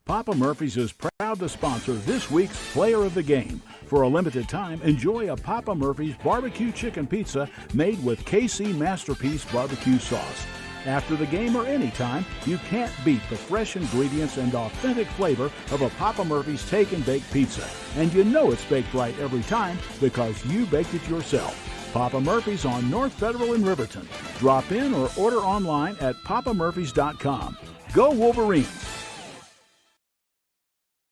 Papa Murphy's is proud to sponsor this week's Player of the Game. For a limited time, enjoy a Papa Murphy's barbecue chicken pizza made with KC Masterpiece barbecue sauce. After the game or anytime, you can't beat the fresh ingredients and authentic flavor of a Papa Murphy's Take and Bake pizza. And you know it's baked right every time because you baked it yourself. Papa Murphy's on North Federal in Riverton. Drop in or order online at papamurphys.com. Go Wolverines!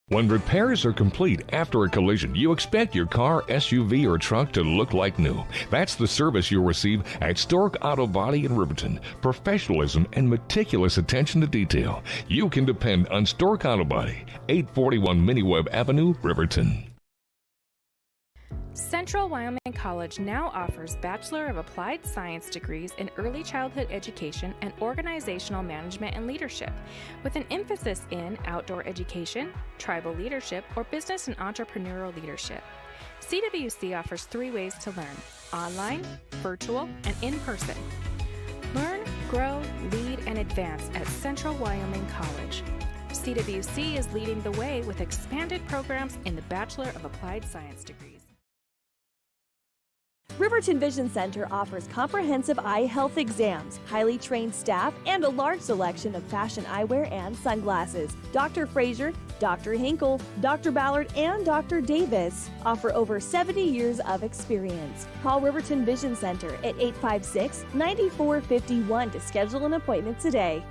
When repairs are complete after a collision, you expect your car, SUV, or truck to look like new. That's the service you'll receive at Stork Auto Body in Riverton. Professionalism and meticulous attention to detail. You can depend on Stork Auto Body, 841 Miniweb Avenue, Riverton. Central Wyoming College now offers Bachelor of Applied Science degrees in Early Childhood Education and Organizational Management and Leadership, with an emphasis in outdoor education, tribal leadership, or business and entrepreneurial leadership. CWC offers 3 ways to learn: online, virtual, and in person. Learn, grow, lead, and advance at Central Wyoming College. CWC is leading the way with expanded programs in the Bachelor of Applied Science degrees. Riverton Vision Center offers comprehensive eye health exams, highly trained staff, and a large selection of fashion eyewear and sunglasses. Dr. Frazier, Dr. Hinkle, Dr. Ballard, and Dr. Davis offer over 70 years of experience. Call Riverton Vision Center at 856-9451 to schedule an appointment today.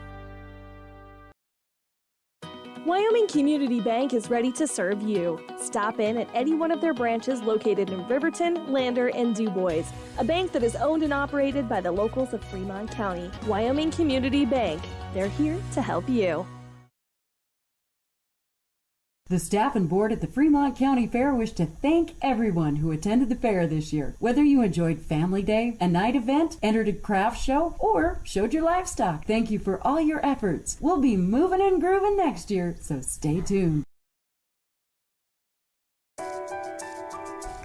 Wyoming Community Bank is ready to serve you. Stop in at any one of their branches located in Riverton, Lander, and DuBois. A bank that is owned and operated by the locals of Fremont County. Wyoming Community Bank. They're here to help you. The staff and board at the Fremont County Fair wish to thank everyone who attended the fair this year. Whether you enjoyed Family Day, a night event, entered a craft show, or showed your livestock, thank you for all your efforts. We'll be moving and grooving next year, so stay tuned.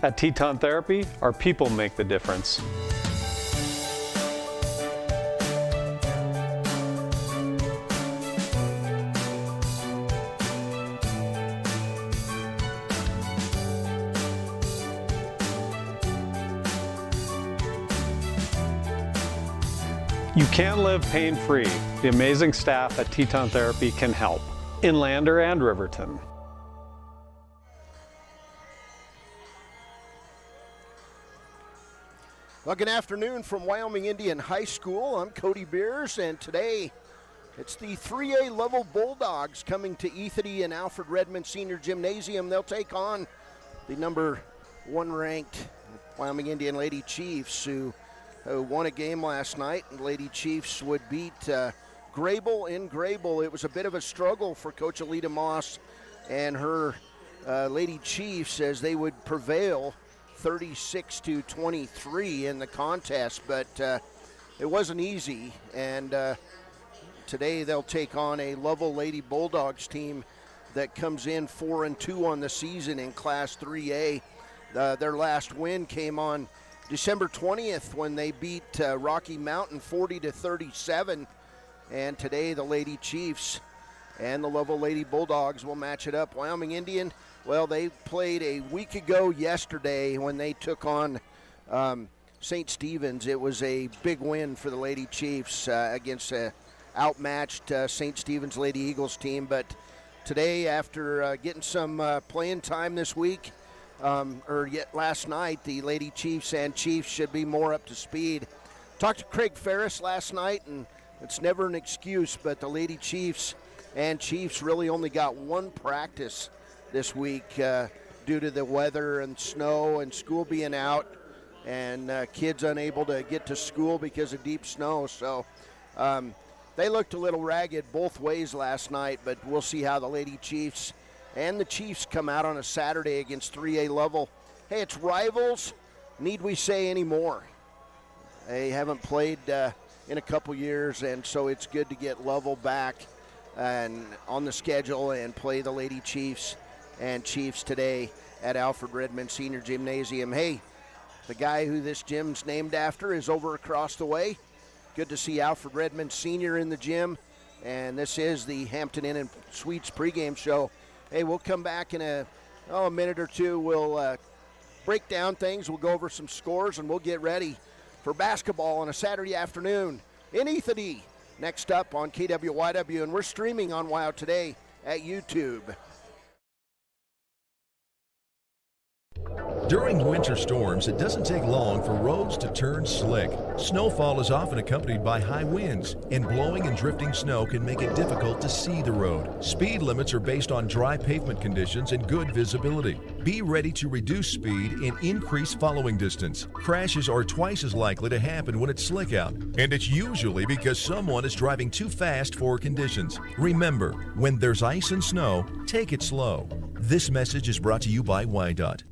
At Teton Therapy, our people make the difference. You can live pain-free. The amazing staff at Teton Therapy can help in Lander and Riverton. Well, good afternoon from Wyoming Indian High School. I'm Cody Beers, and today it's the 3A Lovell Bulldogs coming to Ethity and Alfred Redmond Senior Gymnasium. They'll take on the number 1 ranked Wyoming Indian Lady Chiefs, who won a game last night, and Lady Chiefs would beat Grable in Grable. It was a bit of a struggle for Coach Alita Moss and her Lady Chiefs as they would prevail 36-23 in the contest, but it wasn't easy, and today they'll take on a Lovell Lady Bulldogs team that comes in 4-2 on the season in Class 3A. Their last win came on December 20th when they beat Rocky Mountain 40-37, and today the Lady Chiefs and the Lovell Lady Bulldogs will match it up. Wyoming Indian, well, they played a week ago yesterday when they took on St. Stephen's. It was a big win for the Lady Chiefs against a outmatched St. Stephen's Lady Eagles team, but today, after getting some playing time this week, last night, the Lady Chiefs and Chiefs should be more up to speed. Talked to Craig Ferris last night, and it's never an excuse, but the Lady Chiefs and Chiefs really only got 1 practice this week due to the weather and snow and school being out and kids unable to get to school because of deep snow. So they looked a little ragged both ways last night, but we'll see how the Lady Chiefs and the Chiefs come out on a Saturday against 3A Lovell. Hey, it's rivals. Need we say any more? They haven't played in a couple years, and so it's good to get Lovell back and on the schedule and play the Lady Chiefs and Chiefs today at Alfred Redmond Senior Gymnasium. Hey, the guy who this gym's named after is over across the way. Good to see Alfred Redmond Senior in the gym. And this is the Hampton Inn and Suites pregame show. Hey, we'll come back in a minute or two. We'll break down things. We'll go over some scores, and we'll get ready for basketball on a Saturday afternoon in Ethany. Next up on KWYW, and we're streaming on WOW Today at YouTube. During winter storms, it doesn't take long for roads to turn slick. Snowfall is often accompanied by high winds, and blowing and drifting snow can make it difficult to see the road. Speed limits are based on dry pavement conditions and good visibility. Be ready to reduce speed and increase following distance. Crashes are twice as likely to happen when it's slick out, and it's usually because someone is driving too fast for conditions. Remember, when there's ice and snow, take it slow. This message is brought to you by WYDOT.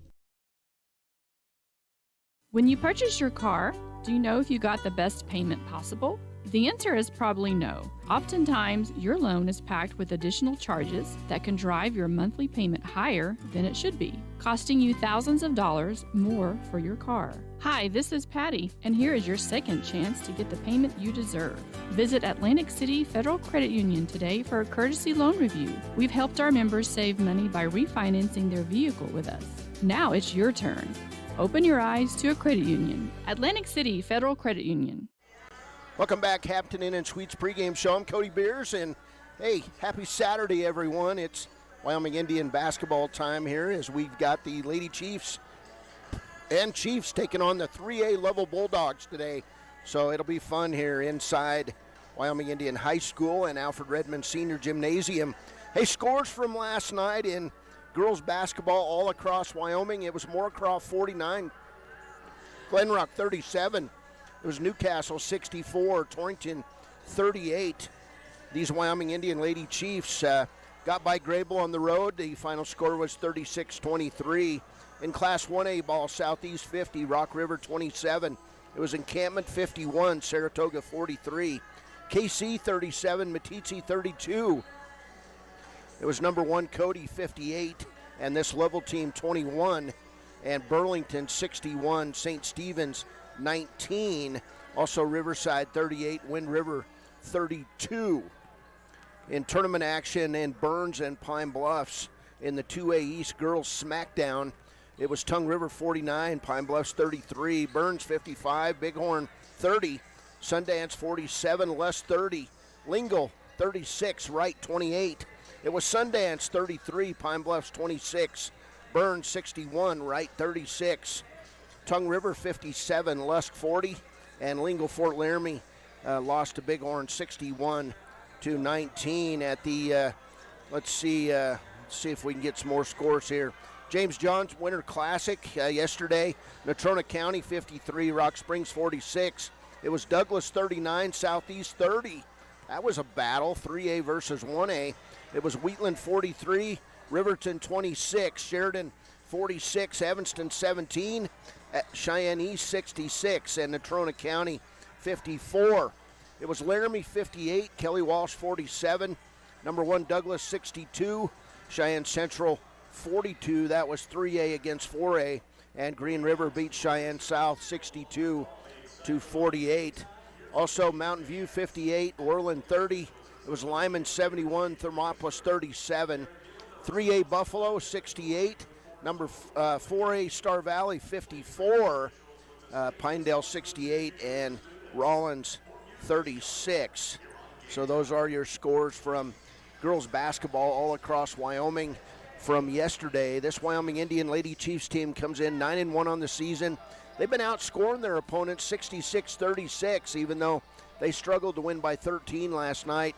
When you purchase your car, do you know if you got the best payment possible? The answer is probably no. Oftentimes, your loan is packed with additional charges that can drive your monthly payment higher than it should be, costing you thousands of dollars more for your car. Hi, this is Patty, and here is your second chance to get the payment you deserve. Visit Atlantic City Federal Credit Union today for a courtesy loan review. We've helped our members save money by refinancing their vehicle with us. Now it's your turn. Open your eyes to a credit union. Atlantic City Federal Credit Union. Welcome back, Hampton Inn and Suites pregame show. I'm Cody Beers, and hey, happy Saturday, everyone. It's Wyoming Indian basketball time here as we've got the Lady Chiefs and Chiefs taking on the 3A Lovell Bulldogs today. So it'll be fun here inside Wyoming Indian High School and Alfred Redmond Senior Gymnasium. Hey, scores from last night in girls basketball all across Wyoming. It was Moorcroft 49, Glenrock 37. It was Newcastle 64, Torrington 38. These Wyoming Indian Lady Chiefs got by Grable on the road. The final score was 36-23. In Class 1A ball, Southeast 50, Rock River 27. It was Encampment 51, Saratoga 43. KC 37, Meeteetse 32. It was number 1 Cody 58, and this Lovell team 21, and Burlington 61, St. Stephen's 19, also Riverside 38, Wind River 32. In tournament action in Burns and Pine Bluffs in the 2A East Girls Smackdown, it was Tongue River 49, Pine Bluffs 33, Burns 55, Bighorn 30, Sundance 47, Les 30, Lingle 36, Wright 28. It was Sundance 33, Pine Bluffs 26, Burns 61, Wright 36, Tongue River 57, Lusk 40, and Lingle Fort Laramie lost to Bighorn 61-19 at the, let's see if we can get some more scores here. James Johns Winter Classic yesterday, Natrona County 53, Rock Springs 46. It was Douglas 39, Southeast 30. That was a battle, 3A versus 1A. It was Wheatland 43, Riverton 26, Sheridan 46, Evanston 17, Cheyenne East 66, and Natrona County 54. It was Laramie 58, Kelly Walsh 47, number 1 Douglas 62, Cheyenne Central 42. That was 3A against 4A, and Green River beat Cheyenne South 62-48. Also Mountain View 58, Orland 30. It was Lyman 71, Thermopolis 37. 3A Buffalo 68, number 4A Star Valley 54, Pinedale 68, and Rollins 36. So those are your scores from girls basketball all across Wyoming from yesterday. This Wyoming Indian Lady Chiefs team comes in 9-1 on the season. They've been outscoring their opponents 66-36, even though they struggled to win by 13 last night.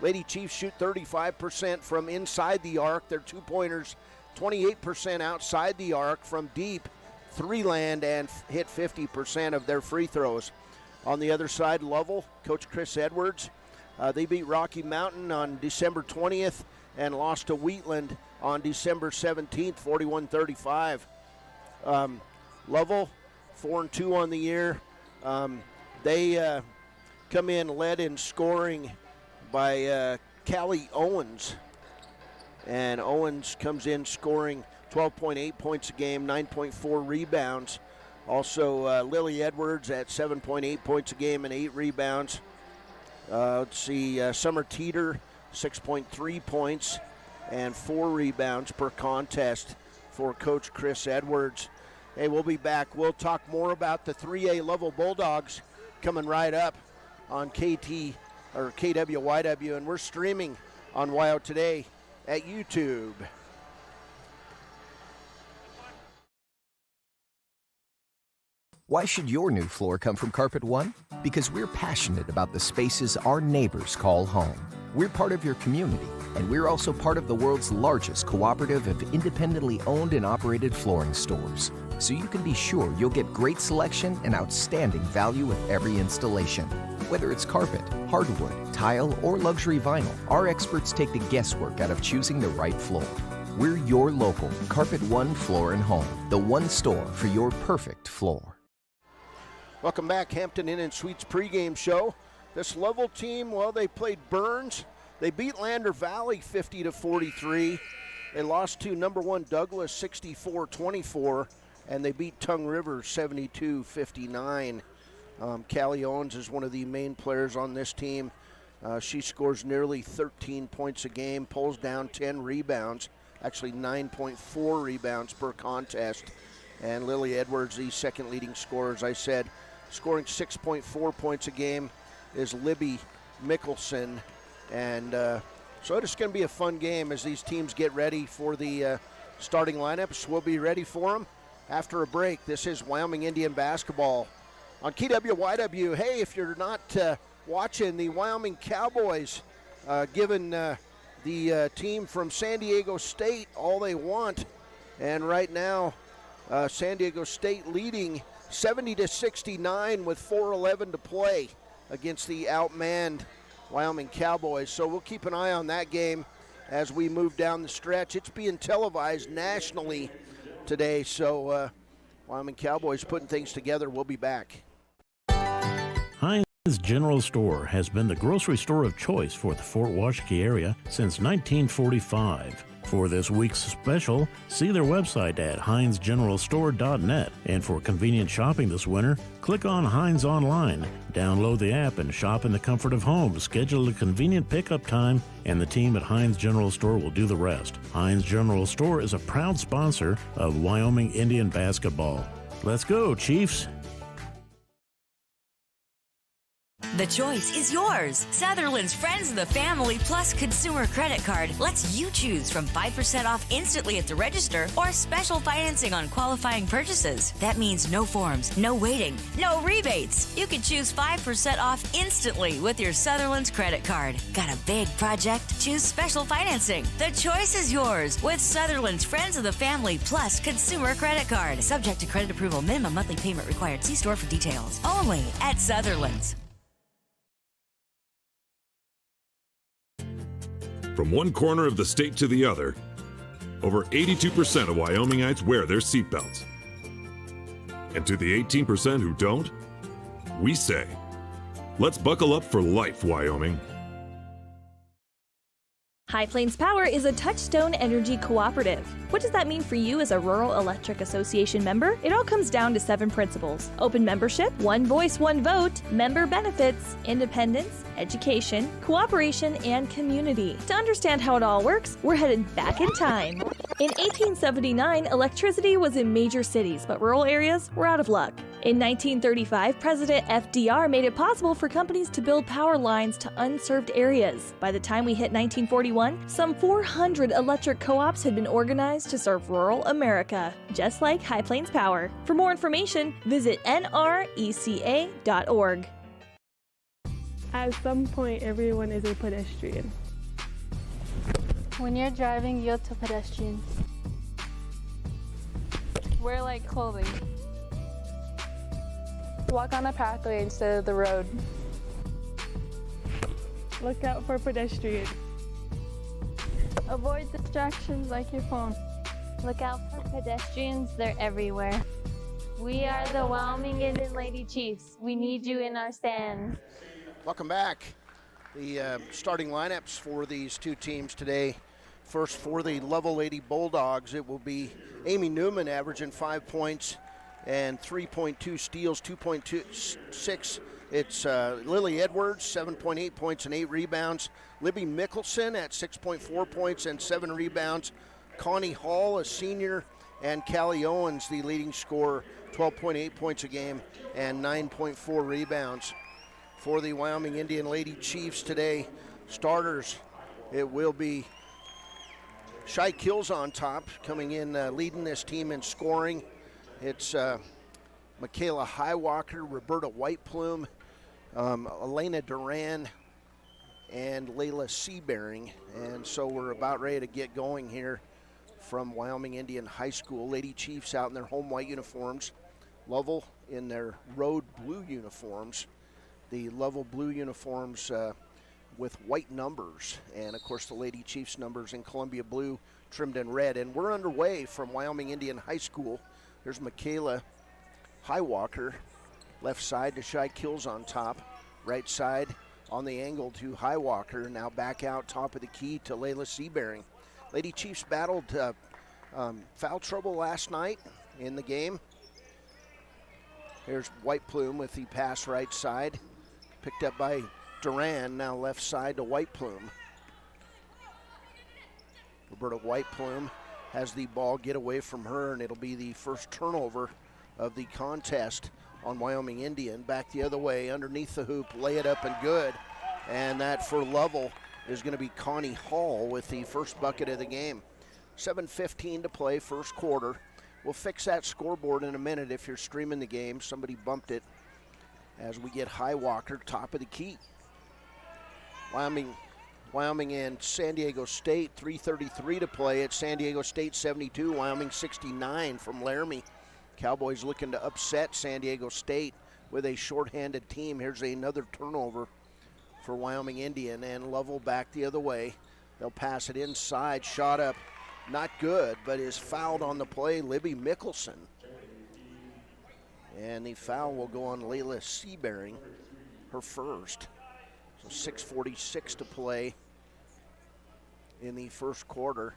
Lady Chiefs shoot 35% from inside the arc. Their two-pointers 28% outside the arc from deep, 3 land, and hit 50% of their free throws. On the other side, Lovell, Coach Chris Edwards, they beat Rocky Mountain on December 20th and lost to Wheatland on December 17th, 41-35. Lovell, 4-2 on the year. They come in led in scoring by Callie Owens. And Owens comes in scoring 12.8 points a game, 9.4 rebounds. Also Lily Edwards at 7.8 points a game and 8 rebounds. Let's see, Summer Teeter, 6.3 points and 4 rebounds per contest for Coach Chris Edwards. Hey, we'll be back. We'll talk more about the 3A Lovell Bulldogs coming right up on KT or KWYW, and we're streaming on WYO Today at YouTube. Why should your new floor come from Carpet One? Because we're passionate about the spaces our neighbors call home. We're part of your community, and we're also part of the world's largest cooperative of independently owned and operated flooring stores. So you can be sure you'll get great selection and outstanding value with every installation. Whether it's carpet, hardwood, tile, or luxury vinyl, our experts take the guesswork out of choosing the right floor. We're your local Carpet One Floor and Home, the one store for your perfect floor. Welcome back, Hampton Inn and Suites pregame show. This Lovell team, well, they played Burns. They beat Lander Valley 50-43. They lost to number 1 Douglas 64-24, and they beat Tongue River 72-59. Callie Owens is one of the main players on this team. She scores nearly 13 points a game, pulls down 10 rebounds, actually 9.4 rebounds per contest. And Lily Edwards, the second leading scorer, as I said, scoring 6.4 points a game is Libby Mickelson. And so it's going to be a fun game as these teams get ready for the starting lineups. We'll be ready for them after a break. This is Wyoming Indian basketball on KWYW. Hey, if you're not watching, the Wyoming Cowboys giving the team from San Diego State all they want. And right now, San Diego State leading 70-69 with 4:11 to play against the outmanned Wyoming Cowboys. So we'll keep an eye on that game as we move down the stretch. It's being televised nationally today, so Wyoming Cowboys putting things together. We'll be back. Heinz General Store has been the grocery store of choice for the Fort Washakie area since 1945. For this week's special, see their website at heinzgeneralstore.net. And for convenient shopping this winter, click on Heinz Online, download the app, and shop in the comfort of home. Schedule a convenient pickup time, and the team at Heinz General Store will do the rest. Heinz General Store is a proud sponsor of Wyoming Indian basketball. Let's go, Chiefs! The choice is yours. Sutherland's Friends of the Family Plus Consumer Credit Card lets you choose from 5% off instantly at the register or special financing on qualifying purchases. That means no forms, no waiting, no rebates. You can choose 5% off instantly with your Sutherland's credit card. Got a big project? Choose special financing. The choice is yours with Sutherland's Friends of the Family Plus Consumer Credit Card. Subject to credit approval. Minimum monthly payment required. See store for details. Only at Sutherland's. From one corner of the state to the other, over 82% of Wyomingites wear their seatbelts. And to the 18% who don't, we say, let's buckle up for life, Wyoming. High Plains Power is a Touchstone Energy cooperative. What does that mean for you as a Rural Electric Association member? It all comes down to 7 principles: open membership, one voice, one vote, member benefits, independence, education, cooperation, and community. To understand how it all works, we're headed back in time. In 1879, electricity was in major cities, but rural areas were out of luck. In 1935, President FDR made it possible for companies to build power lines to unserved areas. By the time we hit 1941, some 400 electric co-ops had been organized to serve rural America, just like High Plains Power. For more information, visit nreca.org. At some point, everyone is a pedestrian. When you're driving, yield to pedestrians. Wear light clothing. Walk on a pathway instead of the road. Look out for pedestrians. Avoid distractions like your phone. Look out for pedestrians, they're everywhere. We are the Wyoming Indian Lady Chiefs. We need you in our stand. Welcome back. The starting lineups for these two teams today. First, for the Lovell Lady Bulldogs, it will be Amy Newman averaging 5 points and 3.2 steals, 2.26. It's Lily Edwards, 7.8 points and 8 rebounds. Libby Mickelson at 6.4 points and 7 rebounds. Connie Hall, a senior, and Callie Owens, the leading scorer, 12.8 points a game and 9.4 rebounds. For the Wyoming Indian Lady Chiefs today, starters, it will be Shy Kills on top, coming in leading this team in scoring. It's Michaela Highwalker, Roberta Whiteplume, Elena Duran, and Layla Seabearing. And so we're about ready to get going here from Wyoming Indian High School. Lady Chiefs out in their home white uniforms. Lovell in their road blue uniforms. The Lovell blue uniforms with white numbers. And of course the Lady Chiefs numbers in Columbia blue trimmed in red. And we're underway from Wyoming Indian High School. There's Michaela Highwalker, left side to Shy Kills on top, right side on the angle to Highwalker, now back out top of the key to Layla Seabearing. Lady Chiefs battled foul trouble last night in the game. Here's Whiteplume with the pass right side, picked up by Duran, now left side to Whiteplume. Roberta Whiteplume has the ball get away from her, and it'll be the first turnover of the contest on Wyoming Indian. Back the other way, underneath the hoop, lay it up and good. And that for Lovell is going to be Connie Hall with the first bucket of the game. 7:15 to play, first quarter. We'll fix that scoreboard in a minute if you're streaming the game. Somebody bumped it as we get Highwalker top of the key. Wyoming and San Diego State, 3:33 to play. It's San Diego State 72, Wyoming 69 from Laramie. Cowboys looking to upset San Diego State with a shorthanded team. Here's another turnover for Wyoming Indian, and Lovell back the other way. They'll pass it inside, shot up, not good, but is fouled on the play, Libby Mickelson. And the foul will go on Layla Seabearing, her first. So 6:46 to play in the first quarter.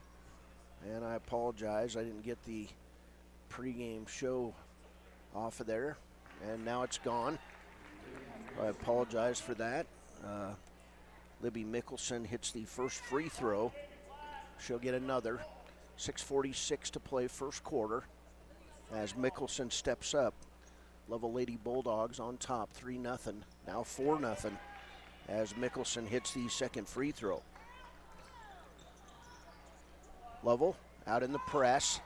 And I apologize, I didn't get the pregame show off of there, and now it's gone. I apologize for that. Libby Mickelson hits the first free throw. She'll get another. 6:46 to play, first quarter, as Mickelson steps up. Lovell Lady Bulldogs on top, 3-0, now 4-0, as Mickelson hits the second free throw. Lovell out in the press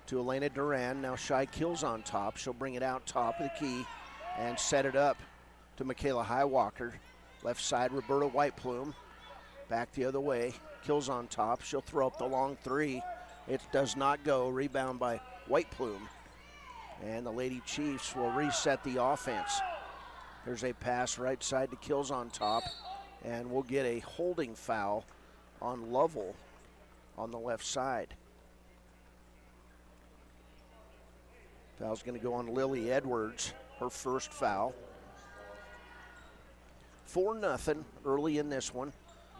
to Elena Duran. Now Shy Kills on top. She'll bring it out top of the key and set it up to Michaela Highwalker. Left side, Roberta Whiteplume. Back the other way. Kills on top. She'll throw up the long three. It does not go. Rebound by Whiteplume. And the Lady Chiefs will reset the offense. There's a pass right side to Kills on top. And we'll get a holding foul on Lovell on the left side. Foul's going to go on Lily Edwards, her first foul. 4-0 early in this one.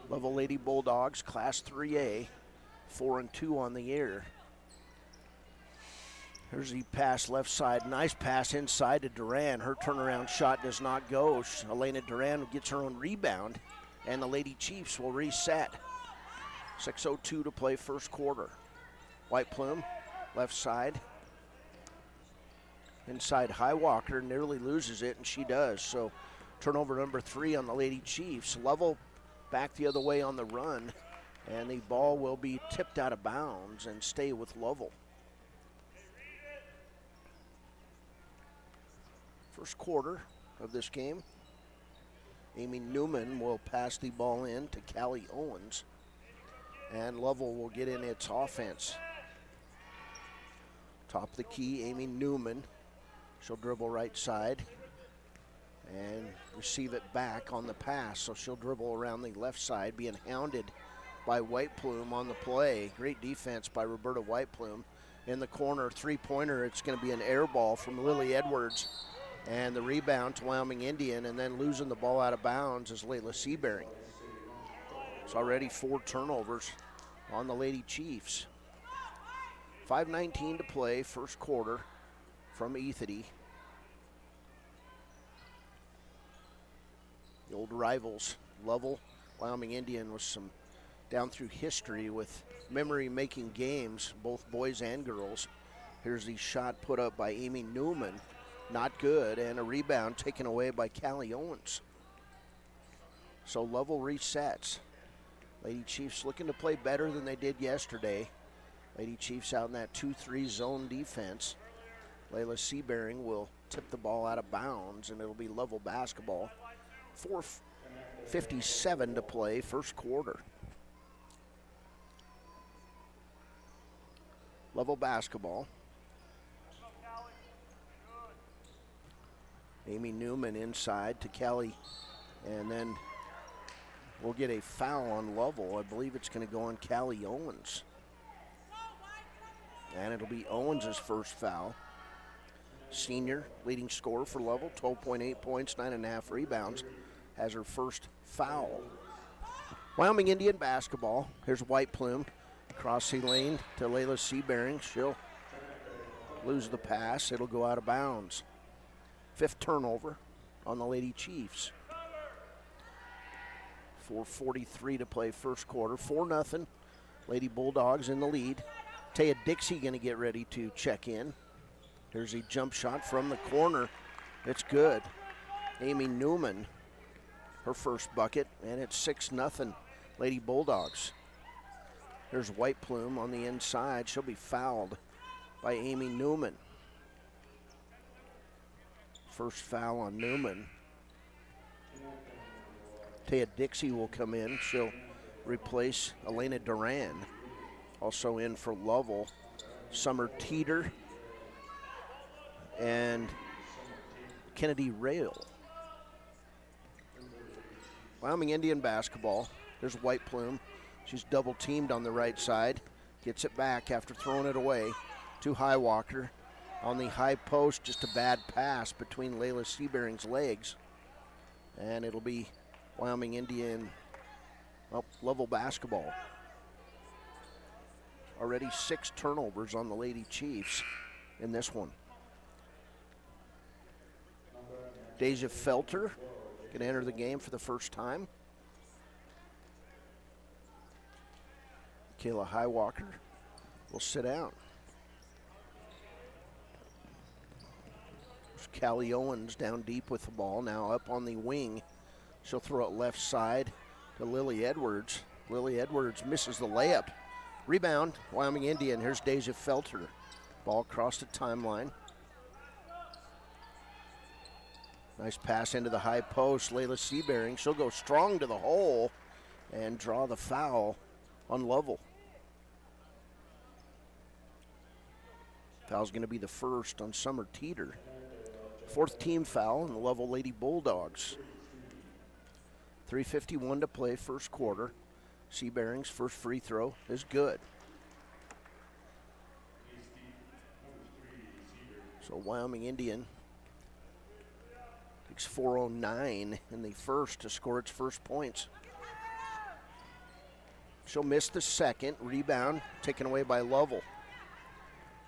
Lovell Lady Bulldogs, Class 3A, 4-2 on the year. Here's the pass left side. Nice pass inside to Duran. Her turnaround shot does not go. Elena Duran gets her own rebound, and the Lady Chiefs will reset. 6:02 to play, first quarter. Whiteplume, left side. Inside Highwalker, nearly loses it, and she does. So turnover number 3 on the Lady Chiefs. Lovell back the other way on the run, and the ball will be tipped out of bounds and stay with Lovell. First quarter of this game. Amy Newman will pass the ball in to Callie Owens, and Lovell will get in its offense. Top of the key, Amy Newman. She'll dribble right side and receive it back on the pass. So she'll dribble around the left side, being hounded by Whiteplume on the play. Great defense by Roberta Whiteplume. In the corner, three-pointer, it's going to be an air ball from Lily Edwards. And the rebound to Wyoming Indian, and then losing the ball out of bounds is Layla Seabearing. It's already 4 turnovers on the Lady Chiefs. 5:19 to play, first quarter. from Ethity. The old rivals, Lovell, Wyoming Indian, with some down through history with memory-making games, both boys and girls. Here's the shot put up by Amy Newman. Not good, and a rebound taken away by Callie Owens. So Lovell resets. Lady Chiefs looking to play better than they did yesterday. Lady Chiefs out in that 2-3 zone defense. Layla Seabearing will tip the ball out of bounds, and it'll be Lovell basketball. 4:57 to play, first quarter. Lovell basketball. Amy Newman inside to Kelly, and then we'll get a foul on Lovell. I believe it's going to go on Callie Owens. And it'll be Owens' first foul. Senior, leading scorer for Lovell, 12.8 points, 9.5 rebounds, has her first foul. Wyoming Indian basketball. Here's White Plume. Across the lane to Layla Seabearing. She'll lose the pass. It'll go out of bounds. Fifth turnover on the Lady Chiefs. 4:43 to play first quarter. 4-0. Lady Bulldogs in the lead. Taya Dixie going to get ready to check in. Here's a jump shot from the corner. It's good. Amy Newman, her first bucket, and it's 6-0 Lady Bulldogs. Here's White Plume on the inside. She'll be fouled by Amy Newman. First foul on Newman. Taya Dixie will come in. She'll replace Elena Duran. Also in for Lovell, Summer Teeter and Kennedy Rail. Wyoming Indian basketball. There's White Plume. She's double teamed on the right side. Gets it back after throwing it away to Highwalker. On the high post, just a bad pass between Layla Seabearing's legs. And it'll be Wyoming Indian Lovell basketball. Already 6 turnovers on the Lady Chiefs in this one. Deja Felter going to enter the game for the first time. Kayla Highwalker will sit down. There's Callie Owens down deep with the ball, now up on the wing. She'll throw it left side to Lily Edwards. Lily Edwards misses the layup. Rebound, Wyoming Indian. Here's Deja Felter. Ball across the timeline. Nice pass into the high post. Layla Seabearing. She'll go strong to the hole and draw the foul on Lovell. Foul's going to be the first on Summer Teeter. 4th team foul on the Lovell Lady Bulldogs. 3:51 to play, first quarter. Seabearing's first free throw is good. So Wyoming Indian takes 4:09 in the first to score its first points. She'll miss the second. Rebound taken away by Lovell.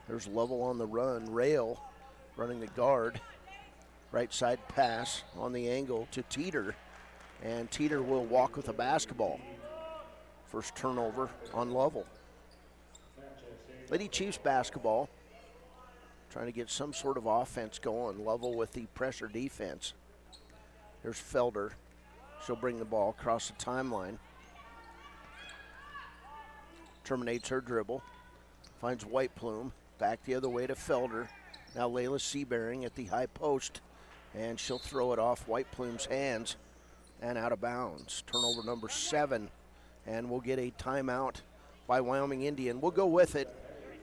There's Lovell on the run. Rail running the guard. Right side pass on the angle to Teeter. And Teeter will walk with the basketball. First turnover on Lovell. Lady Chiefs basketball. Trying to get some sort of offense going. Lovell with the pressure defense. Here's Felder. She'll bring the ball across the timeline. Terminates her dribble. Finds White Plume. Back the other way to Felder. Now Layla Seabearing at the high post. And she'll throw it off White Plume's hands and out of bounds. Turnover number 7. And we'll get a timeout by Wyoming Indian. We'll go with it.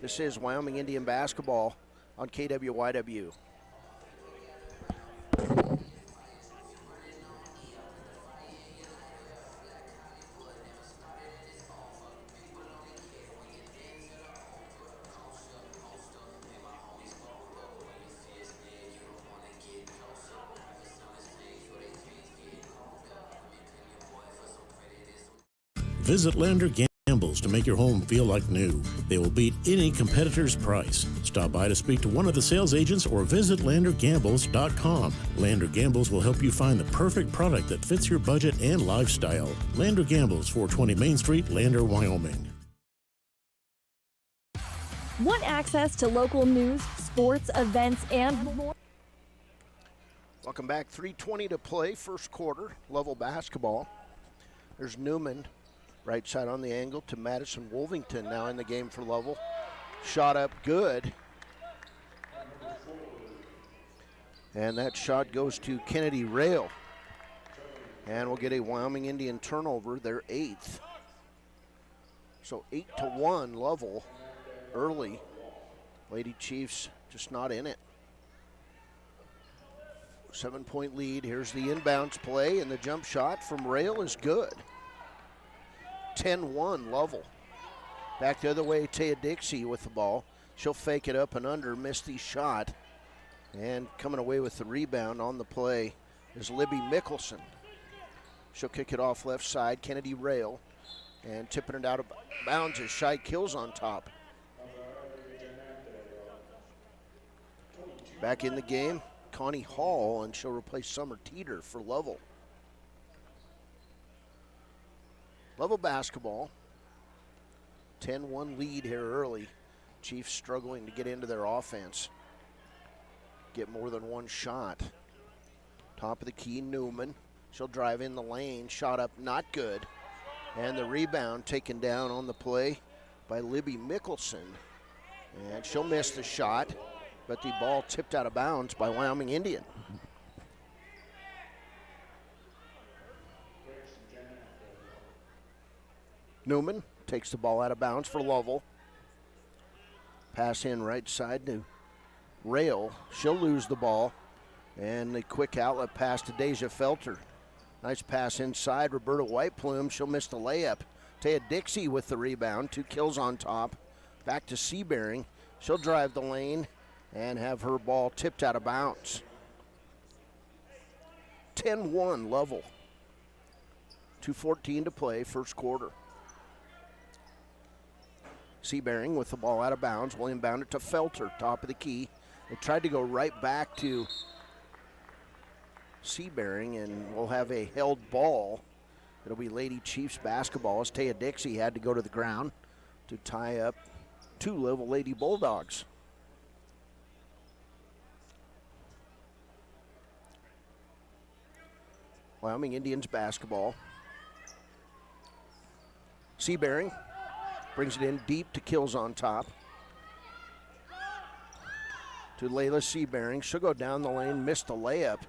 This is Wyoming Indian basketball on KWYW. Visit Lander Gambles to make your home feel like new. They will beat any competitor's price. Stop by to speak to one of the sales agents or visit LanderGambles.com. Lander Gambles will help you find the perfect product that fits your budget and lifestyle. Lander Gambles, 420 Main Street, Lander, Wyoming. Want access to local news, sports, events, and more? Welcome back. 3:20 to play, first quarter. Lovell basketball. There's Newman, right side on the angle to Madison Wolvington now in the game for Lovell. Shot up good. And that shot goes to Kennedy Rail. And we'll get a Wyoming Indian turnover, their 8th. So 8-1 Lovell early. Lady Chiefs just not in it. 7-point lead. Here's the inbounds play, and the jump shot from Rail is good. 10-1 Lovell. Back the other way, Taya Dixie with the ball. She'll fake it up and under, miss the shot. And coming away with the rebound on the play is Libby Mickelson. She'll kick it off left side, Kennedy Rail. And tipping it out of bounds as Shy Kills on top. Back in the game, Connie Hall, and she'll replace Summer Teeter for Lovell. Lovell basketball, 10-1 lead here early. Chiefs struggling to get into their offense. Get more than one shot. Top of the key, Newman. She'll drive in the lane, shot up, not good. And the rebound taken down on the play by Libby Mickelson. And she'll miss the shot, but the ball tipped out of bounds by Wyoming Indian. Newman takes the ball out of bounds for Lovell. Pass in right side to Rail. She'll lose the ball. And the quick outlet pass to Deja Felter. Nice pass inside. Roberta Whiteplume. She'll miss the layup. Taya Dixie with the rebound. 2 kills on top. Back to Seabearing. She'll drive the lane and have her ball tipped out of bounds. 10-1 Lovell. 2:14 to play, first quarter. Seabearing with the ball out of bounds. Will inbound it to Felter, top of the key. They tried to go right back to Seabearing, and we'll have a held ball. It'll be Lady Chiefs basketball as Taya Dixie had to go to the ground to tie up 2 Lovell Lady Bulldogs. Wyoming Indians basketball. Seabearing brings it in deep to Kills on top. To Layla Seabearing. She'll go down the lane, missed the layup.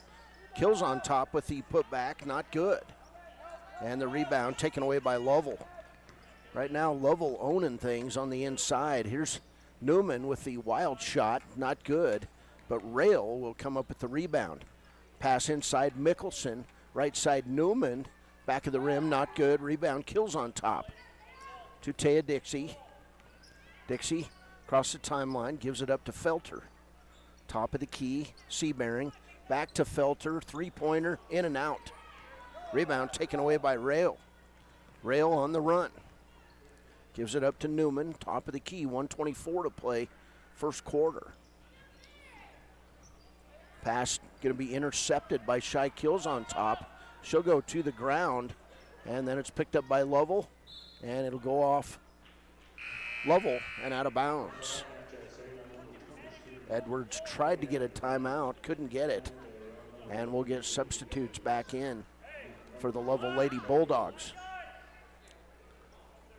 Kills on top with the putback, not good. And the rebound taken away by Lovell. Right now, Lovell owning things on the inside. Here's Newman with the wild shot, not good. But Rail will come up with the rebound. Pass inside Mickelson. Right side Newman, back of the rim, not good. Rebound, Kills on top. To Taya Dixie. Dixie across the timeline, gives it up to Felter. Top of the key, Seabearing. Back to Felter, three-pointer, in and out. Rebound taken away by Rail. Rail on the run. Gives it up to Newman, top of the key, 1:24 to play, first quarter. Pass going to be intercepted by Shy Kills on top. She'll go to the ground, and then it's picked up by Lovell, and it'll go off Lovell and out of bounds. Edwards tried to get a timeout, couldn't get it, and we'll get substitutes back in for the Lovell Lady Bulldogs.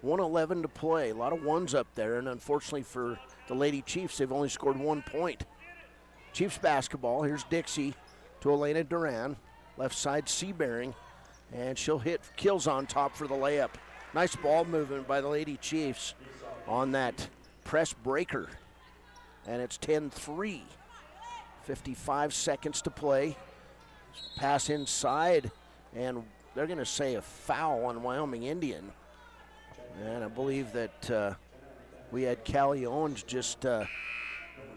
1:11 to play, a lot of ones up there, and unfortunately for the Lady Chiefs, they've only scored 1 point. Chiefs basketball, here's Dixie to Elena Duran, left side Seabearing, and she'll hit Kills on top for the layup. Nice ball movement by the Lady Chiefs on that press breaker. And it's 10-3. 55 seconds to play. Pass inside, and they're going to say a foul on Wyoming Indian. And I believe that we had Callie Owens just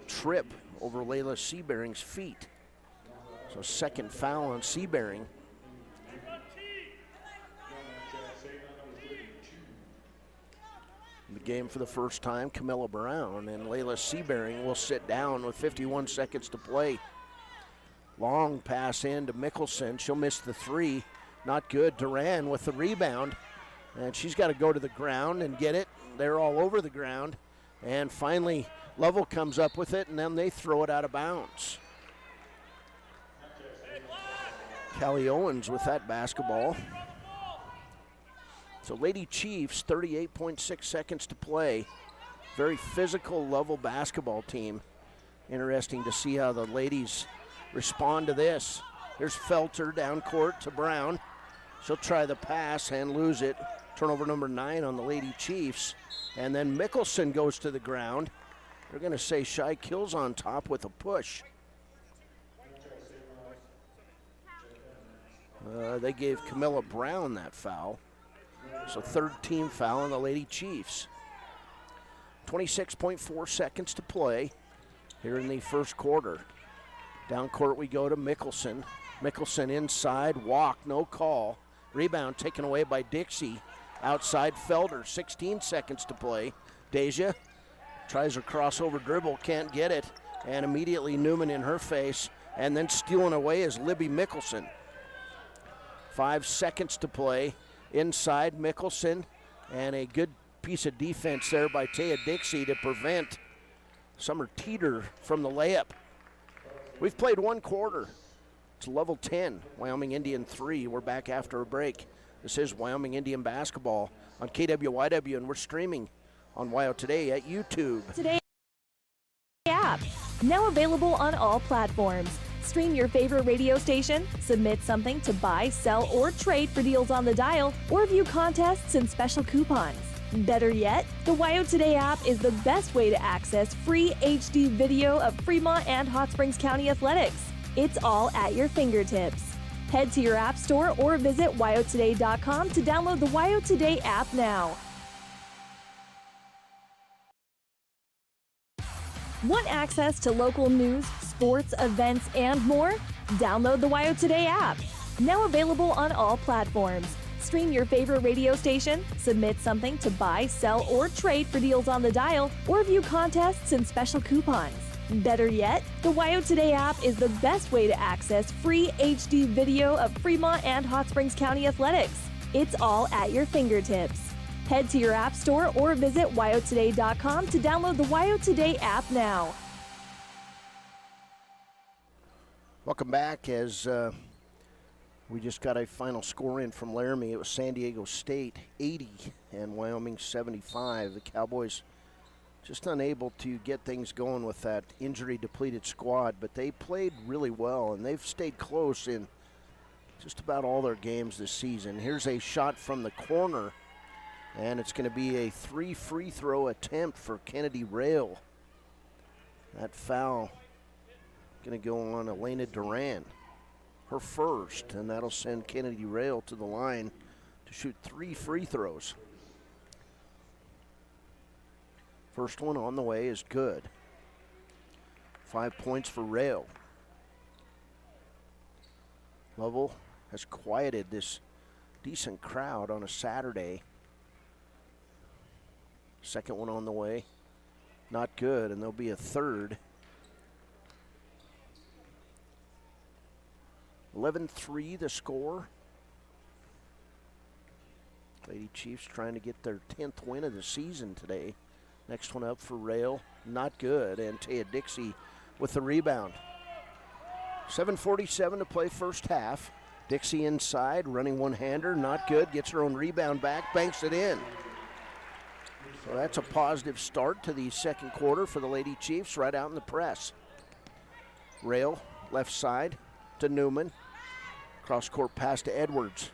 trip over Layla Seabearing's feet. So second foul on Seabearing. the game for the first time, Camilla Brown, and Layla Seabearing will sit down with 51 seconds to play. Long pass in to Mickelson. She'll miss the three. Not good. Duran with the rebound, and she's got to go to the ground and get it. They're all over the ground, and finally Lovell comes up with it, and then they throw it out of bounds. Callie Owens with that basketball. So Lady Chiefs, 38.6 seconds to play. Very physical Lovell basketball team. Interesting to see how the ladies respond to this. Here's Felter down court to Brown. She'll try the pass and lose it. Turnover number 9 on the Lady Chiefs. And then Mickelson goes to the ground. They're going to say Shy Kills on top with a push. They gave Camilla Brown that foul. So third team foul on the Lady Chiefs. 26.4 seconds to play here in the first quarter. Down court we go to Mickelson. Mickelson inside, walk, no call. Rebound taken away by Dixie. Outside Felder, 16 seconds to play. Deja tries her crossover dribble, can't get it. And immediately Newman in her face. And then stealing away is Libby Mickelson. 5 seconds to play. Inside Mickelson. And a good piece of defense there by Taya Dixie to prevent Summer Teeter from the layup. We've played one quarter. It's Lovell 10, Wyoming Indian 3. We're back after a break. This is Wyoming Indian basketball on KWYW, and we're streaming on WYO Today at YouTube. Today app, now available on all platforms. Stream your favorite radio station, submit something to buy, sell, or trade for deals on the dial, or view contests and special coupons. Better yet, the WYO Today app is the best way to access free HD video of Fremont and Hot Springs County athletics. It's all at your fingertips. Head to your app store or visit wyotoday.com to download the WYO Today app now. Want access to local news, sports, events, and more? Download the WYO Today app. Now available on all platforms. Stream your favorite radio station, submit something to buy, sell, or trade for deals on the dial, or view contests and special coupons. Better yet, the WYO Today app is the best way to access free HD video of Fremont and Hot Springs County athletics. It's all at your fingertips. Head to your app store or visit wyotoday.com to download the WYO Today app now. Welcome back as we just got a final score in from Laramie. It was San Diego State 80 and Wyoming 75. The Cowboys just unable to get things going with that injury-depleted squad, but they played really well, and they've stayed close in just about all their games this season. Here's a shot from the corner, and it's going to be a 3 free throw attempt for Kennedy Rail. That foul going to go on Elena Duran, her first, and that'll send Kennedy Rail to the line to shoot 3 free throws. First one on the way is good. 5 points for Rail. Lovell has quieted this decent crowd on a Saturday. Second one on the way. Not good, and there'll be a third. 11-3 the score. Lady Chiefs trying to get their 10th win of the season today. Next one up for Rail, not good, and Taya Dixie with the rebound. 7:47 to play first half. Dixie inside, running one-hander, not good, gets her own rebound back, banks it in. So that's a positive start to the second quarter for the Lady Chiefs, right out in the press. Rail, left side to Newman. Cross-court pass to Edwards.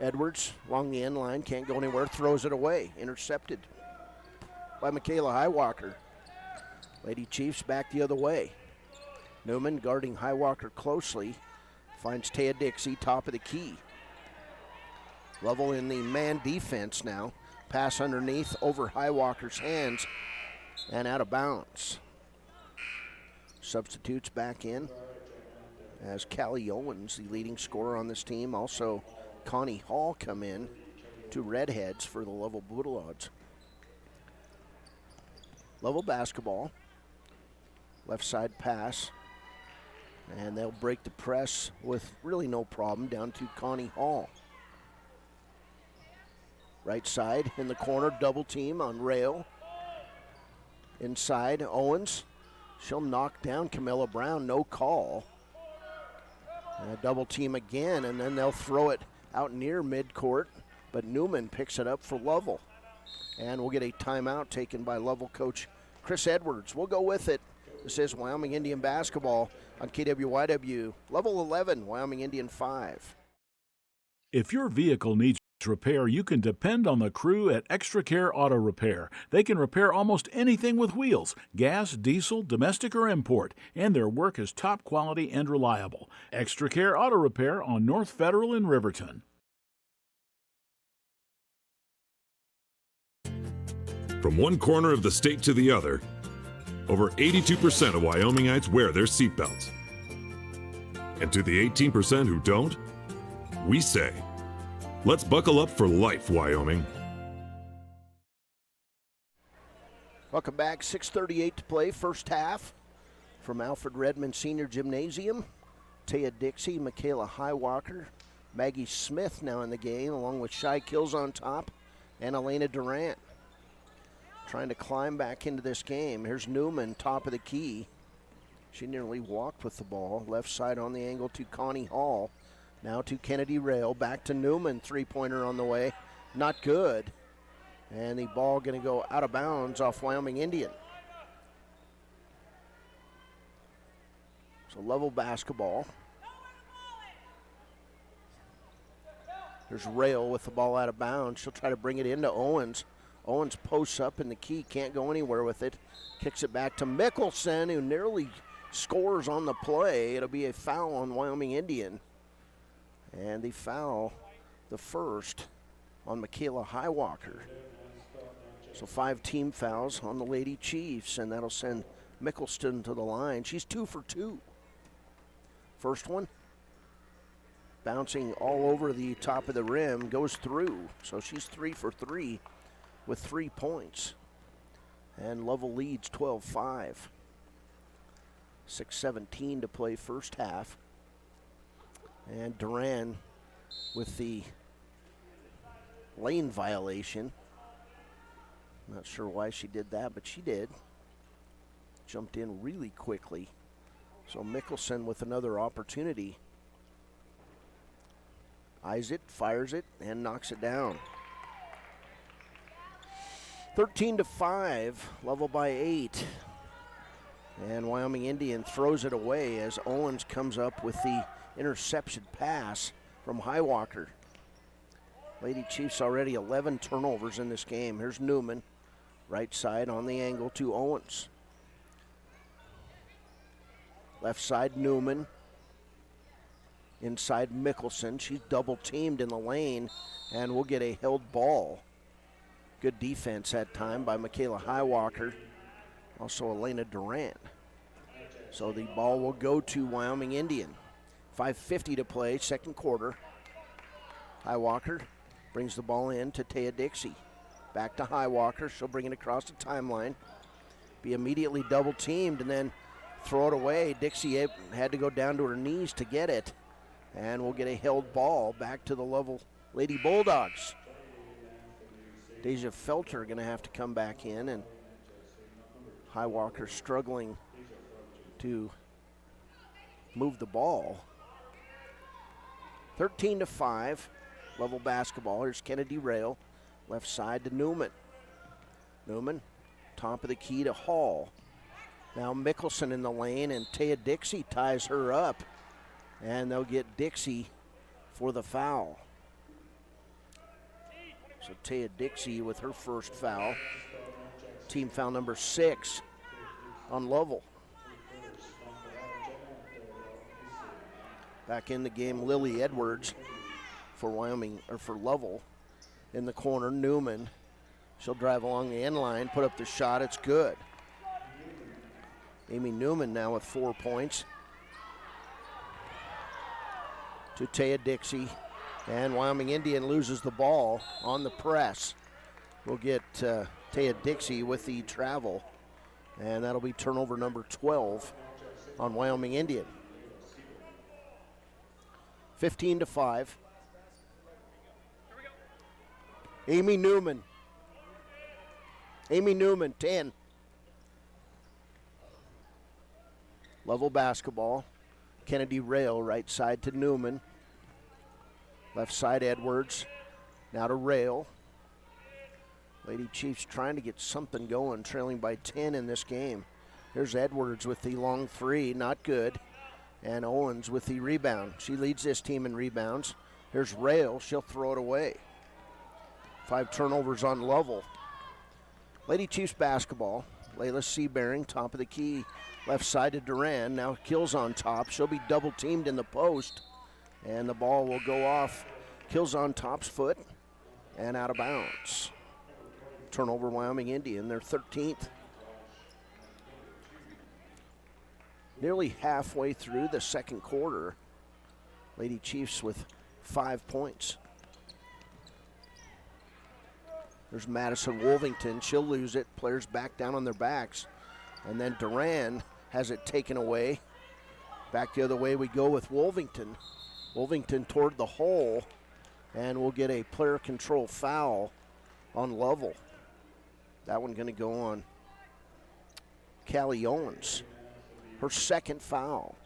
Edwards, along the end line, can't go anywhere, throws it away, intercepted by Michaela Highwalker. Lady Chiefs back the other way. Newman guarding Highwalker closely. Finds Taya Dixie, top of the key. Lovell in the man defense now. Pass underneath over Highwalker's hands and out of bounds. Substitutes back in as Callie Owens, the leading scorer on this team. Also Connie Hall come in, 2 redheads for the Lovell Bulldogs. Lovell basketball. Left side pass. And they'll break the press with really no problem down to Connie Hall. Right side in the corner, double team on Rail. Inside, Owens. She'll knock down Camilla Brown, no call. And a double team again, and then they'll throw it out near midcourt, but Newman picks it up for Lovell. And we'll get a timeout taken by Lovell coach Chris Edwards. We'll go with it. This is Wyoming Indian basketball on KWYW. Level 11, Wyoming Indian 5. If your vehicle needs repair, you can depend on the crew at Extra Care Auto Repair. They can repair almost anything with wheels, gas, diesel, domestic, or import, and their work is top quality and reliable. Extra Care Auto Repair on North Federal in Riverton. From one corner of the state to the other, over 82% of Wyomingites wear their seatbelts. And to the 18% who don't, we say, let's buckle up for life, Wyoming. Welcome back. 6:38 to play, first half. From Alfred Redmond Senior Gymnasium, Taya Dixie, Michaela Highwalker, Maggie Smith now in the game, along with Shy Kills on top, and Elena Durant. Trying to climb back into this game. Here's Newman, top of the key. She nearly walked with the ball. Left side on the angle to Connie Hall. Now to Kennedy Rail, back to Newman, three-pointer on the way. Not good. And the ball going to go out of bounds off Wyoming Indian. So Lovell basketball. There's Rail with the ball out of bounds. She'll try to bring it into Owens. Owens posts up in the key, can't go anywhere with it. Kicks it back to Mickelson, who nearly scores on the play. It'll be a foul on Wyoming Indian. And the foul, the first, on Michaela Highwalker. So 5 team fouls on the Lady Chiefs, and that'll send Mickelson to the line. She's 2 for 2. First one, bouncing all over the top of the rim, goes through. So she's 3 for 3 with 3 points. And Lovell leads 12-5. 6:17 to play first half. And Duran with the lane violation. Not sure why she did that, but she did. Jumped in really quickly. So Mickelson with another opportunity. Eyes it, fires it, and knocks it down. 13-5, Lovell by 8. And Wyoming Indian throws it away as Owens comes up with the interception pass from Highwalker. Lady Chiefs already 11 turnovers in this game. Here's Newman, right side on the angle to Owens. Left side Newman. Inside Mickelson. She's double teamed in the lane and will get a held ball. Good defense that time by Michaela Highwalker. Also Elena Durant. So the ball will go to Wyoming Indian. 5:50 to play, second quarter. Highwalker brings the ball in to Taya Dixie. Back to Highwalker. She'll bring it across the timeline. Be immediately double teamed and then throw it away. Dixie had to go down to her knees to get it. And we'll get a held ball back to the Lovell Lady Bulldogs. Deja Felter going to have to come back in, and Highwalker struggling to move the ball. 13-5, Lovell basketball. Here's Kennedy Rail, left side to Newman. Newman, top of the key to Hall. Now Mickelson in the lane, and Taya Dixie ties her up, and they'll get Dixie for the foul. So Taya Dixie with her first foul. Team foul number 6 on Lovell. Back in the game, Lily Edwards for Lovell. In the corner, Newman. She'll drive along the end line, put up the shot, it's good. Amy Newman now with 4 points. To Taya Dixie. And Wyoming Indian loses the ball on the press. We'll get Taya Dixie with the travel And that'll be turnover number 12 on Wyoming Indian. 15-5. Amy Newman. Amy Newman, 10. Lovell basketball. Kennedy Rail, right side to Newman. Left side Edwards. Now to Rail. Lady Chiefs trying to get something going, trailing by 10 in this game. Here's Edwards with the long three, not good. And Owens with the rebound. She leads this team in rebounds. Here's Rail, she'll throw it away. 5 turnovers on Lovell. Lady Chiefs basketball. Layla Seabearing, top of the key. Left side to Duran, now Kills on top. She'll be double teamed in the post. And the ball will go off Kills on top's foot and out of bounds. Turnover Wyoming Indian, their 13th. Nearly halfway through the second quarter. Lady Chiefs with 5 points. There's Madison Wolvington. She'll lose it. Players back down on their backs. And then Duran has it taken away. Back the other way we go with Wolvington. Wolvington toward the hole. And we'll get a player control foul on Lovell. That one going to go on Callie Owens. Her second foul.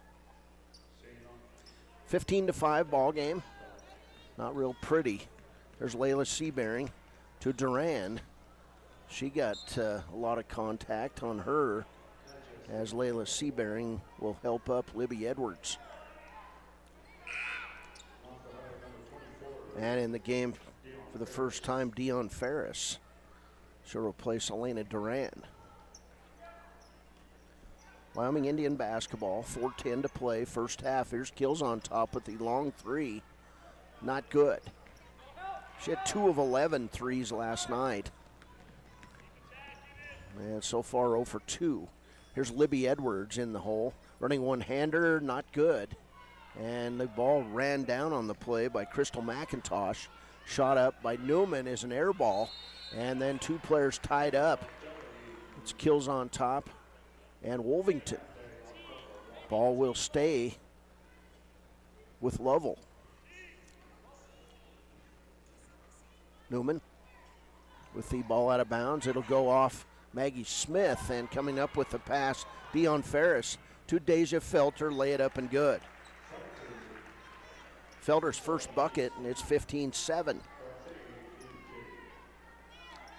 15-5 ball game. Not real pretty. There's Layla Seabearing to Duran. She got a lot of contact on her as Layla Seabearing will help up Libby Edwards. And in the game for the first time, Dion Ferris. She'll replace Elena Duran. Wyoming Indian basketball, 4:10 to play, first half. Here's Kills on top with the long three. Not good. She had 2 of 11 threes last night. And so far 0 for 2. Here's Libby Edwards in the hole. Running one-hander, not good. And the ball ran down on the play by Crystal McIntosh. Shot up by Newman is an air ball. And then 2 players tied up. It's Kills on top and Wolvington. Ball will stay with Lovell. Newman with the ball out of bounds. It'll go off Maggie Smith, and coming up with the pass, Dion Ferris to Deja Felter, lay it up and good. Felter's first bucket, and it's 15-7.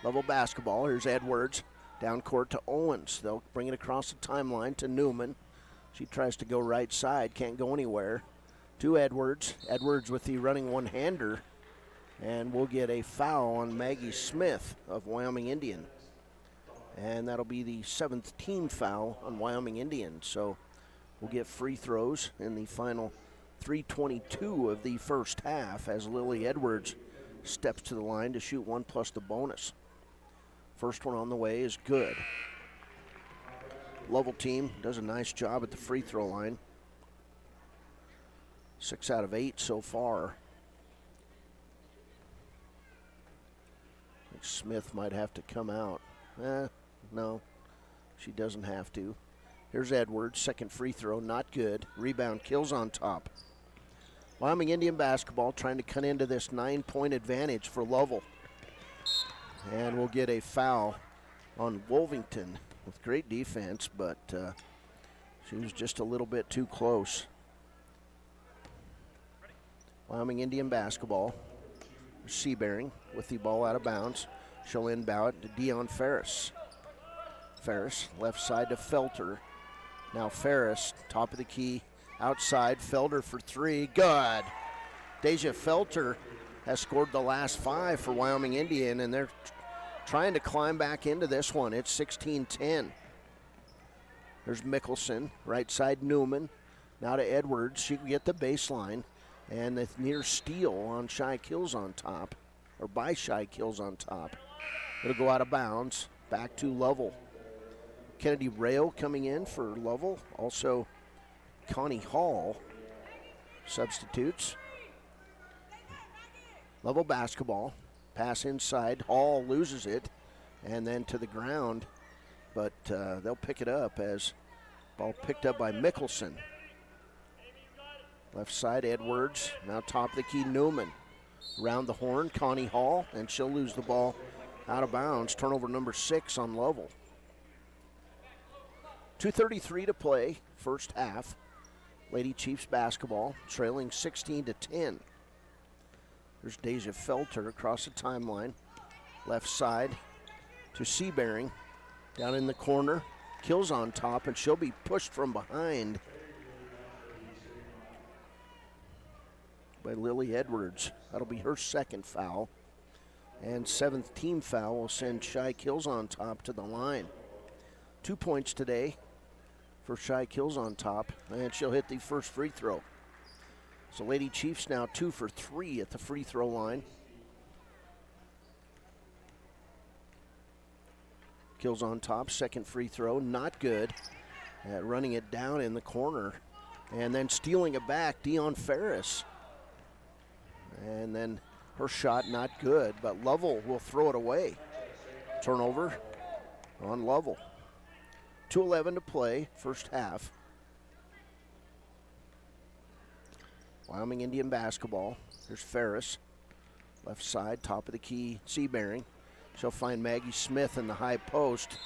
Lovell basketball. Here's Edwards. Down court to Owens. They'll bring it across the timeline to Newman. She tries to go right side. Can't go anywhere. To Edwards. Edwards with the running one-hander. And we'll get a foul on Maggie Smith of Wyoming Indian. And that'll be the 7th team foul on Wyoming Indian. So we'll get free throws in the final 3:22 of the first half as Lily Edwards steps to the line to shoot 1 plus the bonus. First one on the way is good. Lovell team does a nice job at the free throw line. 6 out of 8 so far. I think Smith might have to come out. No, she doesn't have to. Here's Edwards, second free throw, not good. Rebound, Kills on top. Wyoming Indian basketball trying to cut into this 9-point advantage for Lovell. And we'll get a foul on Wolvington with great defense, but she was just a little bit too close. Wyoming Indian basketball. Seabearing with the ball out of bounds. She'll inbound to Dion Ferris. Ferris, left side to Felter. Now Ferris, top of the key, outside. Felter for 3, good. Deja Felter has scored the last 5 for Wyoming Indian, and they're trying to climb back into this one. It's 16-10. There's Mickelson, right side Newman. Now to Edwards. She can get the baseline. And the near steal on Shy Kills on top, or by Shy Kills on top. It'll go out of bounds. Back to Lovell. Kennedy Rail coming in for Lovell. Also Connie Hall substitutes. Lovell basketball. Pass inside. Hall loses it. And then to the ground but they'll pick it up as ball picked up by Mickelson. Left side, Edwards. Now top of the key, Newman. Around the horn, Connie Hall, and she'll lose the ball out of bounds. Turnover number 6 on Lovell. 2:33 to play, first half. Lady Chiefs basketball trailing 16-10. There's Deja Felter across the timeline. Left side to Seabearing. Down in the corner, Kills on top, and she'll be pushed from behind by Lily Edwards. That'll be her second foul. And 7th team foul will send Shy Kills on top to the line. 2 points today for Shy Kills on top, and she'll hit the first free throw. So Lady Chiefs now 2 for 3 at the free throw line. Kills on top, second free throw, not good. Running it down in the corner, and then stealing it back, Dion Ferris. And then her shot not good, but Lovell will throw it away. Turnover on Lovell. 2:11 to play, first half. Wyoming Indian basketball. There's Ferris. Left side, top of the key, Seabearing. She'll find Maggie Smith in the high post,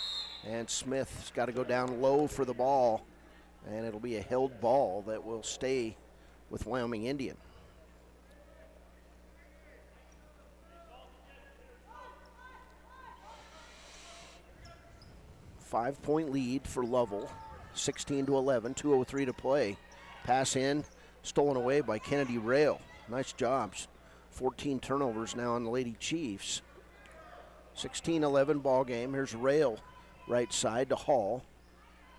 and Smith's got to go down low for the ball, and it'll be a held ball that will stay with Wyoming Indian. Five-point lead for Lovell, 16-11, 2:03 to play. Pass in, stolen away by Kennedy Rail. Nice jobs. 14 turnovers now on the Lady Chiefs. 16-11 ball game. Here's Rail, right side to Hall.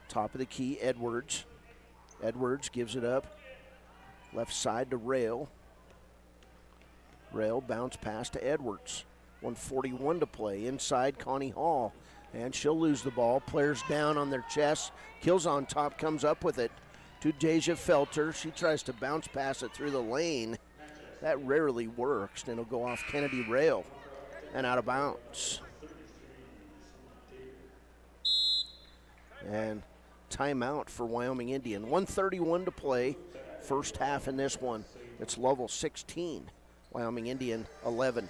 Top of the key, Edwards. Edwards gives it up. Left side to Rail. Rail bounce pass to Edwards. 1:41 to play. Inside, Connie Hall. And she'll lose the ball. Players down on their chest. Kills on top, comes up with it to Deja Felter. She tries to bounce pass it through the lane. That rarely works, and it'll go off Kennedy Rail and out of bounds. And timeout for Wyoming Indian. 1:31 to play, first half in this one. It's Lovell 16, Wyoming Indian 11.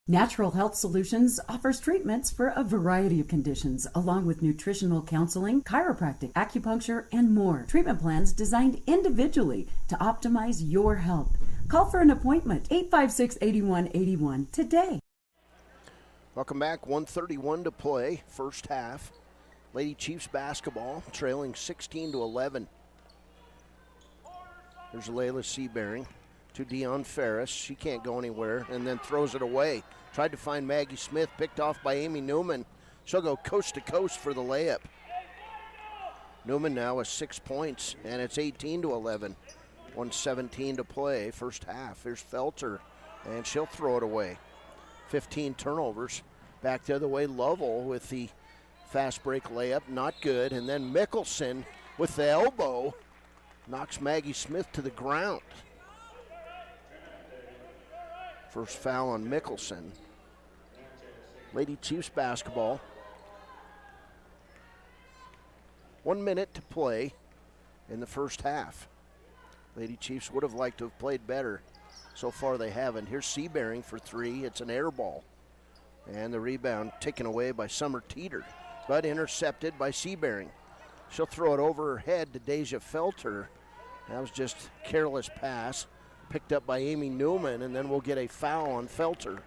Natural Health Solutions offers treatments for a variety of conditions, along with nutritional counseling, chiropractic, acupuncture, and more. Treatment plans designed individually to optimize your health. Call for an appointment, 856-8181 today. Welcome back, 1:31 to play, first half. Lady Chiefs basketball trailing 16-11. There's Layla Seabearing to Dion Ferris. She can't go anywhere, and then throws it away. Tried to find Maggie Smith, picked off by Amy Newman. She'll go coast to coast for the layup. Newman now with 6 points, and it's 18-11. 1:17 to play, first half. Here's Felter, and she'll throw it away. 15 turnovers. Back the other way, Lovell with the fast break layup, not good. And then Mickelson with the elbow knocks Maggie Smith to the ground. First foul on Mickelson. Lady Chiefs basketball. 1 minute to play in the first half. Lady Chiefs would have liked to have played better. So far they haven't. Here's Seabearing for three. It's an air ball. And the rebound taken away by Summer Teeter, but intercepted by Seabearing. She'll throw it over her head to Deja Felter. That was just a careless pass. Picked up by Amy Newman, and then we'll get a foul on Felter.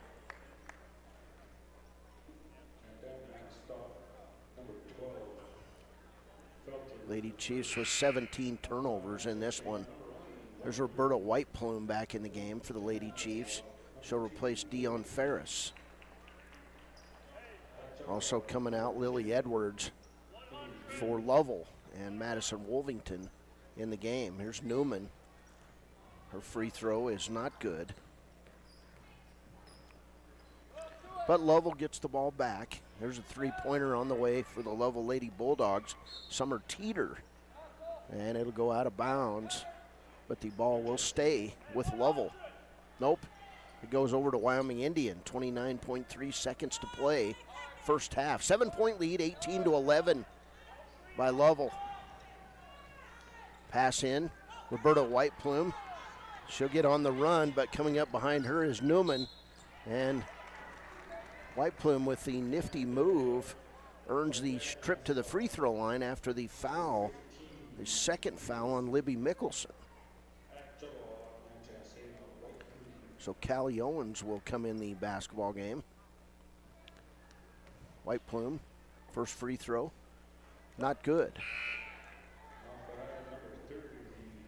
Lady Chiefs with 17 turnovers in this one. There's Roberta Whiteplume back in the game for the Lady Chiefs. She'll replace Dion Ferris. Also coming out, Lily Edwards for Lovell and Madison Wolvington in the game. Here's Newman. Her free throw is not good. But Lovell gets the ball back. There's a three-pointer on the way for the Lovell Lady Bulldogs. Summer Teeter. And it'll go out of bounds. But the ball will stay with Lovell. Nope. It goes over to Wyoming Indian. 29.3 seconds to play. First half. 7-point lead, 18-11 by Lovell. Pass in. Roberta Whiteplume. She'll get on the run, but coming up behind her is Newman. And Whiteplume with the nifty move earns the trip to the free throw line after the foul, the second foul on Libby Mickelson. So Callie Owens will come in the basketball game. Whiteplume, first free throw, not good.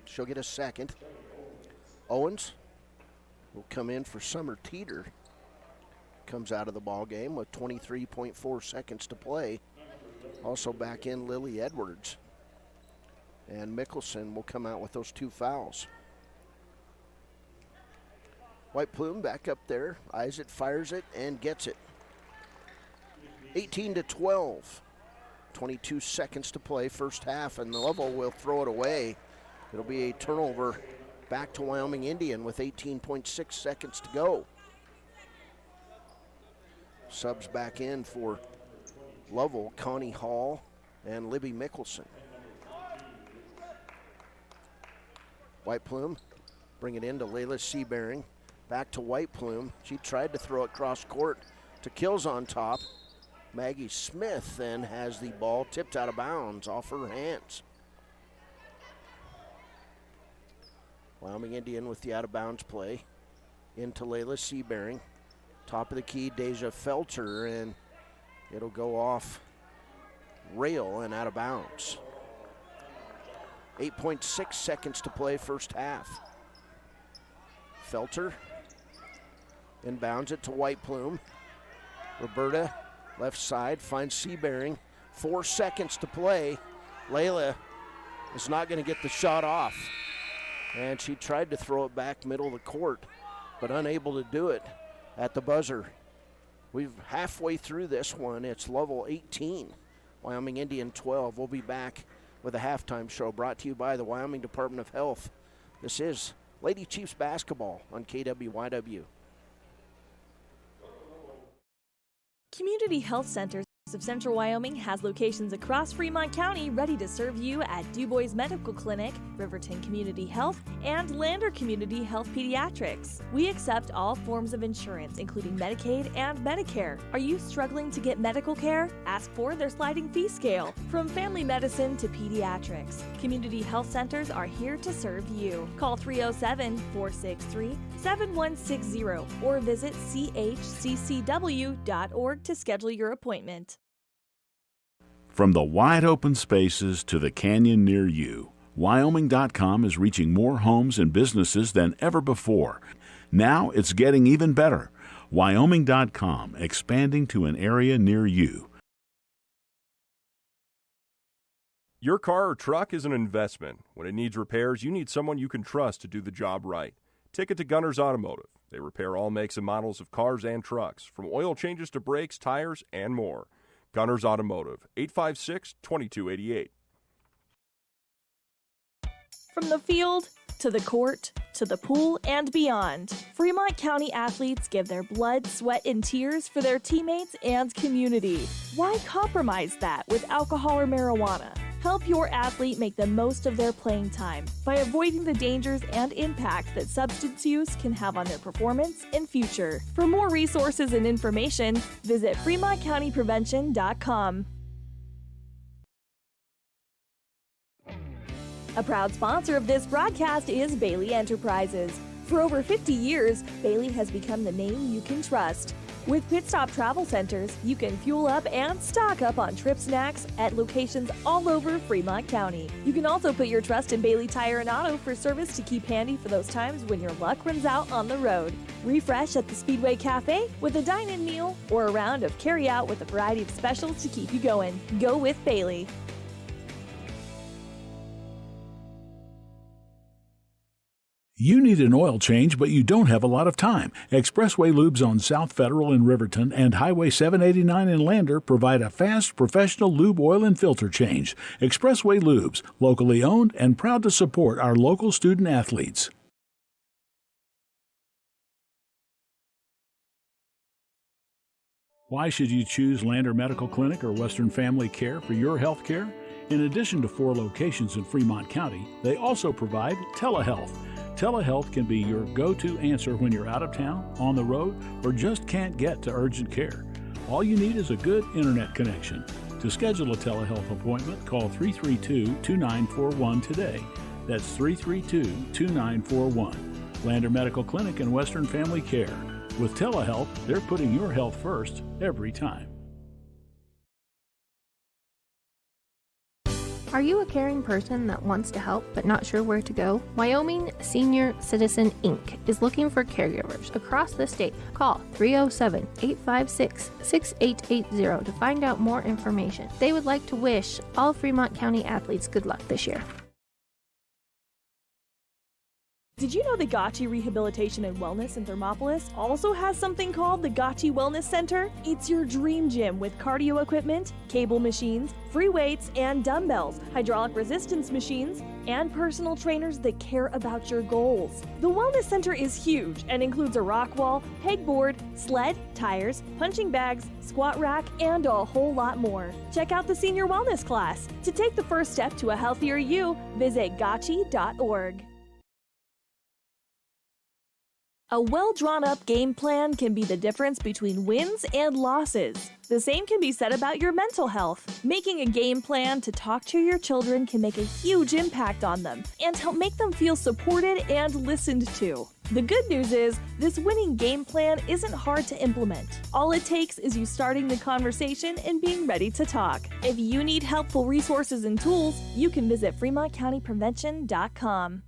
She'll get a second. Owens will come in for Summer Teeter. Comes out of the ball game with 23.4 seconds to play. Also back in Lily Edwards. And Mickelson will come out with those two fouls. Whiteplume back up there, eyes it, fires it, and gets it. 18-12. 22 seconds to play, first half, and Lovell will throw it away. It'll be a turnover back to Wyoming Indian with 18.6 seconds to go. Subs back in for Lovell, Connie Hall, and Libby Mickelson. Whiteplume, bring it in to Layla Seabearing. Back to Whiteplume. She tried to throw it cross court to Kills on top. Maggie Smith then has the ball tipped out of bounds off her hands. Wyoming Indian with the out of bounds play into Layla Seabearing. Top of the key, Deja Felter, and it'll go off rail and out of bounds. 8.6 seconds to play, first half. Felter inbounds it to Whiteplume. Roberta, left side, finds Seabearing. 4 seconds to play. Layla is not going to get the shot off. And she tried to throw it back middle of the court, but unable to do it at the buzzer. We've halfway through this one. It's Lovell 18, Wyoming Indian 12. We'll be back with a halftime show brought to you by the Wyoming Department of Health. This is Lady Chiefs basketball on KWYW. Community Health Centers of Central Wyoming has locations across Fremont County ready to serve you at Du Bois Medical Clinic, Riverton Community Health, and Lander Community Health Pediatrics. We accept all forms of insurance, including Medicaid and Medicare. Are you struggling to get medical care? Ask for their sliding fee scale. From family medicine to pediatrics, Community Health Centers are here to serve you. Call 307-463-7160 or visit chccw.org to schedule your appointment. From the wide open spaces to the canyon near you, Wyoming.com is reaching more homes and businesses than ever before. Now it's getting even better. Wyoming.com, expanding to an area near you. Your car or truck is an investment. When it needs repairs, you need someone you can trust to do the job right. Take it to Gunners Automotive. They repair all makes and models of cars and trucks, from oil changes to brakes, tires, and more. Gunners Automotive, 856-2288. From the field to the court to the pool and beyond, Fremont County athletes give their blood, sweat, and tears for their teammates and community. Why compromise that with alcohol or marijuana? Help your athlete make the most of their playing time by avoiding the dangers and impact that substance use can have on their performance and future. For more resources and information, visit FremontCountyPrevention.com. A proud sponsor of this broadcast is Bailey Enterprises. For over 50 years, Bailey has become the name you can trust. With Pit Stop Travel Centers, you can fuel up and stock up on trip snacks at locations all over Fremont County. You can also put your trust in Bailey Tire and Auto for service to keep handy for those times when your luck runs out on the road. Refresh at the Speedway Cafe with a dine-in meal or a round of carry-out with a variety of specials to keep you going. Go with Bailey. You need an oil change, but you don't have a lot of time. Expressway Lubes on South Federal in Riverton and Highway 789 in Lander provide a fast, professional lube oil and filter change. Expressway Lubes, locally owned and proud to support our local student athletes. Why should you choose Lander Medical Clinic or Western Family Care for your health care? In addition to 4 locations in Fremont County, they also provide telehealth. Telehealth can be your go-to answer when you're out of town, on the road, or just can't get to urgent care. All you need is a good internet connection. To schedule a telehealth appointment, call 332-2941 today. That's 332-2941. Lander Medical Clinic and Western Family Care. With telehealth, they're putting your health first every time. Are you a caring person that wants to help but not sure where to go? Wyoming Senior Citizen Inc. is looking for caregivers across the state. Call 307-856-6880 to find out more information. They would like to wish all Fremont County athletes good luck this year. Did you know the Gotchi Rehabilitation and Wellness in Thermopolis also has something called the Gotchi Wellness Center? It's your dream gym with cardio equipment, cable machines, free weights and dumbbells, hydraulic resistance machines, and personal trainers that care about your goals. The Wellness Center is huge and includes a rock wall, pegboard, sled, tires, punching bags, squat rack, and a whole lot more. Check out the Senior Wellness class. To take the first step to a healthier you, visit gotchi.org. A well-drawn-up game plan can be the difference between wins and losses. The same can be said about your mental health. Making a game plan to talk to your children can make a huge impact on them and help make them feel supported and listened to. The good news is, this winning game plan isn't hard to implement. All it takes is you starting the conversation and being ready to talk. If you need helpful resources and tools, you can visit FremontCountyPrevention.com.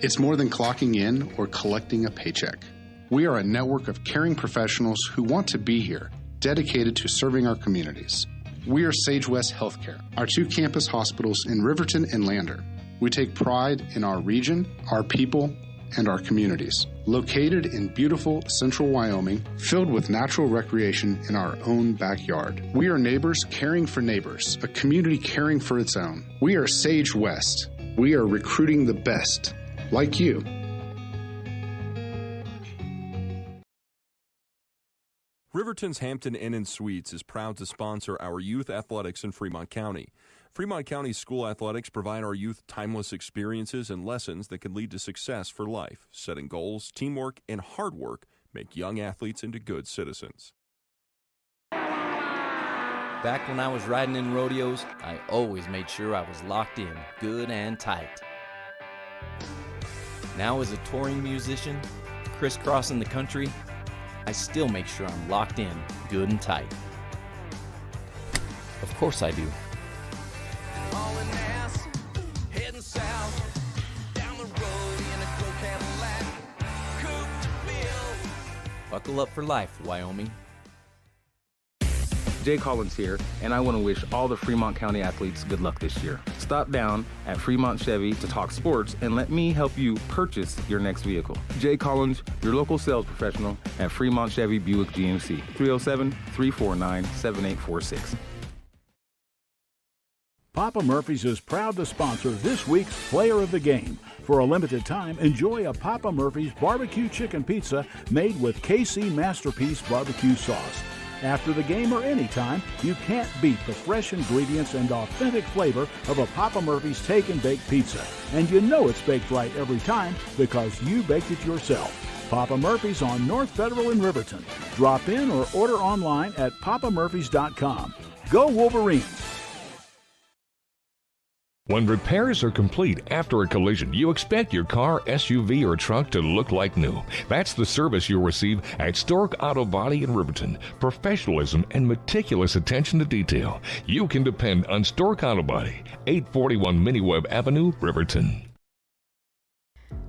It's more than clocking in or collecting a paycheck. We are a network of caring professionals who want to be here, dedicated to serving our communities. We are Sage West Healthcare, our 2 campus hospitals in Riverton and Lander. We take pride in our region, our people, and our communities. Located in beautiful central Wyoming, filled with natural recreation in our own backyard. We are neighbors caring for neighbors, a community caring for its own. We are Sage West. We are recruiting the best. Like you. Riverton's Hampton Inn & Suites is proud to sponsor our youth athletics in Fremont County. Fremont County school athletics provide our youth timeless experiences and lessons that can lead to success for life. Setting goals, teamwork, and hard work make young athletes into good citizens. Back when I was riding in rodeos, I always made sure I was locked in, good and tight. Now as a touring musician, crisscrossing the country, I still make sure I'm locked in, good and tight. Of course I do. Hauling ass, heading south, down the road in a gold Cadillac, coupe to bill. Buckle up for life, Wyoming. Jay Collins here, and I want to wish all the Fremont County athletes good luck this year. Stop down at Fremont Chevy to talk sports and let me help you purchase your next vehicle. Jay Collins, your local sales professional at Fremont Chevy Buick GMC, 307-349-7846. Papa Murphy's is proud to sponsor this week's Player of the Game. For a limited time, enjoy a Papa Murphy's barbecue chicken pizza made with KC Masterpiece barbecue sauce. After the game or anytime, you can't beat the fresh ingredients and authentic flavor of a Papa Murphy's Take and Bake Pizza. And you know it's baked right every time because you baked it yourself. Papa Murphy's on North Federal in Riverton. Drop in or order online at papamurphys.com. Go Wolverines! When repairs are complete after a collision, you expect your car, SUV, or truck to look like new. That's the service you'll receive at Stork Auto Body in Riverton. Professionalism and meticulous attention to detail. You can depend on Stork Auto Body, 841 Miniweb Avenue, Riverton.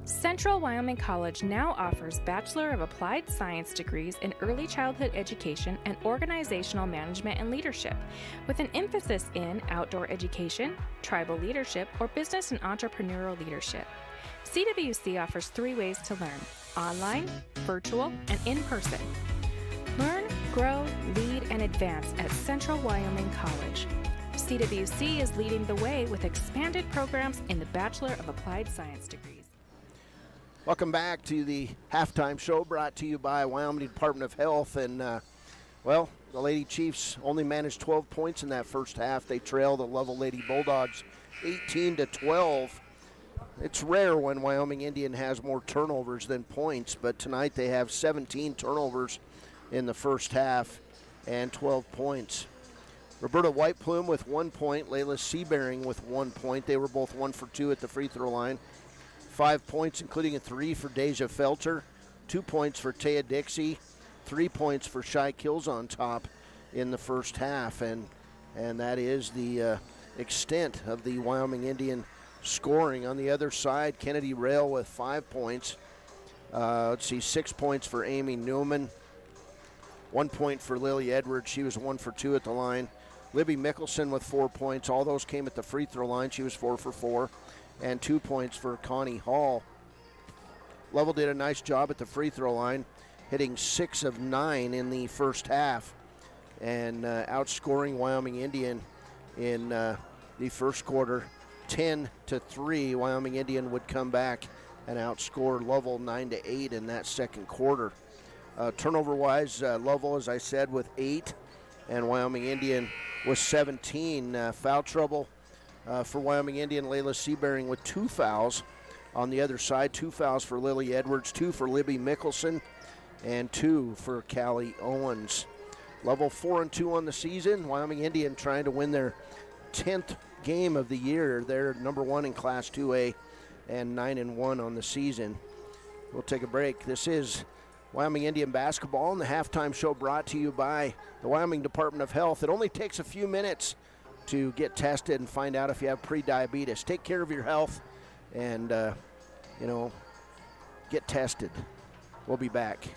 Central Wyoming College now offers Bachelor of Applied Science degrees in Early Childhood Education and Organizational Management and Leadership, with an emphasis in outdoor education, tribal leadership, or business and entrepreneurial leadership. CWC offers 3 ways to learn: online, virtual, and in person. Learn, grow, lead, and advance at Central Wyoming College. CWC is leading the way with expanded programs in the Bachelor of Applied Science degrees. Welcome back to the halftime show brought to you by Wyoming Department of Health. And, well, the Lady Chiefs only managed 12 points in that first half. They trail the Lovell Lady Bulldogs 18-12. It's rare when Wyoming Indian has more turnovers than points, but tonight they have 17 turnovers in the first half and 12 points. Roberta Whiteplume with 1 point, Layla Seabearing with 1 point. They were both 1 for 2 at the free throw line. 5 points, including a 3 for Deja Felter, 2 points for Taya Dixie, 3 points for Shy Kills on top in the first half, and that is the extent of the Wyoming Indian scoring. On the other side, Kennedy Rail with 5 points. 6 points for Amy Newman, 1 point for Lily Edwards. She was 1 for 2 at the line. Libby Mickelson with 4 points. All those came at the free throw line. She was 4 for 4. And 2 points for Connie Hall. Lovell did a nice job at the free throw line, hitting 6 of 9 in the first half and outscoring Wyoming Indian in the first quarter 10-3. Wyoming Indian would come back and outscore Lovell 9-8 in that second quarter. Turnover-wise, Lovell, as I said, with 8, and Wyoming Indian with 17. Foul trouble for Wyoming Indian, Layla Seabearing with 2 fouls. On the other side, 2 fouls for Lily Edwards, 2 for Libby Mickelson, and 2 for Callie Owens. Lovell 4-2 on the season. Wyoming Indian trying to win their 10th game of the year. They're number 1 in Class 2A and 9-1 on the season. We'll take a break. This is Wyoming Indian basketball, and the halftime show brought to you by the Wyoming Department of Health. It only takes a few minutes to get tested and find out if you have pre-diabetes. Take care of your health and, get tested. We'll be back.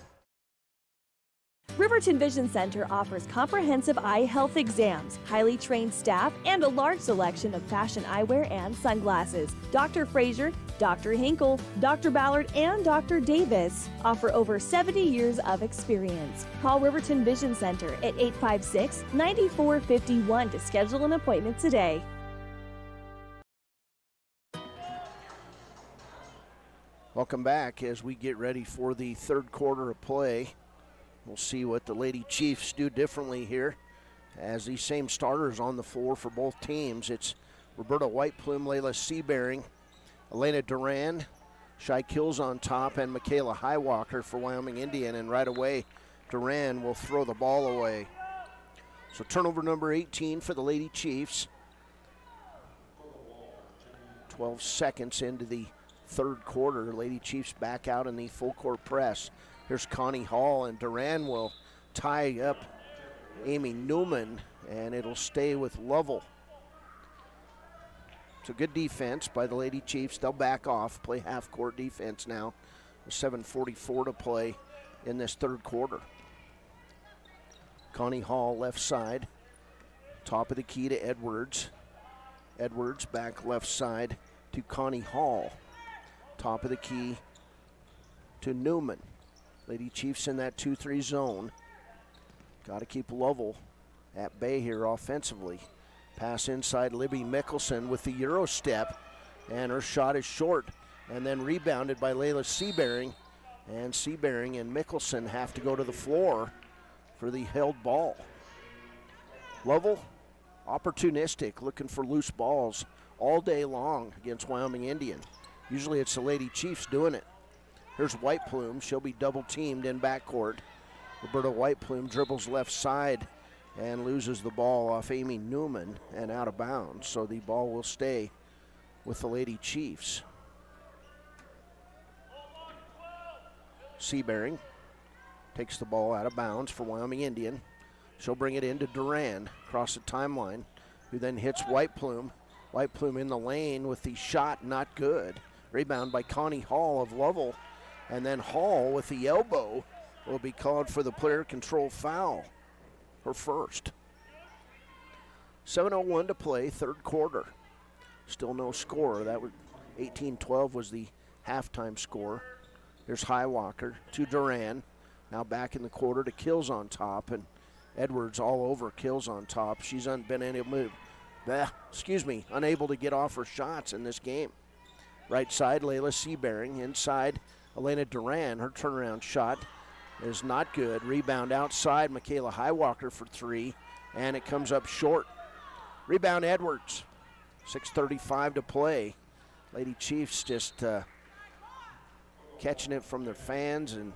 Riverton Vision Center offers comprehensive eye health exams, highly trained staff, and a large selection of fashion eyewear and sunglasses. Dr. Frazier, Dr. Hinkle, Dr. Ballard, and Dr. Davis offer over 70 years of experience. Call Riverton Vision Center at 856-9451 to schedule an appointment today. Welcome back as we get ready for the third quarter of play. We'll see what the Lady Chiefs do differently here as these same starters on the floor for both teams. It's Roberta Whiteplume, Layla Seabearing, Elena Duran, Shy Kills on top, and Michaela Highwalker for Wyoming Indian. And right away, Duran will throw the ball away. So turnover number 18 for the Lady Chiefs. 12 seconds into the third quarter. Lady Chiefs back out in the full court press. Here's Connie Hall, and Duran will tie up Amy Newman, and it'll stay with Lovell. So good defense by the Lady Chiefs. They'll back off, play half-court defense now. 7:44 to play in this third quarter. Connie Hall left side. Top of the key to Edwards. Edwards back left side to Connie Hall. Top of the key to Newman. Lady Chiefs in that 2-3 zone. Got to keep Lovell at bay here offensively. Pass inside, Libby Mickelson with the Euro step, and her shot is short, and then rebounded by Layla Seabearing. And Seabearing and Mickelson have to go to the floor for the held ball. Lovell, opportunistic, looking for loose balls all day long against Wyoming Indian. Usually it's the Lady Chiefs doing it. Here's Whiteplume. She'll be double-teamed in backcourt. Roberta Whiteplume dribbles left side and loses the ball off Amy Newman and out of bounds. So the ball will stay with the Lady Chiefs. Seabearing takes the ball out of bounds for Wyoming Indian. She'll bring it into Duran across the timeline, who then hits White Plume. White Plume in the lane with the shot, not good. Rebound by Connie Hall of Lovell. And then Hall with the elbow will be called for the player control foul, her first. 7:01 to play, third quarter. Still no score. That was 18-12 was the halftime score. Here's Highwalker to Duran. Now back in the quarter to Kills on top, and Edwards all over Kills on top. She's been unable to get off her shots in this game. Right side, Layla Seabearing. Inside, Elena Duran. Her turnaround shot is not good. Rebound outside, Michaela Highwalker for three, and it comes up short. Rebound Edwards. 6:35 to play. Lady Chiefs just catching it from their fans and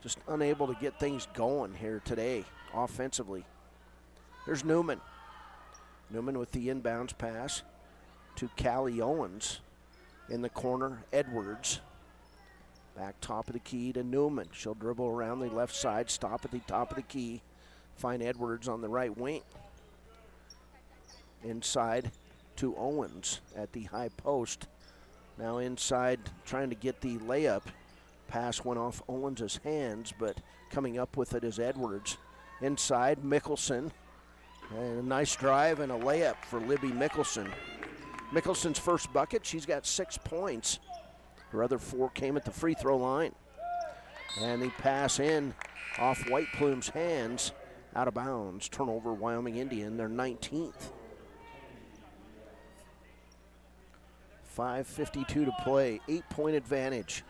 just unable to get things going here today offensively. Here's Newman. Newman with the inbounds pass to Callie Owens. In the corner, Edwards. Back top of the key to Newman. She'll dribble around the left side, stop at the top of the key, find Edwards on the right wing. Inside to Owens at the high post. Now inside, trying to get the layup. Pass went off Owens' hands, but coming up with it is Edwards. Inside, Mickelson. And a nice drive and a layup for Libby Mickelson. Mickelson's first bucket, she's got 6 points. Her other 4 came at the free throw line. And the pass in off White Plume's hands, out of bounds. Turnover, Wyoming Indian, their 19th. 5:52 to play, 8-point advantage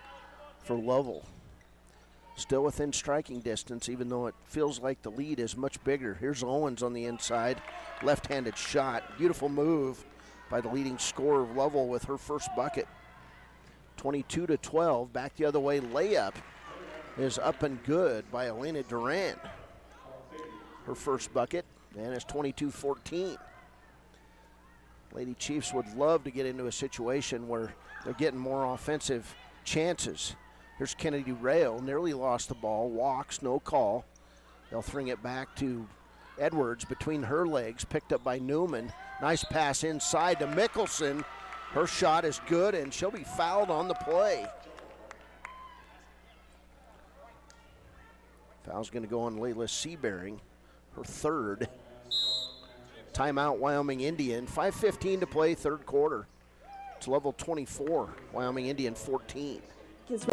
for Lovell. Still within striking distance, even though it feels like the lead is much bigger. Here's Owens on the inside, left-handed shot. Beautiful move by the leading scorer of Lovell with her first bucket. 22 to 12, back the other way. Layup is up and good by Elena Duran. Her first bucket, and it's 22-14. Lady Chiefs would love to get into a situation where they're getting more offensive chances. Here's Kennedy Rail, nearly lost the ball, walks, no call. They'll bring it back to Edwards between her legs, picked up by Newman. Nice pass inside to Mickelson. Her shot is good, and she'll be fouled on the play. Foul's going to go on Layla Seabearing, her third. Timeout, Wyoming Indian. 5:15 to play, third quarter. It's Lovell 24, Wyoming Indian 14. Is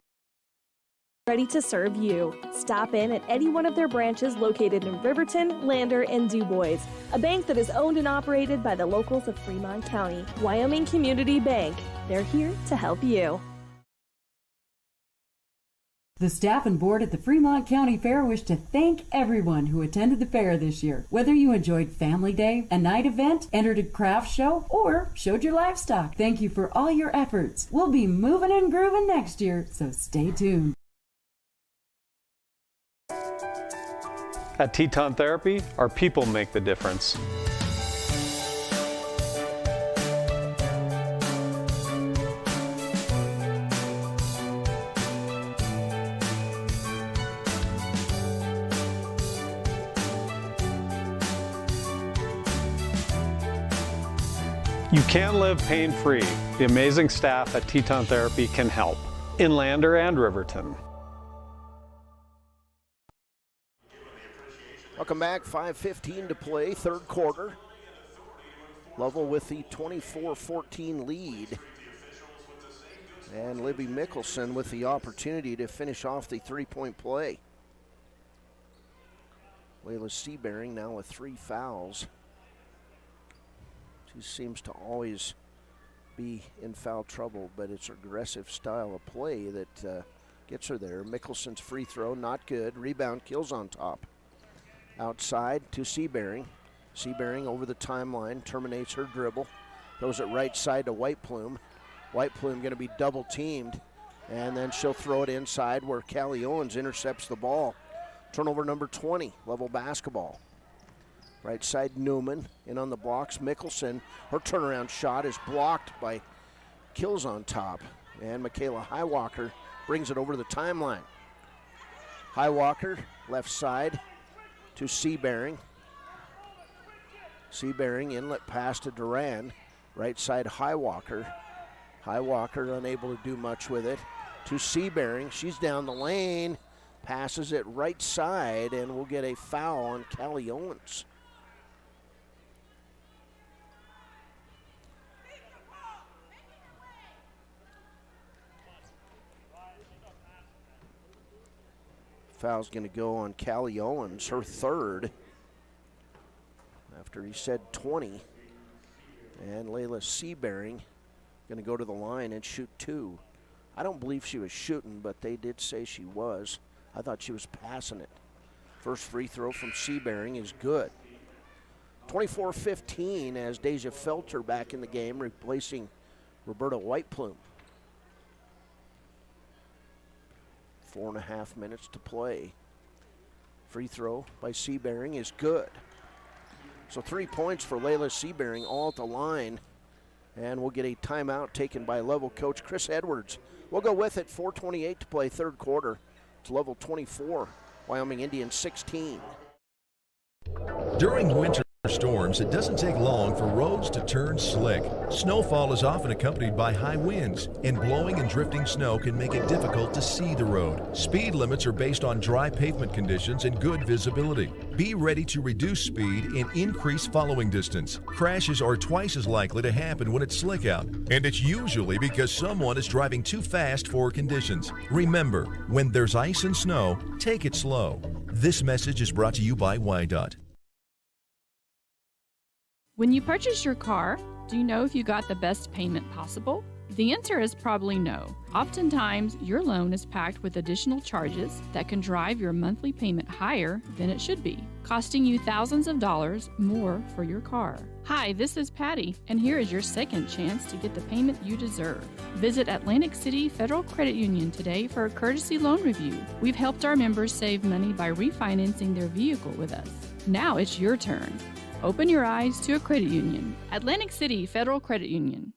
ready to serve you. Stop in at any one of their branches located in Riverton, Lander, and DuBois. A bank that is owned and operated by the locals of Fremont County. Wyoming Community Bank. They're here to help you. The staff and board at the Fremont County Fair wish to thank everyone who attended the fair this year. Whether you enjoyed Family Day, a night event, entered a craft show, or showed your livestock, thank you for all your efforts. We'll be moving and grooving next year, so stay tuned. At Teton Therapy, our people make the difference. You can live pain-free. The amazing staff at Teton Therapy can help in Lander and Riverton. Welcome back, 5:15 to play, third quarter. Lovell with the 24-14 lead. And Libby Mickelson with the opportunity to finish off the three-point play. Layla Seabearing now with 3 fouls. She seems to always be in foul trouble, but it's her aggressive style of play that gets her there. Mickelson's free throw, not good. Rebound, Kills on top. Outside to Seabearing. Seabearing over the timeline, terminates her dribble. Goes it right side to White Plume. White Plume going to be double teamed, and then she'll throw it inside where Callie Owens intercepts the ball. Turnover number 20, Lovell basketball. Right side Newman, in on the blocks, Mickelson. Her turnaround shot is blocked by Kills on top, and Michaela Highwalker brings it over the timeline. Highwalker, left side to Seabearing. Seabearing, inlet pass to Duran. Right side, Highwalker. Highwalker unable to do much with it. To Seabearing, she's down the lane, passes it right side, and we'll get a foul on Callie Owens. Foul's going to go on Callie Owens, her third, after he said 20. And Layla Seabearing going to go to the line and shoot 2. I don't believe she was shooting, but they did say she was. I thought she was passing it. First free throw from Seabearing is good. 24-15 as Deja Felter back in the game, replacing Roberta Whiteplume. 4.5 minutes to play. Free throw by Seabearing is good. So 3 points for Layla Seabearing, all at the line. And we'll get a timeout taken by Lovell coach Chris Edwards. We'll go with it. 4:28 to play, third quarter. It's Lovell 24, Wyoming Indians 16. During winter storms, it doesn't take long for roads to turn slick. Snowfall is often accompanied by high winds, and blowing and drifting snow can make it difficult to see the road. Speed limits are based on dry pavement conditions and good visibility. Be ready to reduce speed and increase following distance. Crashes are twice as likely to happen when it's slick out, and it's usually because someone is driving too fast for conditions. Remember, when there's ice and snow, take it slow. This message is brought to you by WYDOT. When you purchase your car, do you know if you got the best payment possible? The answer is probably no. Oftentimes, your loan is packed with additional charges that can drive your monthly payment higher than it should be, costing you thousands of dollars more for your car. Hi, this is Patty, and here is your second chance to get the payment you deserve. Visit Atlantic City Federal Credit Union today for a courtesy loan review. We've helped our members save money by refinancing their vehicle with us. Now it's your turn. Open your eyes to a credit union. Atlantic City Federal Credit Union.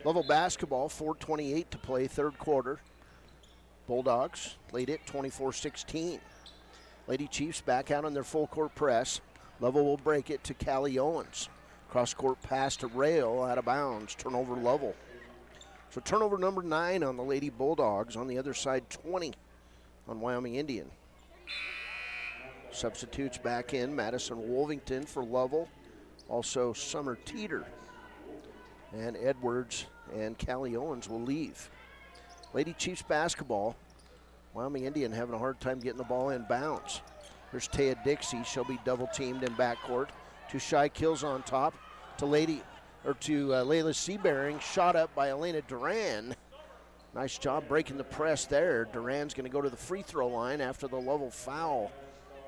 Lovell basketball, 4:28 to play, third quarter. Bulldogs lead it 24-16. Lady Chiefs back out on their full court press. Lovell will break it to Callie Owens. Cross court pass to Rail, out of bounds. Turnover Lovell. So turnover number 9 on the Lady Bulldogs. On the other side, 20 on Wyoming Indian. Substitutes back in, Madison Wolvington for Lovell. Also Summer Teeter. And Edwards and Callie Owens will leave. Lady Chiefs basketball. Wyoming Indian having a hard time getting the ball in bounds. There's Taya Dixie. She'll be double teamed in backcourt. To Shy Kills on top. To Layla Seabearing. Shot up by Elena Duran. Nice job breaking the press there. Duran's going to go to the free throw line after the Lovell foul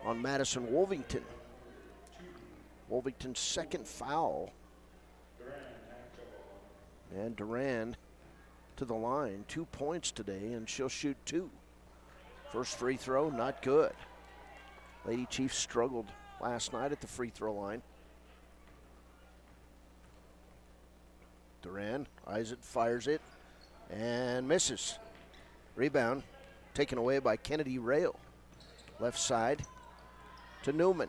on Madison Wolvington. Wolvington's second foul. And Duran to the line. 2 points today, and she'll shoot 2. First free throw, not good. Lady Chiefs struggled last night at the free throw line. Duran eyes it, fires it, and misses. Rebound taken away by Kennedy Rail. Left side to Newman.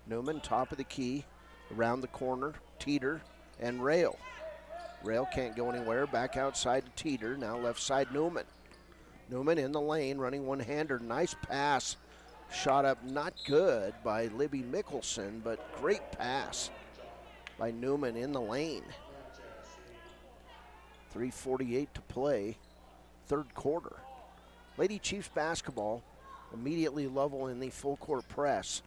Newman, top of the key, around the corner, Teeter and Rail. Rail can't go anywhere, back outside to Teeter, now left side Newman. Newman in the lane, running one-hander, nice pass. Shot up not good by Libby Mickelson, but great pass by Newman in the lane. 3:48 to play, third quarter. Lady Chiefs basketball, immediately Lovell in the full court press.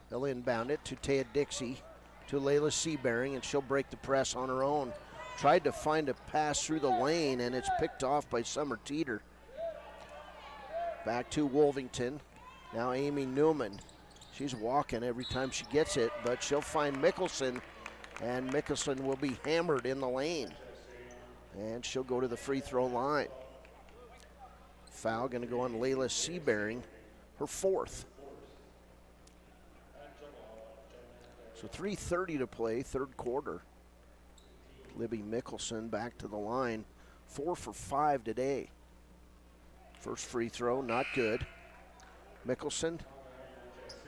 They'll inbound it to Taya Dixie, to Layla Seabearing, and she'll break the press on her own. Tried to find a pass through the lane, and it's picked off by Summer Teeter. Back to Wolvington. Now Amy Newman. She's walking every time she gets it, but she'll find Mickelson, and Mickelson will be hammered in the lane. And she'll go to the free throw line. Foul going to go on Layla Seabearing, her fourth. So 3:30 to play, third quarter. Libby Mickelson back to the line. 4 for 5 today. First free throw, not good. Mickelson,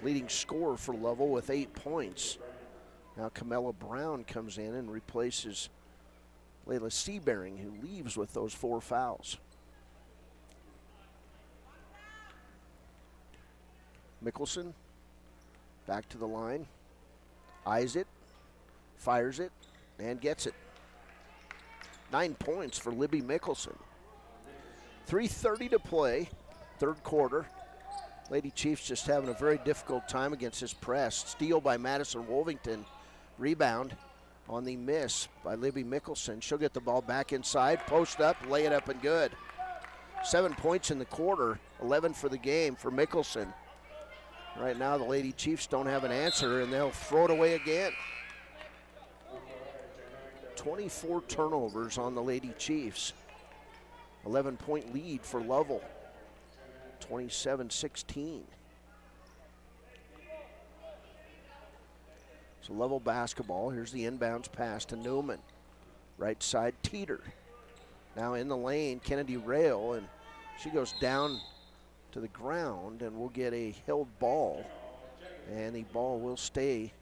leading scorer for Lovell with 8 points. Now Camilla Brown comes in and replaces Layla Seabearing, who leaves with those 4 fouls. Mickelson back to the line, eyes it, fires it, and gets it. 9 points for Libby Mickelson. 3:30 to play, third quarter. Lady Chiefs just having a very difficult time against this press. Steal by Madison Wolvington. Rebound on the miss by Libby Mickelson. She'll get the ball back inside, post up, lay it up and good. 7 points in the quarter, 11 for the game for Mickelson. Right now the Lady Chiefs don't have an answer and they'll throw it away again. 24 turnovers on the Lady Chiefs. 11-point lead for Lovell. 27-16. So Lovell basketball. Here's the inbounds pass to Newman. Right side, Teeter. Now in the lane, Kennedy Rail, and she goes down to the ground, and we'll get a held ball, and the ball will stay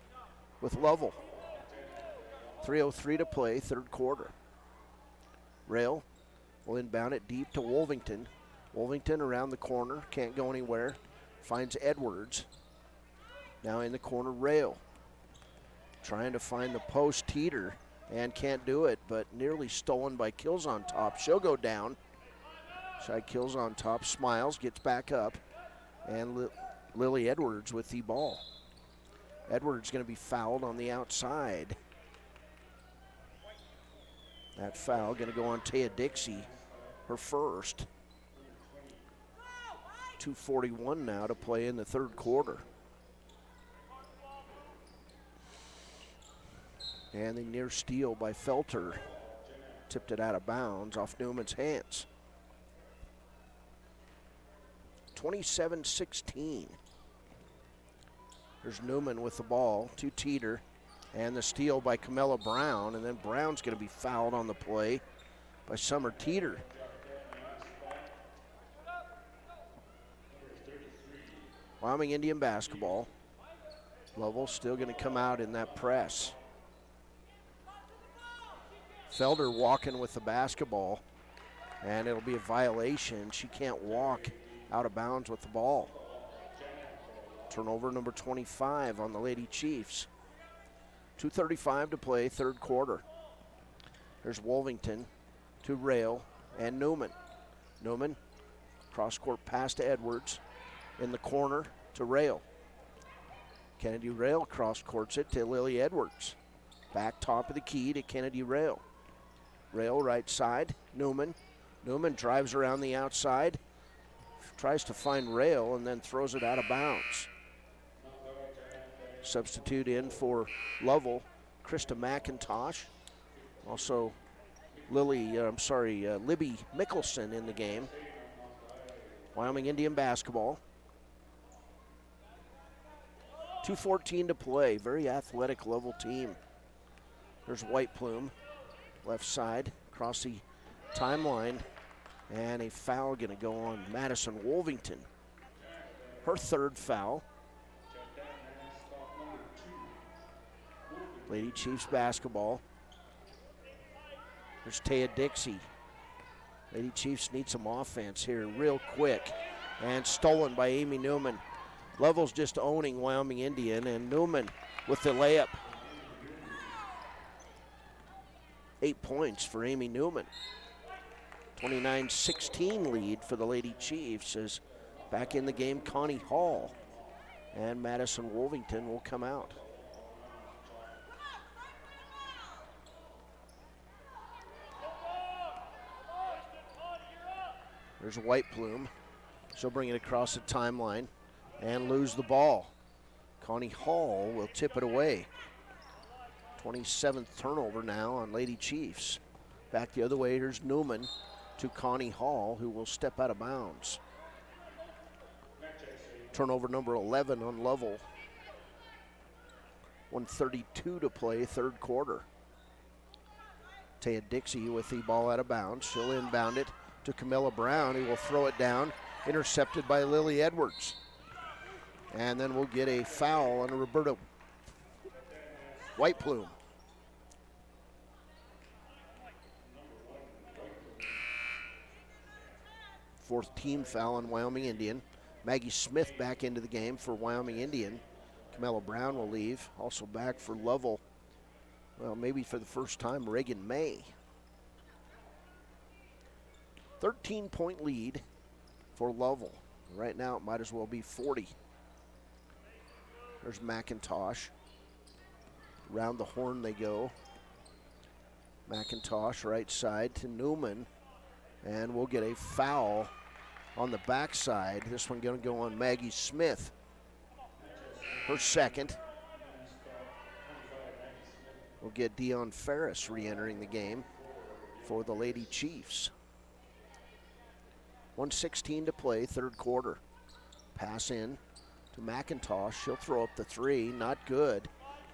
with Lovell. 3:03 to play, third quarter. Rail will inbound it deep to Wolvington. Wolvington around the corner, can't go anywhere. Finds Edwards. Now in the corner, Rail. Trying to find the post, Teeter, and can't do it, but nearly stolen by Kills on top. She'll go down. Shy Kills on top, smiles, gets back up, and Lily Edwards with the ball. Edwards going to be fouled on the outside. That foul going to go on Taya Dixie, her first. 2:41 now to play in the third quarter. And the near steal by Felter. Tipped it out of bounds off Newman's hands. 27-16. There's Newman with the ball to Teeter. And the steal by Camilla Brown. And then Brown's going to be fouled on the play by Summer Teeter. Wyoming Indian basketball. Lovell still going to come out in that press. Felder walking with the basketball, and it'll be a violation. She can't walk out of bounds with the ball. Turnover number 25 on the Lady Chiefs. 2:35 to play, third quarter. There's Wolvington to Rail and Newman. Newman, cross-court pass to Edwards. In the corner to Rail. Kennedy Rail cross-courts it to Lily Edwards. Back top of the key to Kennedy Rail. Rail right side, Newman. Newman drives around the outside, tries to find Rail, and then throws it out of bounds. Substitute in for Lovell, Krista McIntosh. Also Libby Mickelson in the game. Wyoming Indian basketball. 2:14 to play. Very athletic Lovell team. There's White Plume, left side, across the timeline, and a foul going to go on Madison Wolvington. Her third foul. Lady Chiefs basketball. There's Taya Dixie. Lady Chiefs need some offense here real quick, and stolen by Amy Newman. Lovell's just owning Wyoming Indian, and Newman with the layup. 8 points for Amy Newman. 29-16 lead for the Lady Chiefs as back in the game Connie Hall and Madison Wolvington will come out. There's White Plume. She'll bring it across the timeline and lose the ball. Connie Hall will tip it away. 27th turnover now on Lady Chiefs. Back the other way, here's Newman to Connie Hall, who will step out of bounds. Turnover number 11 on Lovell. 1:32 to play, third quarter. Taya Dixie with the ball out of bounds. She'll inbound it to Camilla Brown, who will throw it down, intercepted by Lily Edwards. And then we'll get a foul on Roberta White Plume. Fourth team foul on Wyoming Indian. Maggie Smith back into the game for Wyoming Indian. Camilla Brown will leave. Also back for Lovell. Well, maybe for the first time, Reagan May. 13-point lead for Lovell. Right now, it might as well be 40. There's McIntosh. Around the horn they go. McIntosh right side to Newman. And we'll get a foul on the backside. This one going to go on Maggie Smith. Her second. We'll get Dion Ferris re-entering the game for the Lady Chiefs. 1:16 to play, third quarter. Pass in to McIntosh. She'll throw up the three, not good.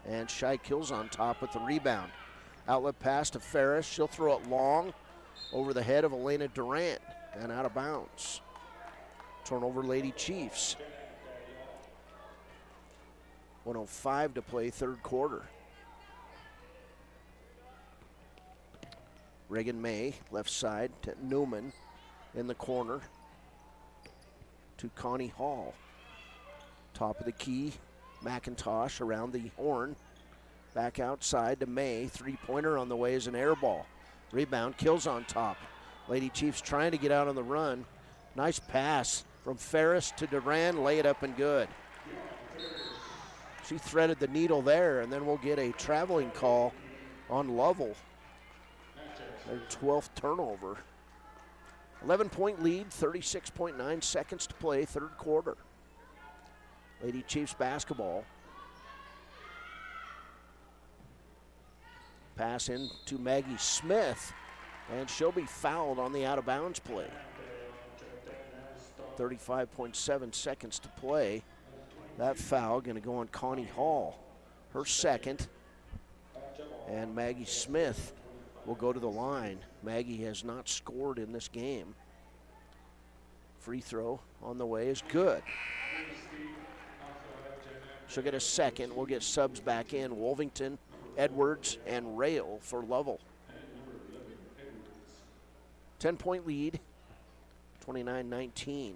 And Shai Kills on top with the rebound. Outlet pass to Ferris. She'll throw it long over the head of Elena Durant and out of bounds. Turnover, Lady Chiefs. 1:05 to play, third quarter. Reagan May, left side to Newman in the corner to Connie Hall. Top of the key, McIntosh around the horn. Back outside to May. Three-pointer on the way is an air ball. Rebound, Kills on top. Lady Chiefs trying to get out on the run. Nice pass from Ferris to Duran. Lay it up and good. She threaded the needle there, and then we'll get a traveling call on Lovell. Their 12th turnover. 11-point lead, 36.9 seconds to play, third quarter. Lady Chiefs basketball. Pass in to Maggie Smith, and she'll be fouled on the out-of-bounds play. 35.7 seconds to play. That foul going to go on Connie Hall, her second. And Maggie Smith will go to the line. Maggie has not scored in this game. Free throw on the way is good. She'll get a second. We'll get subs back in. Wolvington, Edwards, and Rail for Lovell. 10-point lead, 29-19.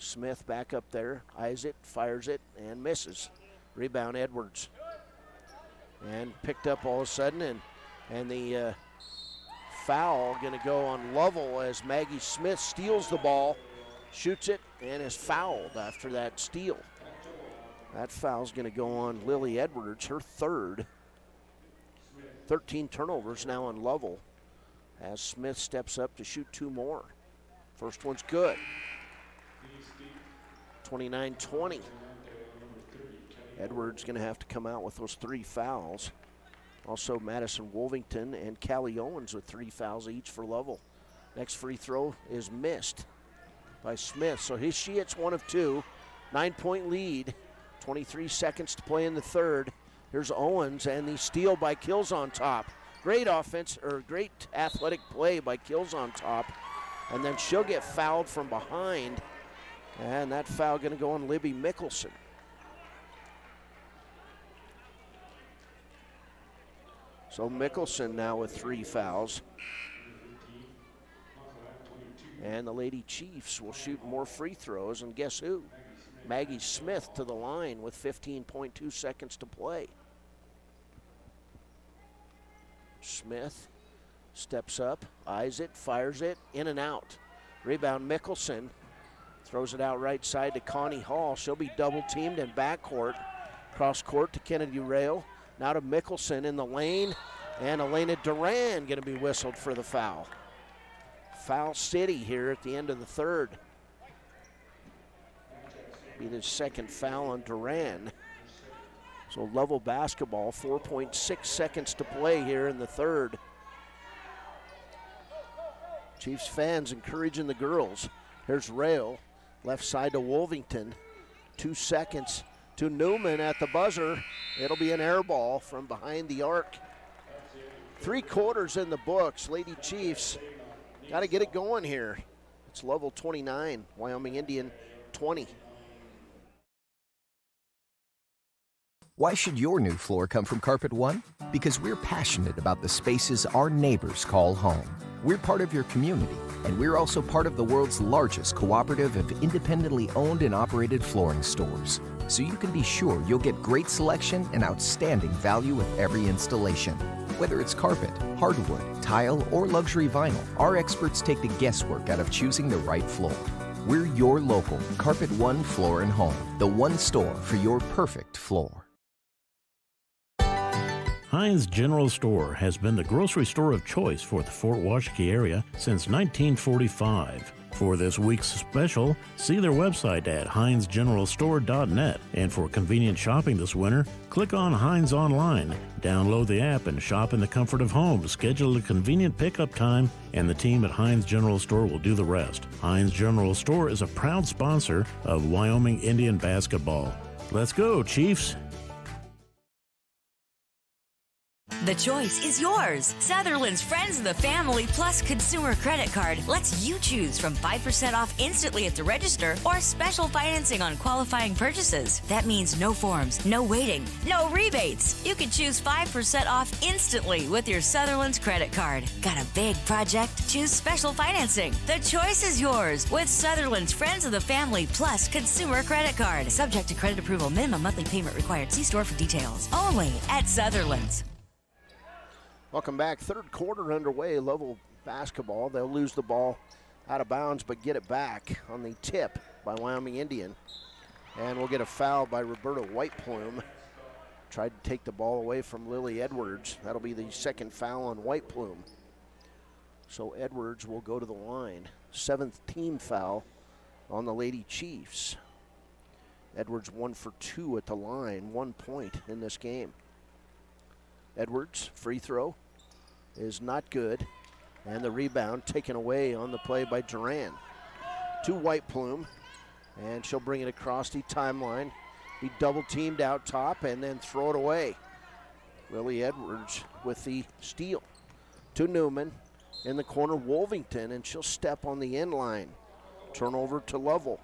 Smith back up there, eyes it, fires it, and misses. Rebound, Edwards. And picked up all of a sudden, and the foul going to go on Lovell as Maggie Smith steals the ball, shoots it, and is fouled after that steal. That foul's going to go on Lily Edwards, her third. 13 turnovers now on Lovell as Smith steps up to shoot two more. First one's good. 29-20. Edwards going to have to come out with those three fouls. Also Madison Wolvington and Callie Owens with three fouls each for Lovell. Next free throw is missed by Smith. So she hits one of two. 9-point lead. 23 seconds to play in the third. Here's Owens and the steal by Kills on top. Great offense, or great athletic play by Kills on top. And then she'll get fouled from behind. And that foul going to go on Libby Mickelson. So Mickelson now with three fouls. And the Lady Chiefs will shoot more free throws. And guess who? Maggie Smith to the line with 15.2 seconds to play. Smith steps up, eyes it, fires it, in and out. Rebound Mickelson. Throws it out right side to Connie Hall. She'll be double teamed in backcourt. Cross court to Kennedy Rail. Now to Mickelson in the lane. And Elena Duran going to be whistled for the foul. Foul City here at the end of the third. Be the second foul on Duran. So Lovell basketball, 4.6 seconds to play here in the third. Chiefs fans encouraging the girls. Here's Rail, left side to Wolvington. 2 seconds to Newman at the buzzer. It'll be an air ball from behind the arc. 3 quarters in the books. Lady Chiefs got to get it going here. It's Lovell 29, Wyoming Indian 20. Why should your new floor come from Carpet One? Because we're passionate about the spaces our neighbors call home. We're part of your community, and we're also part of the world's largest cooperative of independently owned and operated flooring stores. So you can be sure you'll get great selection and outstanding value with every installation. Whether it's carpet, hardwood, tile, or luxury vinyl, our experts take the guesswork out of choosing the right floor. We're your local Carpet One Floor and Home, the one store for your perfect floor. Heinz General Store has been the grocery store of choice for the Fort Washakie area since 1945. For this week's special, see their website at heinzgeneralstore.net. And for convenient shopping this winter, click on Heinz Online, download the app, and shop in the comfort of home. Schedule a convenient pickup time, and the team at Heinz General Store will do the rest. Heinz General Store is a proud sponsor of Wyoming Indian basketball. Let's go, Chiefs! The choice is yours. Sutherland's Friends of the Family Plus Consumer Credit Card lets you choose from 5% off instantly at the register or special financing on qualifying purchases. That means no forms, no waiting, no rebates. You can choose 5% off instantly with your Sutherland's credit card. Got a big project? Choose special financing. The choice is yours with Sutherland's Friends of the Family Plus Consumer Credit Card. Subject to credit approval. Minimum monthly payment required. See store for details. Only at Sutherland's. Welcome back. Third quarter underway. Lovell basketball. They'll lose the ball out of bounds, but get it back on the tip by Wyoming Indian. And we'll get a foul by Roberta Whiteplume. Tried to take the ball away from Lily Edwards. That'll be the second foul on Whiteplume. So Edwards will go to the line. 7th team foul on the Lady Chiefs. Edwards 1 for 2 at the line. 1 point in this game. Edwards, free throw, is not good. And the rebound taken away on the play by Duran. To Whiteplume, and she'll bring it across the timeline. Be double teamed out top and then throw it away. Lily Edwards with the steal. To Newman in the corner, Wolvington, and she'll step on the end line. Turnover to Lovell.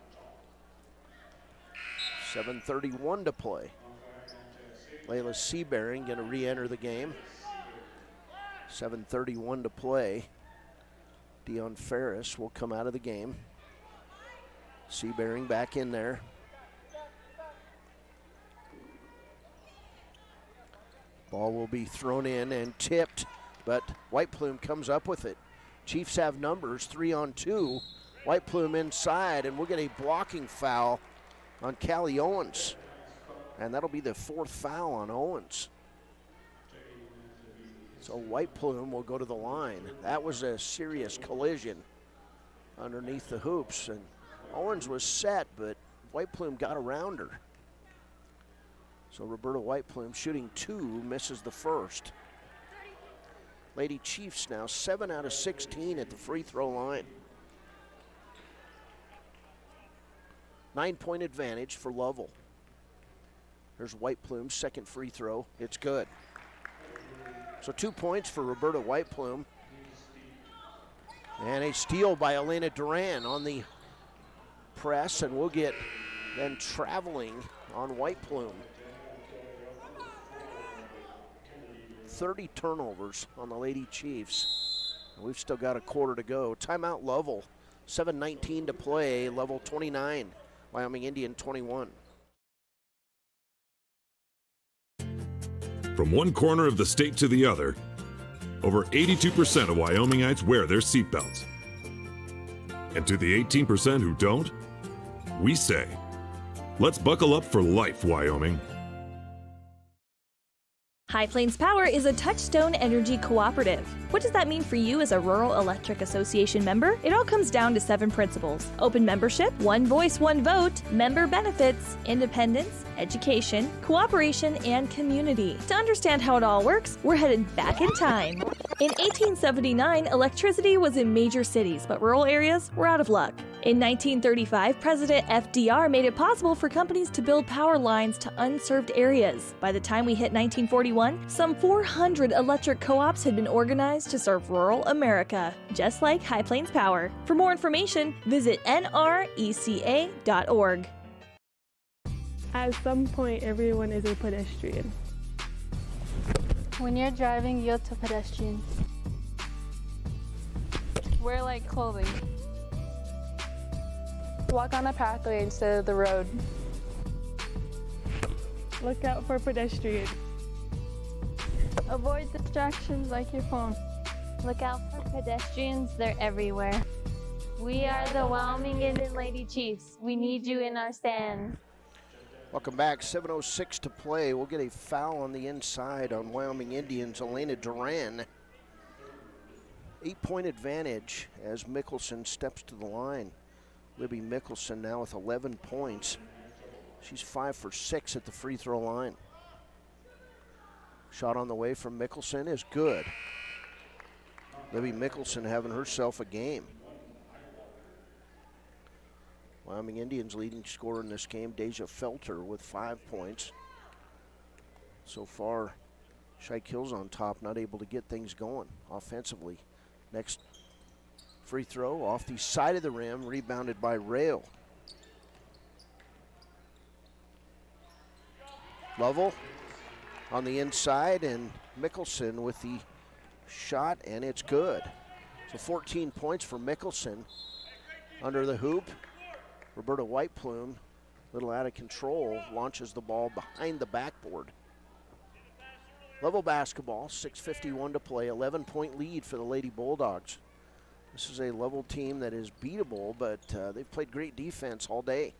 7:31 to play. Layla Seabearing going to re-enter the game. 7:31 to play. Dion Ferris will come out of the game. Seabearing back in there. Ball will be thrown in and tipped, but Whiteplume comes up with it. Chiefs have numbers, 3-on-2. Whiteplume inside, and we'll get a blocking foul on Callie Owens. And that'll be the 4th foul on Owens. So Whiteplume will go to the line. That was a serious collision underneath the hoops. And Owens was set, but Whiteplume got around her. So Roberta Whiteplume shooting 2, misses the first. Lady Chiefs now 7 out of 16 at the free throw line. 9-point advantage for Lovell. There's Whiteplume's second free throw. It's good. So 2 points for Roberta Whiteplume. And a steal by Elena Duran on the press, and we'll get then traveling on Whiteplume. 30 turnovers on the Lady Chiefs. We've still got a quarter to go. Timeout Lovell. 7:19 to play. Lovell 29, Wyoming Indian 21. From one corner of the state to the other, over 82% of Wyomingites wear their seatbelts. And to the 18% who don't, we say, let's buckle up for life, Wyoming. High Plains Power is a Touchstone Energy cooperative. What does that mean for you as a Rural Electric Association member? It all comes down to 7 principles: open membership, one voice, one vote, member benefits, independence, education, cooperation, and community. To understand how it all works, we're headed back in time. In 1879, electricity was in major cities, but rural areas were out of luck. In 1935, President FDR made it possible for companies to build power lines to unserved areas. By the time we hit 1941, 2021, some 400 electric co-ops had been organized to serve rural America, just like High Plains Power. For more information, visit nreca.org. At some point, everyone is a pedestrian. When you're driving, yield to pedestrians. Wear light clothing. Walk on a pathway instead of the road. Look out for pedestrians. Avoid distractions like your phone. Look out for pedestrians, they're everywhere. We are the Wyoming Indian Lady Chiefs. We need you in our stand. Welcome back, 7:06 to play. We'll get a foul on the inside on Wyoming Indians, Elena Duran. 8-point advantage as Mickelson steps to the line. Libby Mickelson now with 11 points. She's 5 for 6 at the free throw line. Shot on the way from Mickelson is good. Libby Mickelson having herself a game. Wyoming Indians leading scorer in this game, Deja Felter with 5 points. So far, Shai Kills on top, not able to get things going offensively. Next free throw off the side of the rim, rebounded by Rail. Lovell on the inside, and Mickelson with the shot, and it's good. So 14 points for Mickelson. Under the hoop, Roberta Whiteplume, a little out of control, launches the ball behind the backboard. Lovell basketball, 6:51 to play, 11-point lead for the Lady Bulldogs. This is a Lovell team that is beatable, but they've played great defense all day.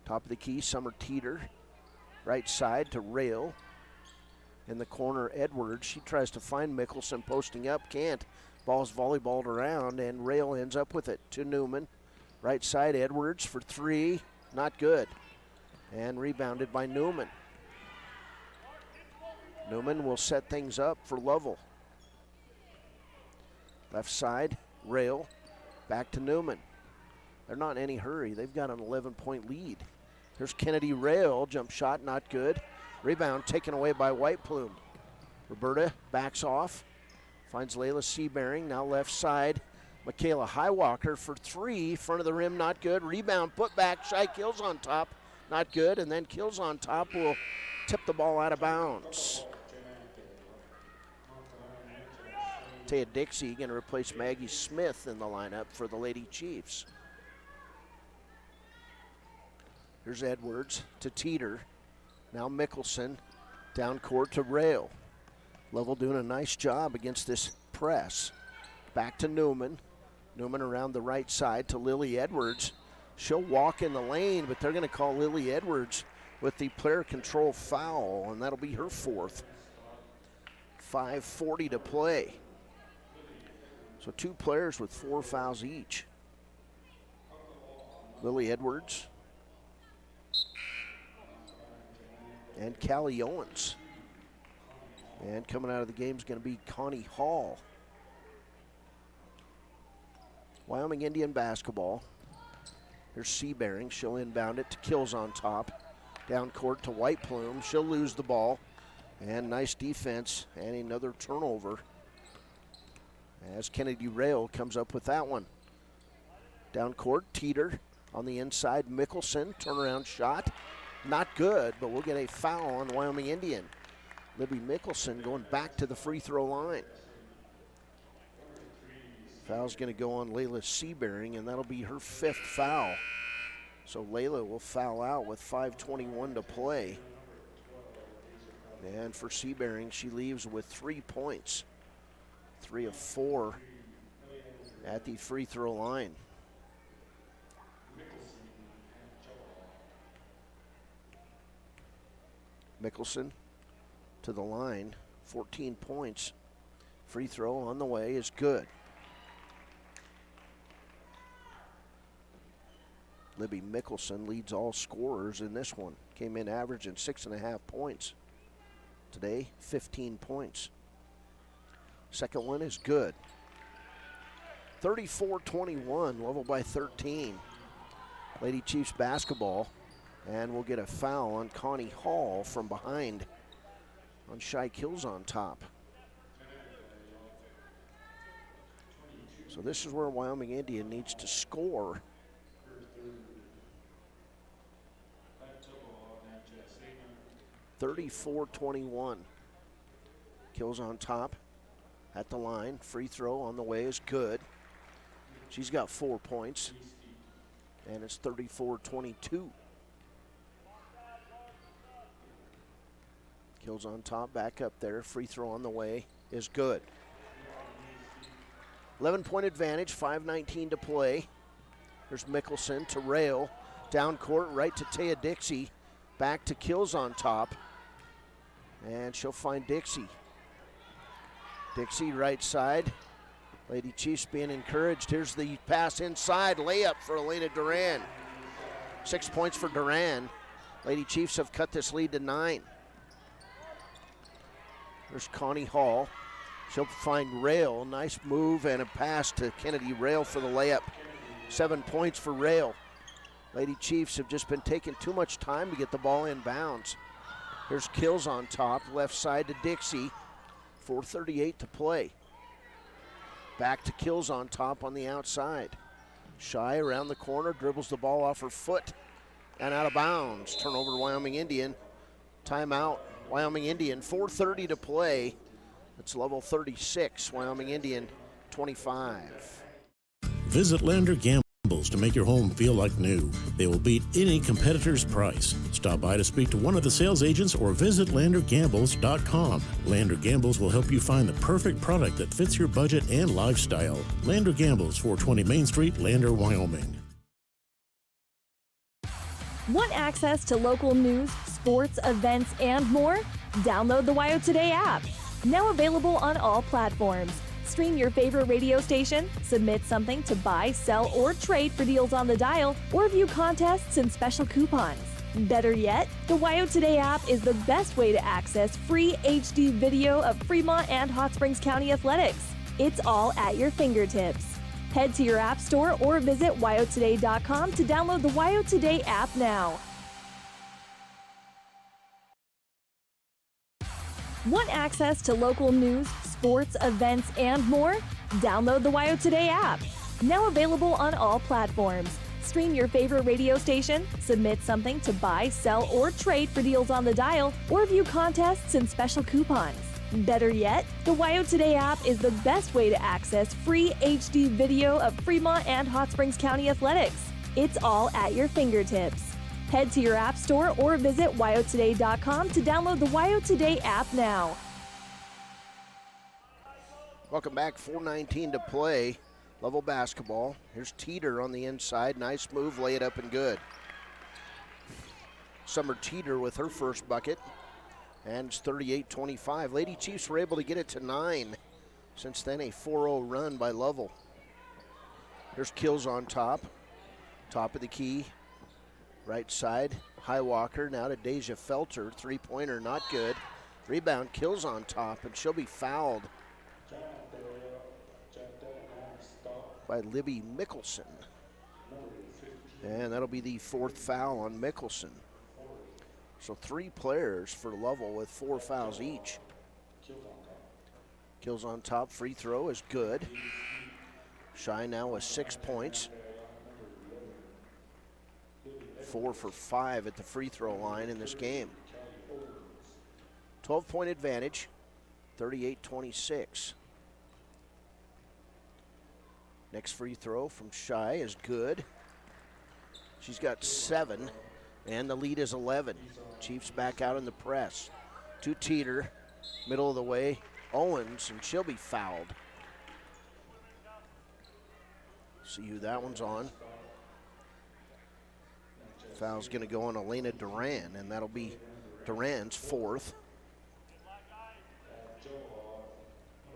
Top of the key, Summer Teeter. Right side to Rail. In the corner, Edwards. She tries to find Mickelson posting up, can't. Ball's volleyballed around, and Rail ends up with it to Newman. Right side, Edwards for 3. Not good. And rebounded by Newman. Newman will set things up for Lovell. Left side, Rail. Back to Newman. They're not in any hurry. They've got an 11-point lead. Here's Kennedy Rail. Jump shot, not good. Rebound taken away by Whiteplume. Roberta backs off. Finds Layla Seabearing. Now left side. Michaela Highwalker for 3. Front of the rim, not good. Rebound, put back. Shai Kills on top. Not good. And then Kills on top will tip the ball out of bounds. Taya Dixie going to replace Maggie Smith in the lineup for the Lady Chiefs. Here's Edwards to Teeter. Now Mickelson down court to Rail. Lovell doing a nice job against this press. Back to Newman. Newman around the right side to Lily Edwards. She'll walk in the lane, but they're going to call Lily Edwards with the player control foul, and that'll be her 4th. 5:40 to play. So 2 players with 4 fouls each. Lily Edwards and Callie Owens. And coming out of the game is going to be Connie Hall. Wyoming Indian basketball. Here's Seabearing. She'll inbound it to Kills on top. Down court to Whiteplume. She'll lose the ball. And nice defense and another turnover as Kennedy Rail comes up with that one. Down court, Teeter on the inside. Mickelson, turnaround shot. Not good, but we'll get a foul on Wyoming Indian. Libby Mickelson going back to the free throw line. Foul's going to go on Layla Seabearing, and that'll be her 5th foul. So Layla will foul out with 5:21 to play. And for Seabearing, she leaves with 3 points. 3 of 4 at the free throw line. Mickelson to the line, 14 points. Free throw on the way is good. Libby Mickelson leads all scorers in this one. Came in averaging 6.5 points. Today, 15 points. Second one is good. 34-21, Lovell by 13. Lady Chiefs basketball. And we'll get a foul on Connie Hall from behind on Shy Kills on top. So this is where Wyoming Indian needs to score. (34-21). Kills on top at the line. Free throw on the way is good. She's got 4 points. And it's 34-22. Kills on top, back up there. Free throw on the way is good. 11-point advantage, 5:19 to play. There's Mickelson to Rail. Down court, right to Taya Dixie. Back to Kills on top. And she'll find Dixie. Dixie right side. Lady Chiefs being encouraged. Here's the pass inside. Layup for Elena Duran. 6 points for Duran. Lady Chiefs have cut this lead to 9. There's Connie Hall. She'll find Rail. Nice move and a pass to Kennedy Rail for the layup. 7 points for Rail. Lady Chiefs have just been taking too much time to get the ball in bounds. Here's Kills on top. Left side to Dixie. 4:38 to play. Back to Kills on top on the outside. Shy around the corner, dribbles the ball off her foot and out of bounds. Turnover to Wyoming Indian. Timeout, Wyoming Indian. 4:30 to play. It's Lovell 36, Wyoming Indian 25. Visit Lander Gambles to make your home feel like new. They will beat any competitor's price. Stop by to speak to one of the sales agents or visit LanderGambles.com. Lander Gambles will help you find the perfect product that fits your budget and lifestyle. Lander Gambles, 420 Main Street, Lander, Wyoming. Want access to local news, sports, events, and more? Download the WYO Today app. Now available on all platforms. Stream your favorite radio station, submit something to buy, sell, or trade for deals on the dial, or view contests and special coupons. Better yet, the WYO Today app is the best way to access free HD video of Fremont and Hot Springs County athletics. It's all at your fingertips. Head to your app store or visit wyotoday.com to download the WYO Today app now. Want access to local news, sports, events, and more? Download the WYO Today app. Now available on all platforms. Stream your favorite radio station, submit something to buy, sell, or trade for deals on the dial, or view contests and special coupons. Better yet, the WYO Today app is the best way to access free HD video of Fremont and Hot Springs County athletics. It's all at your fingertips. Head to your app store or visit wyotoday.com to download the WYO Today app now. Welcome back, 4:19 to play. Lovell basketball. Here's Teeter on the inside. Nice move, lay it up and good. Summer Teeter with her first bucket. And it's 38-25. Lady Chiefs were able to get it to 9. Since then, a 4-0 run by Lovell. There's Kills on top. Top of the key. Right side, Highwalker now to Deja Felter. Three-pointer, not good. Rebound, Kills on top, and she'll be fouled by Libby Mickelson. And that'll be the 4th foul on Mickelson. So 3 players for Lovell with 4 fouls each. Kills on top, free throw is good. Shy now with 6 points. 4 for 5 at the free throw line in this game. 12-point advantage, 38-26. Next free throw from Shy is good. She's got 7, and the lead is 11. Chiefs back out in the press. To Teeter, middle of the way, Owens, and she'll be fouled. See who that one's on. Foul's going to go on Elena Duran, and that'll be Duran's 4th.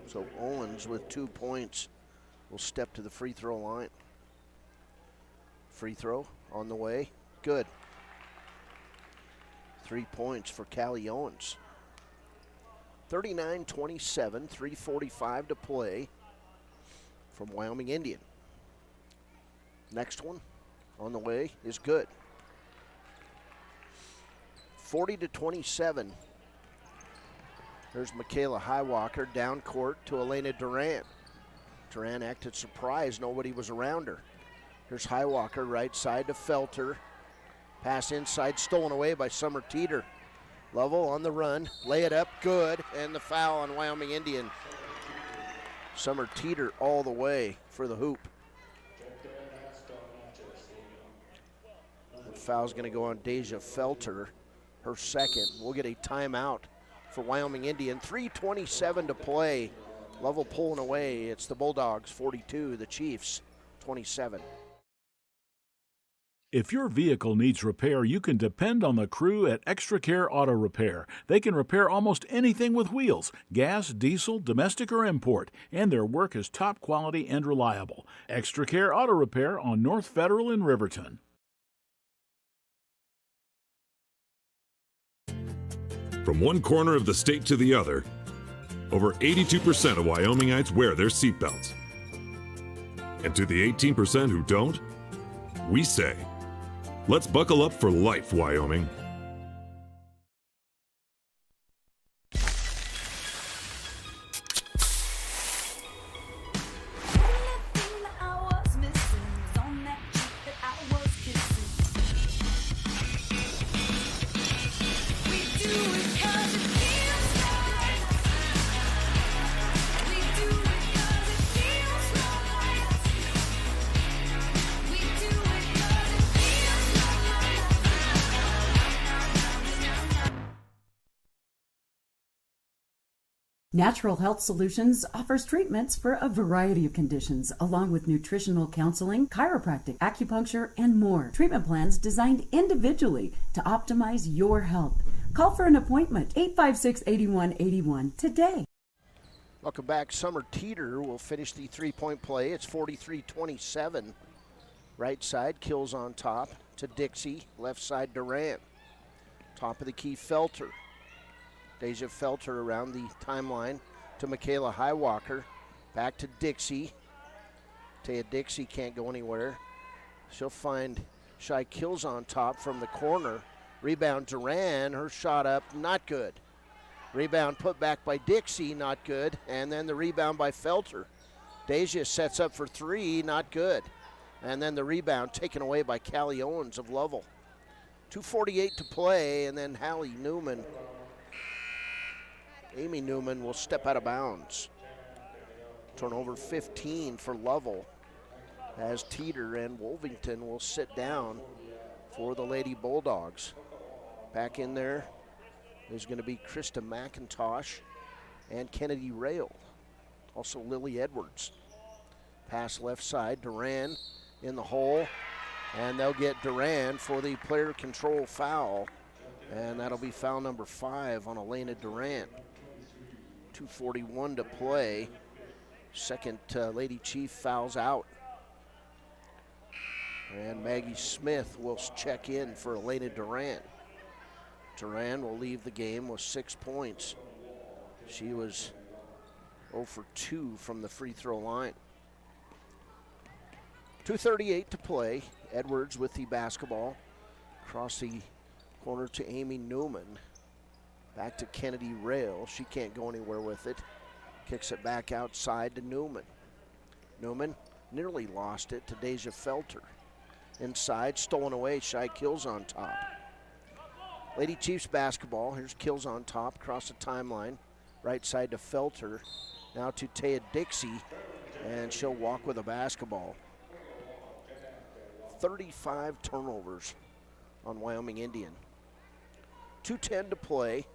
So Owens with 2 points will step to the free throw line. Free throw on the way. Good. 3 points for Callie Owens. 39-27, 3:45 to play from Wyoming Indian. Next one on the way is good. 40-27. There's Michaela Highwalker down court to Elena Duran. Duran acted surprised, nobody was around her. Here's Highwalker, right side to Felter. Pass inside, stolen away by Summer Teeter. Lovell on the run, lay it up, good, and the foul on Wyoming Indian. Summer Teeter all the way for the hoop. The foul's going to go on Deja Felter, her second. We'll get a timeout for Wyoming Indian. 3:27 to play. Lovell pulling away. It's the Bulldogs 42, the Chiefs 27. If your vehicle needs repair, you can depend on the crew at Extra Care Auto Repair. They can repair almost anything with wheels, gas, diesel, domestic, or import, and their work is top quality and reliable. Extra Care Auto Repair on North Federal in Riverton. From one corner of the state to the other, over 82% of Wyomingites wear their seatbelts. And to the 18% who don't, we say, let's buckle up for life, Wyoming. Natural Health Solutions offers treatments for a variety of conditions, along with nutritional counseling, chiropractic, acupuncture, and more. Treatment plans designed individually to optimize your health. Call for an appointment, 856-8181 today. Welcome back. Summer Teeter will finish the three-point play. It's 43-27. Right side, Kills on top to Dixie. Left side, Durant. Top of the key, Felter. Deja Felter around the timeline to Michaela Highwalker. Back to Dixie. Taya Dixie can't go anywhere. She'll find Shy Kills on top from the corner. Rebound Duran, her shot up, not good. Rebound put back by Dixie, not good. And then the rebound by Felter. Deja sets up for three, not good. And then the rebound taken away by Callie Owens of Lovell. 2:48 to play, and then Hallie Newman. Amy Newman will step out of bounds. Turnover 15 for Lovell, as Teeter and Wolvington will sit down for the Lady Bulldogs. Back in there is going to be Krista McIntosh and Kennedy Rail. Also Lily Edwards. Pass left side, Duran in the hole, and they'll get Duran for the player control foul, and that'll be foul number 5 on Elena Duran. 2:41 to play. Second Lady Chief fouls out. And Maggie Smith will check in for Elena Duran. Duran will leave the game with 6 points. She was 0 for 2 from the free throw line. 2:38 to play. Edwards with the basketball. Across the corner to Amy Newman. Back to Kennedy Rail. She can't go anywhere with it. Kicks it back outside to Newman. Newman nearly lost it to Deja Felter. Inside, stolen away. Shy Kills on top. Lady Chiefs basketball. Here's Kills on top across the timeline. Right side to Felter. Now to Taya Dixie, and she'll walk with a basketball. 35 turnovers on Wyoming Indian. 2:10 to play.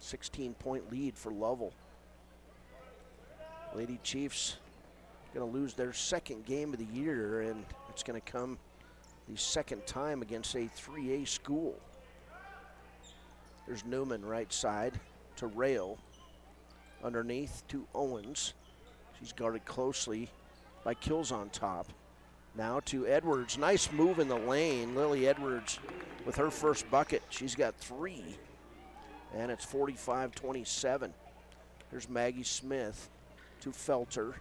16-point lead for Lovell. Lady Chiefs going to lose their second game of the year, and it's going to come the second time against a 3A school. There's Newman right side to Rail. Underneath to Owens. She's guarded closely by Kills on top. Now to Edwards. Nice move in the lane. Lily Edwards with her first bucket. She's got 3. And it's 45-27. Here's Maggie Smith to Felter.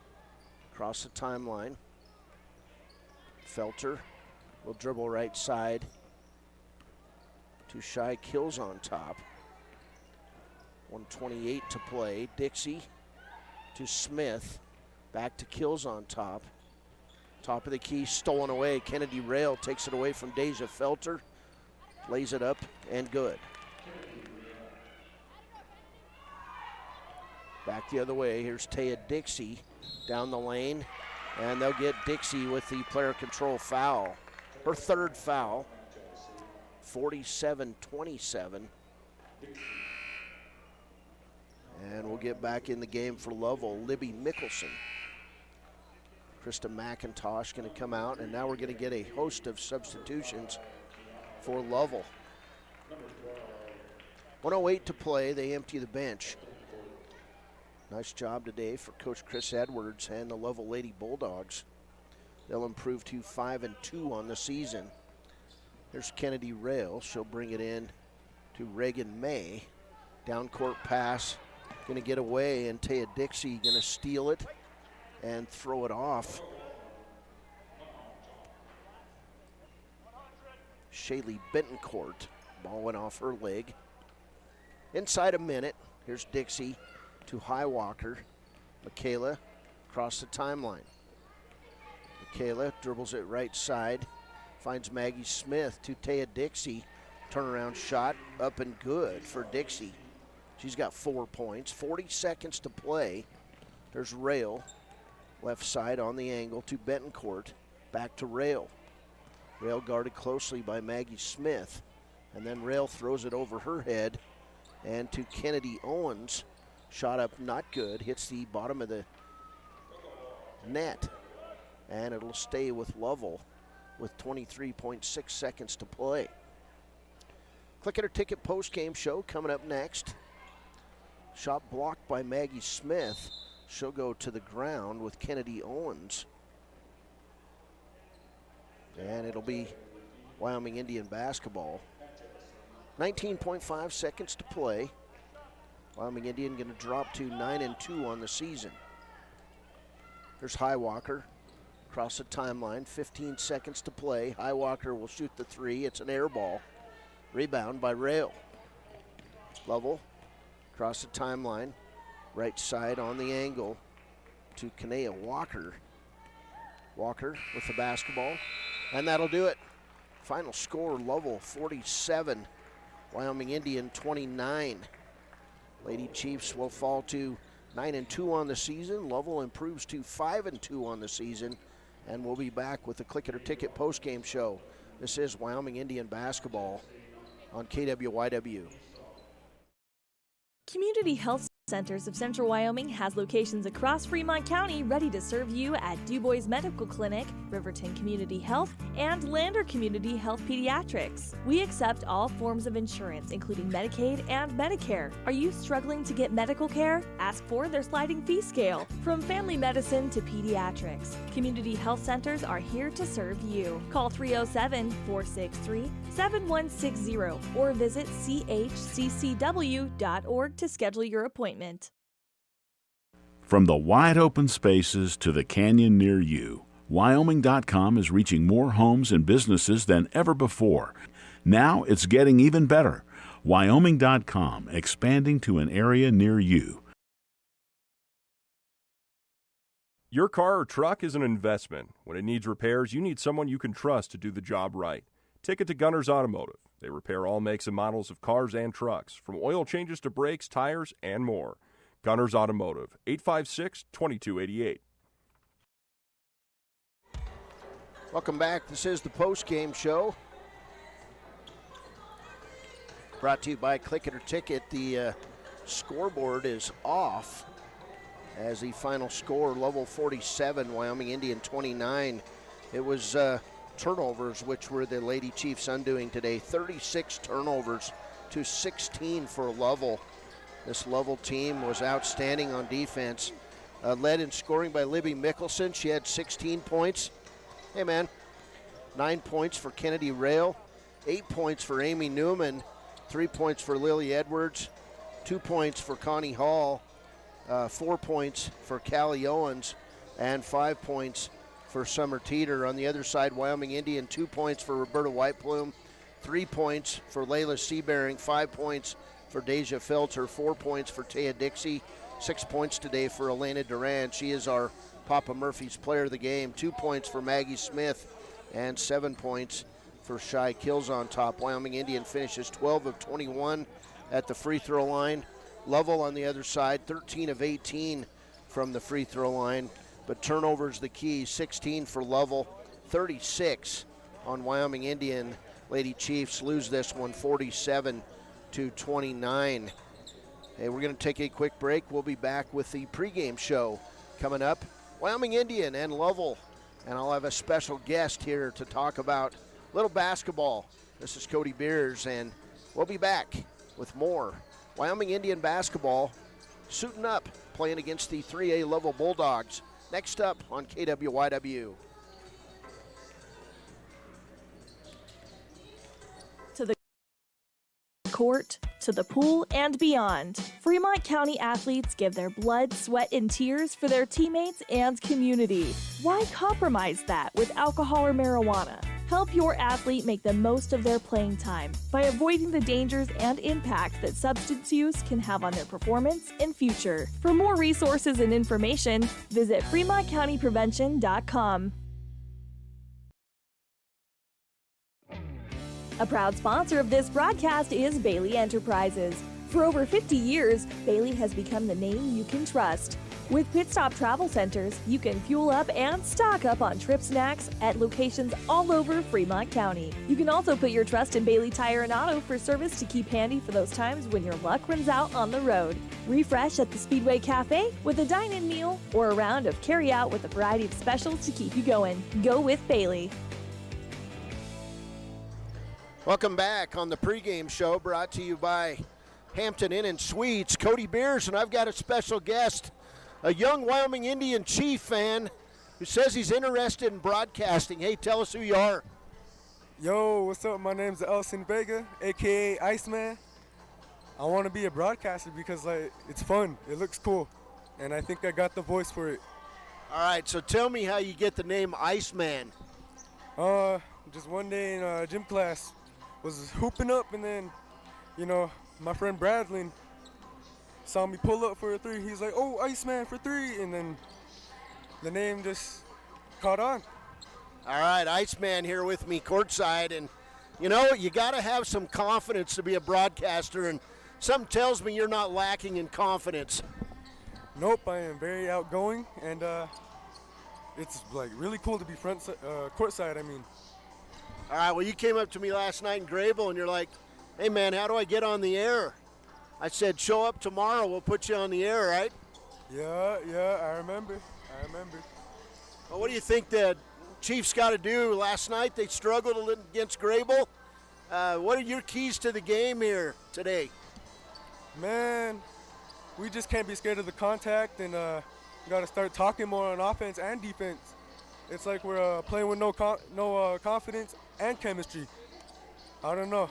Across the timeline. Felter will dribble right side. to Shy, Kills on top. 1:28 to play. Dixie to Smith. Back to Kills on top. Top of the key, stolen away. Kennedy Rail takes it away from Deja Felter. Lays it up and good. Back the other way. Here's Taya Dixie down the lane. And they'll get Dixie with the player control foul. Her third foul. 47-27. And we'll get back in the game for Lovell. Libby Mickelson. Krista McIntosh going to come out, and now we're going to get a host of substitutions for Lovell. 1:08 to play. They empty the bench. Nice job today for Coach Chris Edwards and the Lovell Lady Bulldogs. They'll improve to 5-2 on the season. There's Kennedy Rail. She'll bring it in to Reagan May. Down court pass. Going to get away, and Taya Dixie going to steal it and throw it off. Shaylee Bentoncourt. Ball went off her leg. Inside a minute, here's Dixie to Highwalker. Michaela across the timeline. Michaela dribbles it right side. Finds Maggie Smith to Taya Dixie. Turnaround shot up and good for Dixie. She's got 4 points. 40 seconds to play. There's Rail. Left side on the angle to Bentoncourt. Back to Rail. Rail guarded closely by Maggie Smith. And then Rail throws it over her head. And to Kennedy Owens. Shot up not good. Hits the bottom of the net. And it'll stay with Lovell with 23.6 seconds to play. Click it or ticket post-game show coming up next. Shot blocked by Maggie Smith. She'll go to the ground with Kennedy Owens. And it'll be Wyoming Indian basketball. 19.5 seconds to play. Wyoming Indian going to drop to 9-2 on the season. There's Highwalker across the timeline. 15 seconds to play. Highwalker will shoot the three. It's an air ball. Rebound by Rail. Lovell across the timeline. Right side on the angle to Kanea Walker. Walker with the basketball. And that'll do it. Final score, Lovell 47. Wyoming Indian 29. Lady Chiefs will fall to 9-2 on the season. Lovell improves to 5-2 on the season. And we'll be back with the Click It or Ticket postgame show. This is Wyoming Indian basketball on KWYW. Community Health Centers of Central Wyoming has locations across Fremont County ready to serve you at Du Bois Medical Clinic, Riverton Community Health, and Lander Community Health Pediatrics. We accept all forms of insurance, including Medicaid and Medicare. Are you struggling to get medical care? Ask for their sliding fee scale. From family medicine to pediatrics, Community Health Centers are here to serve you. Call 307-463-7160 or visit chccw.org to schedule your appointment. From the wide open spaces to the canyon near you, Wyoming.com is reaching more homes and businesses than ever before. Now it's getting even better. Wyoming.com, expanding to an area near you. Your car or truck is an investment. When it needs repairs, you need someone you can trust to do the job right. Take it to Gunners Automotive. They repair all makes and models of cars and trucks, from oil changes to brakes, tires, and more. Gunners Automotive, 856-2288. Welcome back. This is the post-game show. Brought to you by Click It or Ticket. The scoreboard is off as the final score, Lovell 47, Wyoming Indian 29. It was turnovers, which were the Lady Chiefs' undoing today. 36 turnovers to 16 for Lovell. This Lovell team was outstanding on defense. Led in scoring by Libby Mickelson. She had 16 points. Hey, man. 9 points for Kennedy Rail. 8 points for Amy Newman. 3 points for Lily Edwards. 2 points for Connie Hall. 4 points for Callie Owens. And 5 points for Summer Teeter. On the other side, Wyoming Indian, 2 points for Roberta Whiteplume. 3 points for Layla Seabearing, 5 points for Deja Felter, 4 points for Taya Dixie, 6 points today for Elena Duran. She is our Papa Murphy's player of the game. 2 points for Maggie Smith and 7 points for Shai Kills on top. Wyoming Indian finishes 12 of 21 at the free throw line. Lovell on the other side, 13 of 18 from the free throw line. But turnovers the key, 16 for Lovell, 36 on Wyoming Indian. Lady Chiefs lose this one 47-29. Hey, we're going to take a quick break. We'll be back with the pregame show coming up. Wyoming Indian and Lovell. And I'll have a special guest here to talk about little basketball. This is Cody Beers, and we'll be back with more Wyoming Indian basketball, suiting up, playing against the 3A Lovell Bulldogs. Next up on KWYW. To the court, to the pool, and beyond, Fremont County athletes give their blood, sweat, and tears for their teammates and community. Why compromise that with alcohol or marijuana? Help your athlete make the most of their playing time by avoiding the dangers and impact that substance use can have on their performance and future. For more resources and information, visit FremontCountyPrevention.com. A proud sponsor of this broadcast is Bailey Enterprises. For over 50 years, Bailey has become the name you can trust. With Pit Stop Travel Centers, you can fuel up and stock up on trip snacks at locations all over Fremont County. You can also put your trust in Bailey Tire and Auto for service to keep handy for those times when your luck runs out on the road. Refresh at the Speedway Cafe with a dine-in meal or a round of carry-out with a variety of specials to keep you going. Go with Bailey. Welcome back on the pregame show, brought to you by Hampton Inn and Suites. Cody Beers, and I've got a special guest, a young Wyoming Indian Chief fan who says he's interested in broadcasting. Hey, tell us who you are. Yo, what's up? My name's Elson Vega, a.k.a. Iceman. I want to be a broadcaster because it's fun. It looks cool, and I think I got the voice for it. All right, so tell me how you get the name Iceman. Just one day in gym class, was hooping up, and then, my friend Bradley saw me pull up for a three. He's like, "Oh, Iceman for three," and then the name just caught on. All right, Iceman here with me courtside, and you got to have some confidence to be a broadcaster, and something tells me you're not lacking in confidence. Nope, I am very outgoing, and it's really cool to be courtside. All right, well, you came up to me last night in Grable, and you're like, "Hey, man, how do I get on the air?" I said, "Show up tomorrow. We'll put you on the air, right?" Yeah, I remember. Well, what do you think the Chiefs got to do? Last night they struggled a little against Grable. What are your keys to the game here today? Man, we just can't be scared of the contact, and got to start talking more on offense and defense. It's like we're playing with no confidence and chemistry. I don't know.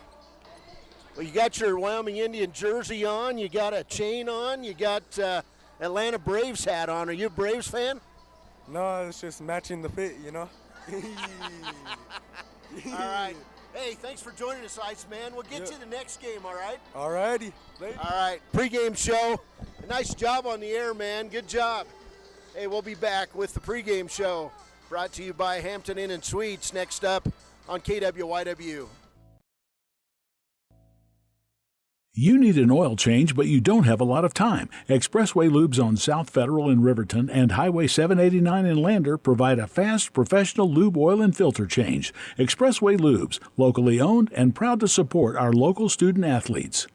Well, you got your Wyoming Indian jersey on, you got a chain on, you got Atlanta Braves hat on. Are you a Braves fan? No, it's just matching the fit, All right. Hey, thanks for joining us, Iceman. We'll get you the next game, all right? All righty. All right, pregame show. Nice job on the air, man. Good job. Hey, we'll be back with the pregame show, brought to you by Hampton Inn and Suites, next up on KWYW. You need an oil change, but you don't have a lot of time. Expressway Lubes on South Federal in Riverton and Highway 789 in Lander provide a fast, professional lube, oil, and filter change. Expressway Lubes, locally owned and proud to support our local student athletes.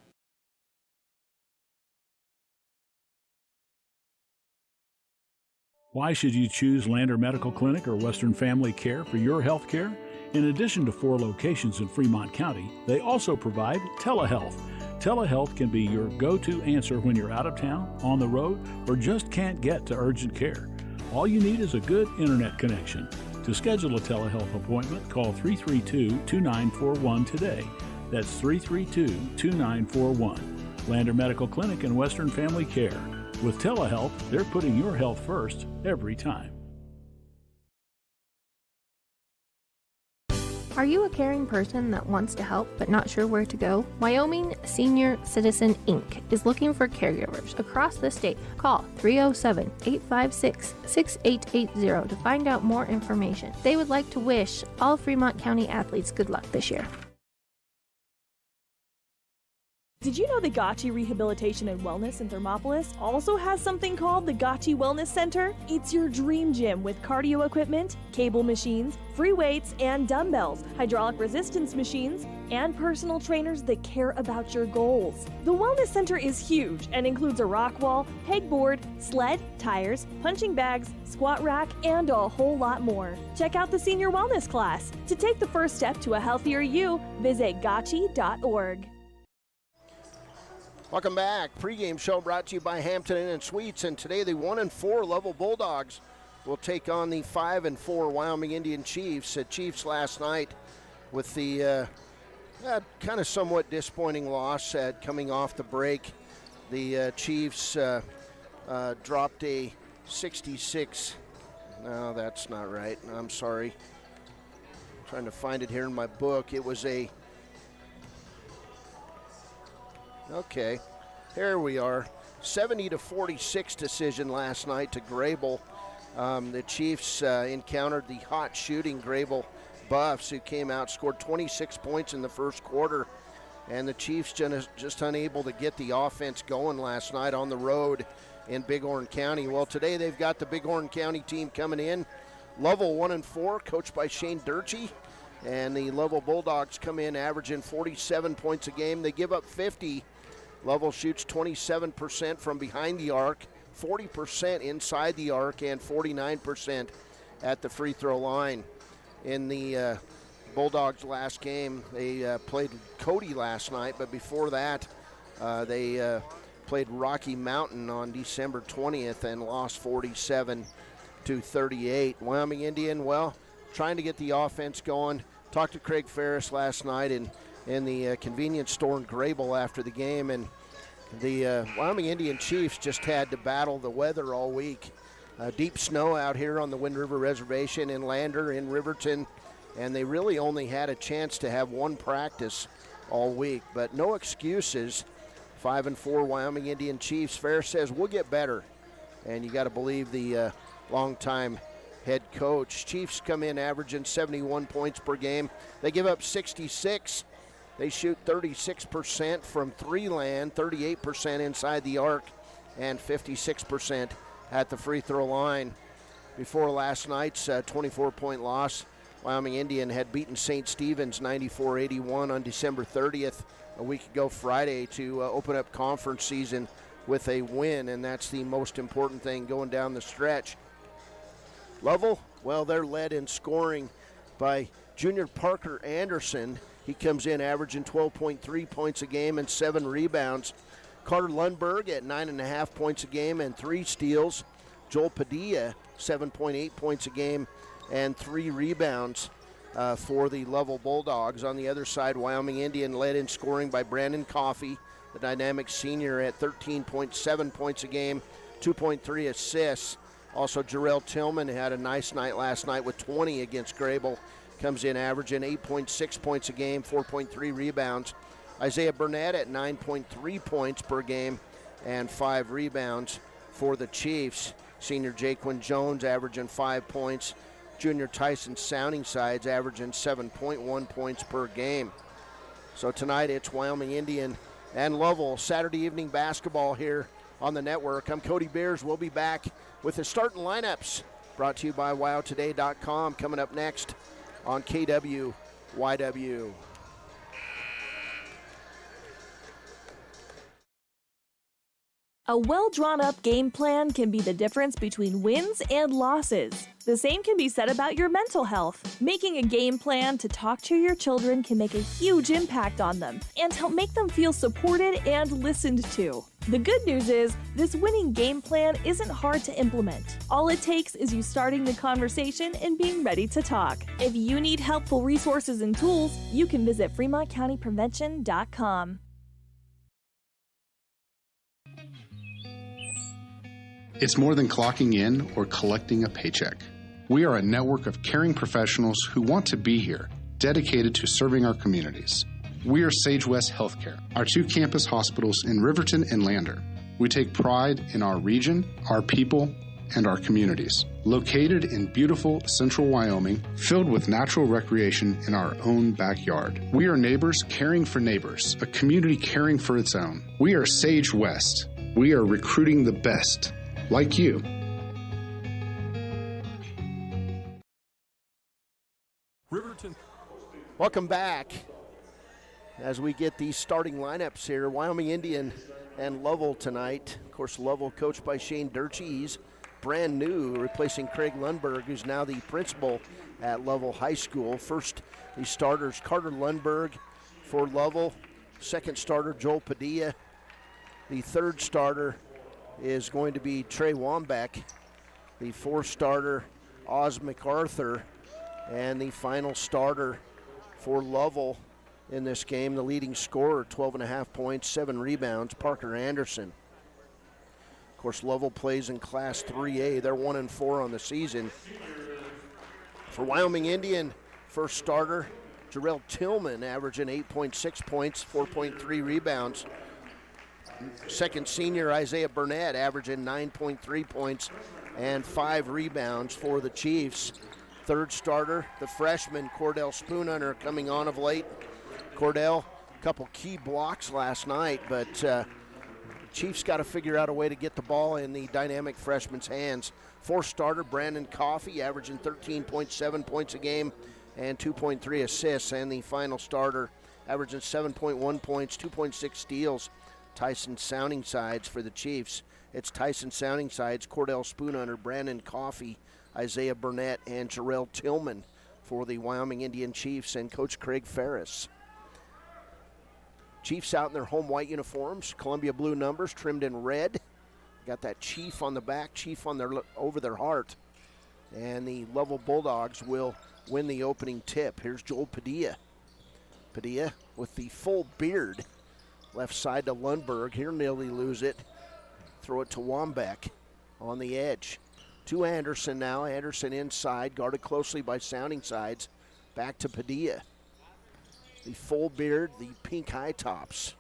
Why should you choose Lander Medical Clinic or Western Family Care for your health care? In addition to 4 locations in Fremont County, they also provide telehealth. Telehealth can be your go-to answer when you're out of town, on the road, or just can't get to urgent care. All you need is a good internet connection. To schedule a telehealth appointment, call 332-2941 today. That's 332-2941. Lander Medical Clinic and Western Family Care. With telehealth, they're putting your health first every time. Are you a caring person that wants to help but not sure where to go? Wyoming Senior Citizen Inc. is looking for caregivers across the state. Call 307-856-6880 to find out more information. They would like to wish all Fremont County athletes good luck this year. Did you know the Gotchi Rehabilitation and Wellness in Thermopolis also has something called the Gotchi Wellness Center? It's your dream gym with cardio equipment, cable machines, free weights and dumbbells, hydraulic resistance machines, and personal trainers that care about your goals. The Wellness Center is huge and includes a rock wall, pegboard, sled, tires, punching bags, squat rack, and a whole lot more. Check out the Senior Wellness class. To take the first step to a healthier you, visit gotchi.org. Welcome back. Pregame show brought to you by Hampton Inn & Suites, and today the 1-4 Lovell Bulldogs will take on the 5-4 Wyoming Indian Chiefs. Chiefs last night with the kind of somewhat disappointing loss coming off the break. The Chiefs dropped a 66. No, that's not right. I'm sorry. I'm trying to find it here in my book. It was a... Okay, here we are. 70-46 decision last night to Grable. The Chiefs encountered the hot shooting Grable Buffs, who came out, scored 26 points in the first quarter, and the Chiefs just unable to get the offense going last night on the road in Bighorn County. Well, today they've got the Bighorn County team coming in. Lovell 1-4, coached by Shane Durchie. And the Lovell Bulldogs come in averaging 47 points a game. They give up 50. Lovell shoots 27% from behind the arc, 40% inside the arc, and 49% at the free throw line. In the Bulldogs' last game, they played Cody last night, but before that, they played Rocky Mountain on December 20th and lost 47-38. Wyoming Indian, well, trying to get the offense going. Talked to Craig Ferris last night in the convenience store in Grable after the game, and the Wyoming Indian Chiefs just had to battle the weather all week. Deep snow out here on the Wind River Reservation in Lander, in Riverton, and they really only had a chance to have one practice all week, but no excuses. 5-4 Wyoming Indian Chiefs. Ferris says we'll get better, and you got to believe the longtime head coach. Chiefs come in averaging 71 points per game. They give up 66. They shoot 36% from three land, 38% inside the arc, and 56% at the free throw line. Before last night's 24-point loss, Wyoming Indian had beaten St. Stephen's 94-81 on December 30th, a week ago Friday, to open up conference season with a win, and that's the most important thing going down the stretch. Lovell, well, they're led in scoring by junior Parker Anderson. He comes in averaging 12.3 points a game and 7 rebounds. Carter Lundberg at 9.5 points a game and 3 steals. Joel Padilla, 7.8 points a game and 3 rebounds for the Lovell Bulldogs. On the other side, Wyoming Indian led in scoring by Brandon Coffey, the dynamic senior, at 13.7 points a game, 2.3 assists. Also, Jarrell Tillman had a nice night last night with 20 against Grable. Comes in averaging 8.6 points a game, 4.3 rebounds. Isaiah Burnett at 9.3 points per game and 5 rebounds for the Chiefs. Senior Jaquin Jones averaging 5 points. Junior Tyson Soundingsides averaging 7.1 points per game. So tonight it's Wyoming Indian and Lovell. Saturday evening basketball here on the network. I'm Cody Beers. We'll be back with the starting lineups brought to you by WyoToday.com coming up next on KWYW. A well-drawn-up game plan can be the difference between wins and losses. The same can be said about your mental health. Making a game plan to talk to your children can make a huge impact on them and help make them feel supported and listened to. The good news is, this winning game plan isn't hard to implement. All it takes is you starting the conversation and being ready to talk. If you need helpful resources and tools, you can visit FremontCountyPrevention.com. It's more than clocking in or collecting a paycheck. We are a network of caring professionals who want to be here dedicated to serving our communities. We are Sage West Healthcare, our 2 campus hospitals in Riverton and Lander. We take pride in our region, our people, and our communities. Located in beautiful central Wyoming, filled with natural recreation in our own backyard. We are neighbors caring for neighbors, a community caring for its own. We are Sage West. We are recruiting the best, like you. Riverton. Welcome back as we get these starting lineups here. Wyoming Indian and Lovell tonight. Of course, Lovell coached by Shane Durchie. He's brand new, replacing Craig Lundberg, who's now the principal at Lovell High School. First, the starters, Carter Lundberg for Lovell. Second starter, Joel Padilla. The third starter is going to be Trey Wambeck. The fourth starter, Oz MacArthur. And the final starter for Lovell in this game, the leading scorer, 12.5 points, 7 rebounds, Parker Anderson. Of course, Lovell plays in Class 3A. They're 1-4 on the season. For Wyoming Indian, first starter, Jarrell Tillman, averaging 8.6 points, 4.3 rebounds. Second senior, Isaiah Burnett, averaging 9.3 points and 5 rebounds for the Chiefs. Third starter, the freshman, Cordell Spoonhunter, coming on of late. Cordell, a couple key blocks last night, but Chiefs got to figure out a way to get the ball in the dynamic freshman's hands. Fourth starter, Brandon Coffey, averaging 13.7 points a game and 2.3 assists. And the final starter, averaging 7.1 points, 2.6 steals, Tyson Soundingsides for the Chiefs. It's Tyson Soundingsides, Cordell Spoonhunter, Brandon Coffey, Isaiah Burnett, and Jarrell Tillman for the Wyoming Indian Chiefs and Coach Craig Ferris. Chiefs out in their home white uniforms, Columbia blue numbers trimmed in red. Got that chief on the back, chief on their over their heart. And the Lovell Bulldogs will win the opening tip. Here's Joel Padilla. Padilla with the full beard. Left side to Lundberg. Here nearly lose it. Throw it to Wambeck on the edge. To Anderson now. Anderson inside, guarded closely by Soundingsides. Back to Padilla. The full beard, the pink high tops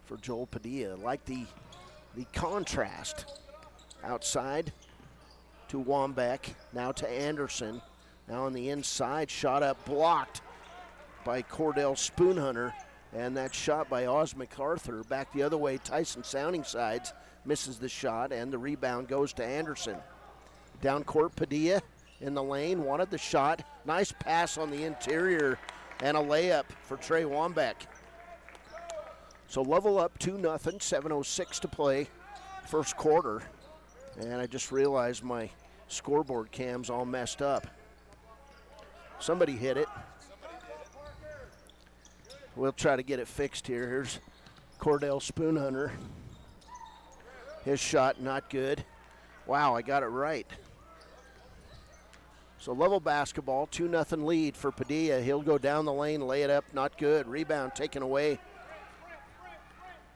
for Joel Padilla. Like the contrast. Outside to Wambeck. Now to Anderson. Now on the inside, shot up, blocked by Cordell Spoonhunter. And that shot by Oz MacArthur. Back the other way, Tyson Soundingsides misses the shot, and the rebound goes to Anderson. Down court, Padilla in the lane, wanted the shot. Nice pass on the interior, and a layup for Trey Wambeck. So Lovell up 2-0, 7:06 to play, first quarter. And I just realized my scoreboard cam's all messed up. Somebody hit it. We'll try to get it fixed here. Here's Cordell Spoonhunter. His shot not good. Wow, I got it right. So Lovell basketball, 2-0 lead for Padilla. He'll go down the lane, lay it up, not good. Rebound taken away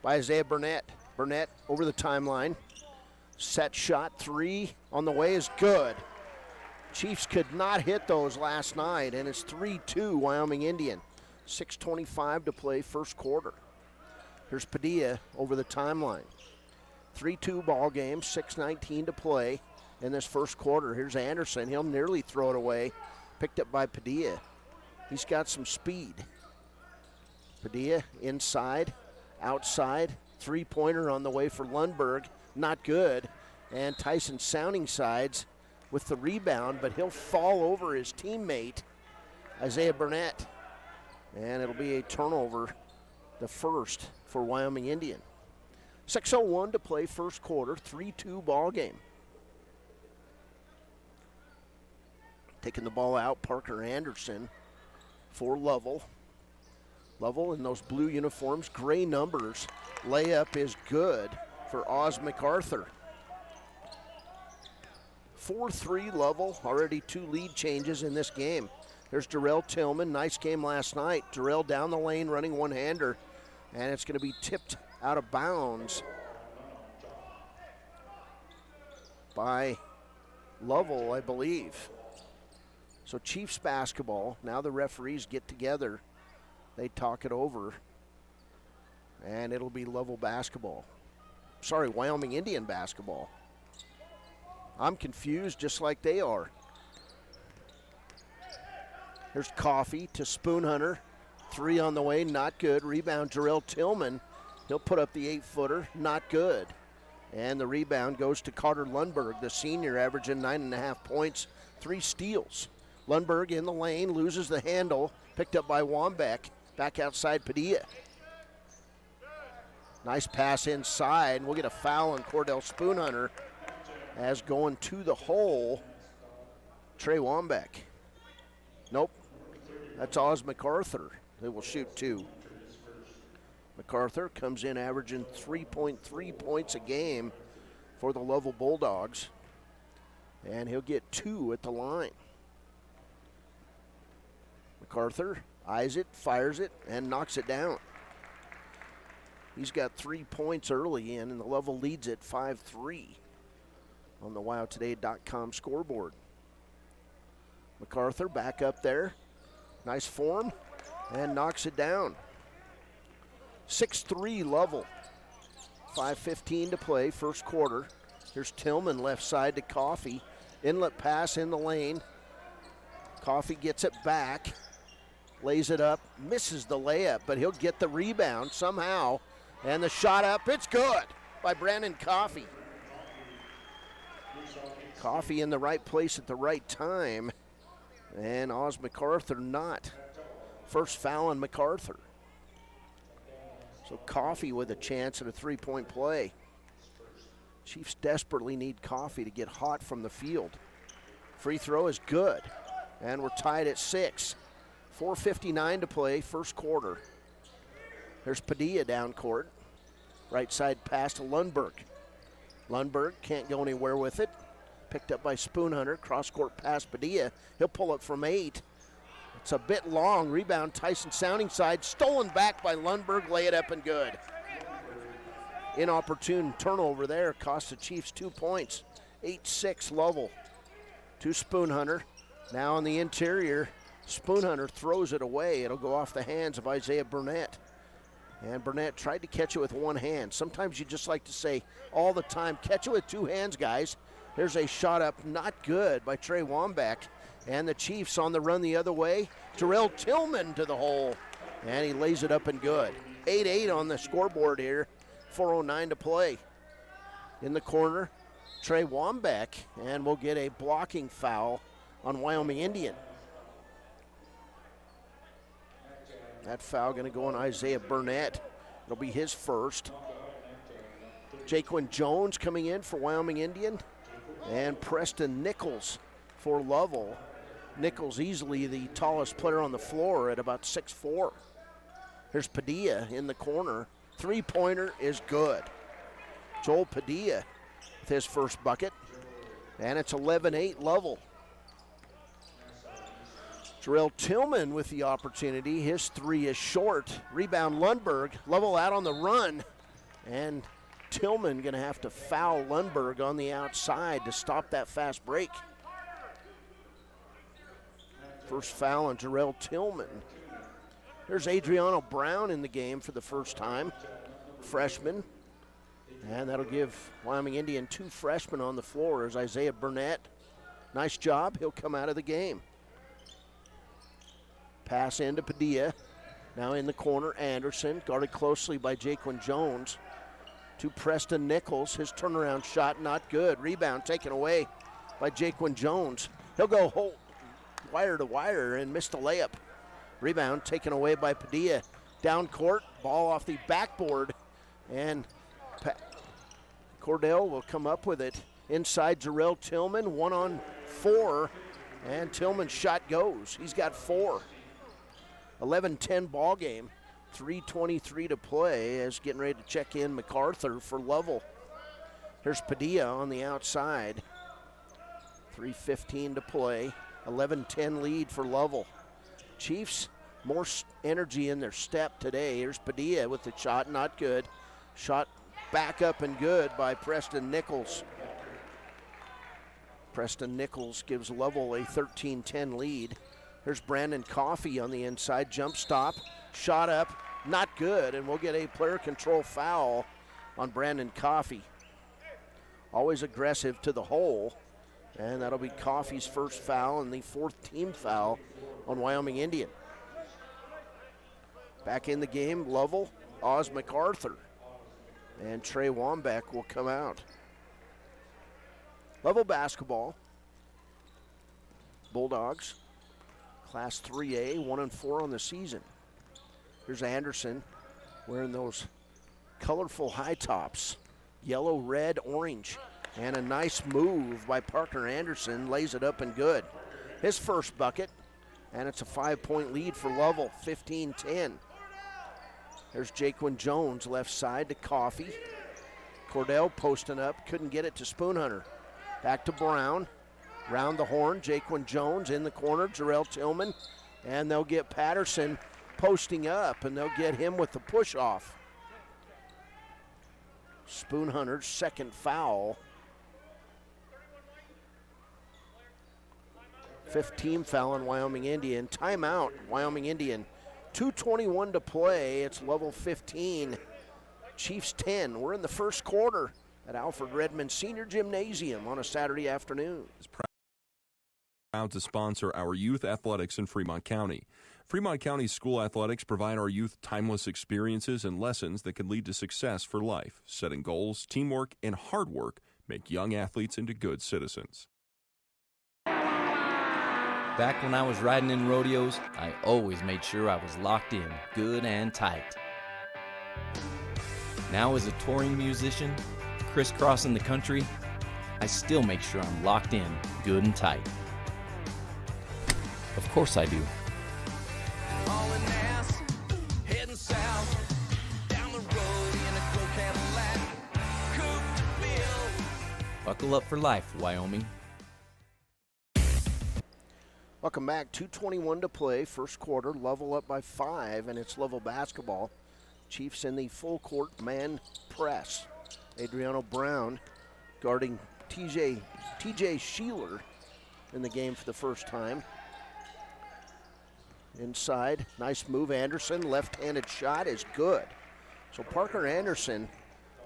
by Isaiah Burnett. Burnett over the timeline. Set shot, 3 on the way is good. Chiefs could not hit those last night, and it's 3-2 Wyoming Indian. 6:25 to play, first quarter. Here's Padilla over the timeline. 3-2 ball game, 6:19 to play in this first quarter. Here's Anderson. He'll nearly throw it away. Picked up by Padilla. He's got some speed. Padilla inside, outside. Three-pointer on the way for Lundberg. Not good. And Tyson Soundingsides with the rebound, but he'll fall over his teammate, Isaiah Burnett. And it'll be a turnover, the first for Wyoming Indian. 6:01 to play, first quarter, 3-2 ball game. Taking the ball out, Parker Anderson for Lovell. Lovell in those blue uniforms, gray numbers. Layup is good for Oz MacArthur. 4-3 Lovell, already 2 lead changes in this game. There's Jarrell Tillman, nice game last night. Jarrell down the lane running one-hander, and it's going to be tipped out of bounds by Lovell, I believe. So Chiefs basketball, now the referees get together. They talk it over, and it'll be Lovell basketball. Sorry, Wyoming Indian basketball. I'm confused just like they are. Here's Coffee to Spoonhunter. 3 on the way, not good. Rebound, Jarrell Tillman. He'll put up the 8-footer, not good. And the rebound goes to Carter Lundberg, the senior, averaging 9.5 points, 3 steals. Lundberg in the lane, loses the handle, picked up by Wambeck. Back outside Padilla. Nice pass inside, and we'll get a foul on Cordell Spoonhunter as going to the hole, Trey Wambeck. Nope, that's Oz MacArthur. They will shoot 2. MacArthur comes in averaging 3.3 points a game for the Lovell Bulldogs, and he'll get 2 at the line. MacArthur eyes it, fires it, and knocks it down. He's got 3 points early in, and the Lovell leads it 5-3 on the WyoToday.com scoreboard. MacArthur back up there. Nice form, and knocks it down. 6-3 Lovell. 5:15 to play, first quarter. Here's Tillman left side to Coffee. Inlet pass in the lane. Coffee gets it back. Lays it up, misses the layup, but he'll get the rebound somehow. And the shot up, it's good by Brandon Coffee. Coffee in the right place at the right time. And Oz MacArthur not. First foul on MacArthur. So Coffee with a chance at a 3-point play. Chiefs desperately need Coffee to get hot from the field. Free throw is good. And we're tied at 6. 4:59 to play, first quarter. There's Padilla down court. Right side pass to Lundberg. Lundberg can't go anywhere with it. Picked up by Spoonhunter. Cross court pass Padilla. He'll pull it from 8. It's a bit long. Rebound Tyson Sounding side. Stolen back by Lundberg. Lay it up and good. Inopportune turnover there. Cost the Chiefs 2 points. 8-6 Lovell. To Spoonhunter. Now on the interior. Spoonhunter throws it away. It'll go off the hands of Isaiah Burnett. And Burnett tried to catch it with one hand. Sometimes you just like to say all the time, catch it with 2 hands, guys. There's a shot up, not good, by Trey Wambeck. And the Chiefs on the run the other way. Jarrell Tillman to the hole. And he lays it up and good. 8-8 on the scoreboard here. 4:09 to play. In the corner, Trey Wambeck. And we'll get a blocking foul on Wyoming Indian. That foul going to go on Isaiah Burnett. It'll be his first. Jaquan Jones coming in for Wyoming Indian. And Preston Nichols for Lovell. Nichols easily the tallest player on the floor at about 6'4". Here's Padilla in the corner. 3-pointer is good. Joel Padilla with his first bucket. And it's 11-8 Lovell. Jarrell Tillman with the opportunity. His 3 is short. Rebound Lundberg. Lovell out on the run. And Tillman going to have to foul Lundberg on the outside to stop that fast break. First foul on Jarrell Tillman. There's Adriano Brown in the game for the first time. Freshman. And that'll give Wyoming Indian 2 freshmen on the floor as Isaiah Burnett. Nice job. He'll come out of the game. Pass into Padilla. Now in the corner, Anderson, guarded closely by Jaquan Jones. To Preston Nichols. His turnaround shot not good. Rebound taken away by Jaquan Jones. He'll go wire to wire and miss the layup. Rebound taken away by Padilla. Down court, ball off the backboard. And Cordell will come up with it. Inside Jarrell Tillman, 1-on-4. And Tillman's shot goes. He's got 4. 11-10 ball game. 3:23 to play as getting ready to check in MacArthur for Lovell. Here's Padilla on the outside. 3:15 to play. 11-10 lead for Lovell. Chiefs, more energy in their step today. Here's Padilla with the shot, not good. Shot back up and good by Preston Nichols. Preston Nichols gives Lovell a 13-10 lead. There's Brandon Coffey on the inside, jump stop, shot up, not good, and we'll get a player control foul on Brandon Coffey. Always aggressive to the hole, and that'll be Coffey's first foul and the fourth team foul on Wyoming Indian. Back in the game, Lovell, Oz MacArthur, and Trey Wambeck will come out. Lovell basketball. Bulldogs, Class 3A, 1-4 on the season. Here's Anderson wearing those colorful high tops, yellow, red, orange, and a nice move by Parker Anderson, lays it up and good. His first bucket, and it's a 5-point lead for Lovell, 15-10. There's Jaquin Jones, left side to Coffey. Cordell posting up, couldn't get it to Spoonhunter. Back to Brown, round the horn, Jaquin Jones in the corner, Jarrell Tillman, and they'll get Patterson posting up, and they'll get him with the push-off. Spoonhunter's second foul. 5th team foul on Wyoming Indian. Timeout, Wyoming Indian. 2:21 to play. It's Lovell 15, Chiefs 10. We're in the first quarter at Alfred Redmond Senior Gymnasium on a Saturday afternoon. Proud to sponsor our youth athletics in Fremont County. Fremont County school athletics provide our youth timeless experiences and lessons that can lead to success for life. Setting goals, teamwork, and hard work make young athletes into good citizens. Back when I was riding in rodeos, I always made sure I was locked in, good and tight. Now as a touring musician, crisscrossing the country, I still make sure I'm locked in, good and tight. Of course I do. Buckle up for life, Wyoming. Welcome back. 2:21 to play. First quarter. Lovell up by 5, and it's Lovell basketball. Chiefs in the full court man press. Adriano Brown guarding TJ Sheeler in the game for the first time. Inside, nice move. Anderson, left-handed shot is good. So Parker Anderson,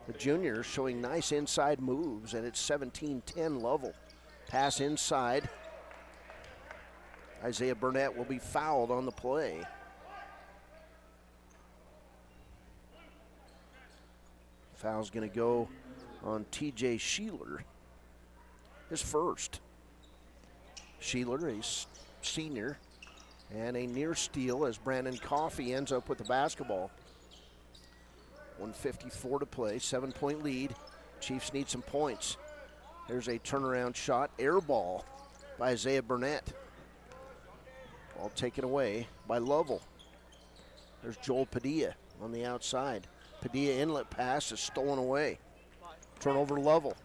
the junior, showing nice inside moves, and it's 17-10 Lovell. Pass inside. Isaiah Burnett will be fouled on the play. Foul's going to go on TJ Sheeler, his first. Sheeler, a senior, and a near steal as Brandon Coffey ends up with the basketball. 1:54 to play, 7-point lead. Chiefs need some points. There's a turnaround shot, air ball by Isaiah Burnett. Ball taken away by Lovell. There's Joel Padilla on the outside. Padilla inlet pass is stolen away. Turnover Lovell.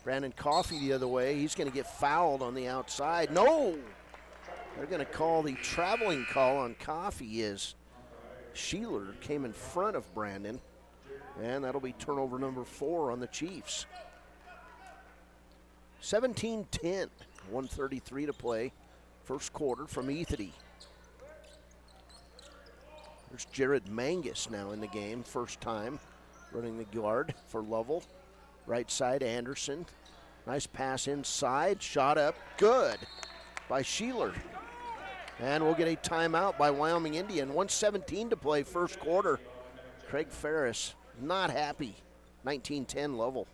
Brandon Coffey the other way. He's going to get fouled on the outside. No! They're going to call the traveling call on Coffey as Sheeler came in front of Brandon. And that'll be turnover number 4 on the Chiefs. 17-10, 1:33 to play. First quarter from Ethity. There's Jared Mangus now in the game, first time running the guard for Lovell. Right side, Anderson. Nice pass inside, shot up, good by Sheeler. And we'll get a timeout by Wyoming Indian. 1:17 to play, first quarter. Craig Ferris not happy. 19-10 Lovell.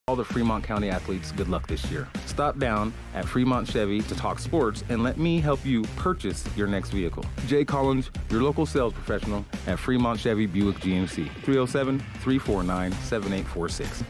All the Fremont County athletes, good luck this year. Stop down at Fremont Chevy to talk sports and let me help you purchase your next vehicle. Jay Collins, your local sales professional at Fremont Chevy Buick GMC, 307-349-7846.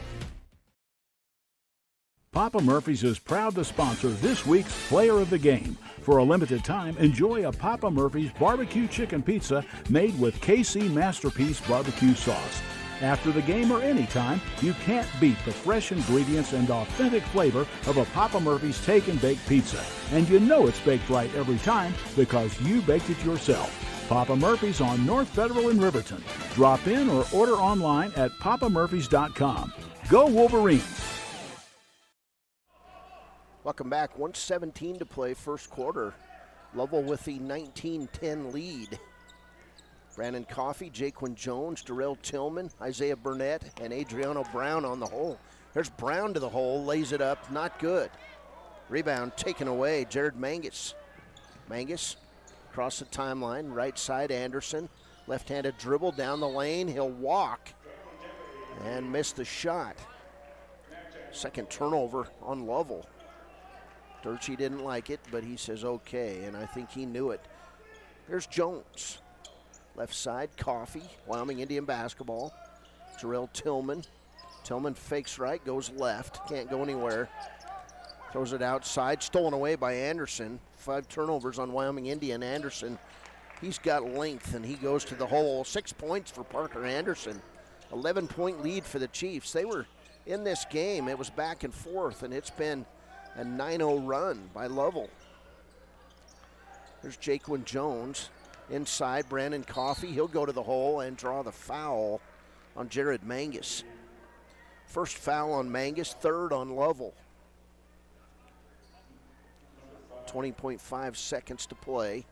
Papa Murphy's is proud to sponsor this week's Player of the Game. For a limited time, enjoy a Papa Murphy's barbecue chicken pizza made with KC Masterpiece barbecue sauce. After the game or anytime, you can't beat the fresh ingredients and authentic flavor of a Papa Murphy's Take and Bake pizza. And you know it's baked right every time because you baked it yourself. Papa Murphy's on North Federal in Riverton. Drop in or order online at papamurphys.com. Go Wolverines! Welcome back. 1:17 to play, first quarter. Lovell with the 19-10 lead. Brandon Coffey, Jaquan Jones, Darrell Tillman, Isaiah Burnett, and Adriano Brown on the hole. There's Brown to the hole, lays it up, not good. Rebound taken away, Jared Mangus. Mangus across the timeline, right side Anderson. Left-handed dribble down the lane, he'll walk and miss the shot. Second turnover on Lovell. Durchie didn't like it, but he says okay, and I think he knew it. Here's Jones. Left side, Coffey, Wyoming Indian basketball. Jarrell Tillman. Tillman fakes right, goes left, can't go anywhere. Throws it outside, stolen away by Anderson. 5 turnovers on Wyoming Indian. Anderson, he's got length, and he goes to the hole. 6 points for Parker Anderson. 11-point lead for the Chiefs. They were in this game. It was back and forth, and it's been a 9-0 run by Lovell. There's Jaquan Jones. Inside, Brandon Coffey. He'll go to the hole and draw the foul on Jared Mangus. First foul on Mangus, third on Lovell. 20.5 seconds to play.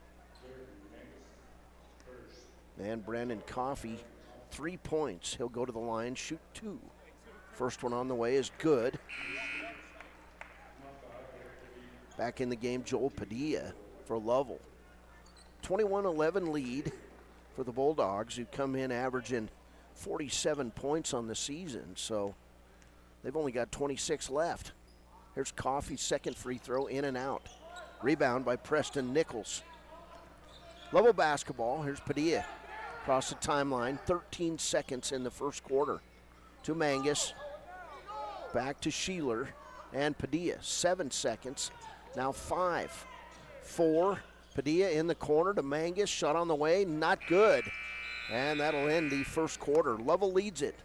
And Brandon Coffey, 3 points. He'll go to the line, shoot 2. First one on the way is good. Back in the game, Joel Padilla for Lovell. 21-11 lead for the Bulldogs, who come in averaging 47 points on the season, so they've only got 26 left. Here's Coffey's second free throw, in and out. Rebound by Preston Nichols. Lovell basketball, here's Padilla. Across the timeline, 13 seconds in the first quarter. To Mangus, back to Sheeler, and Padilla, 7 seconds. Now 5, 4, Padilla in the corner to Mangus, shot on the way, not good. And that'll end the first quarter. Lovell leads it.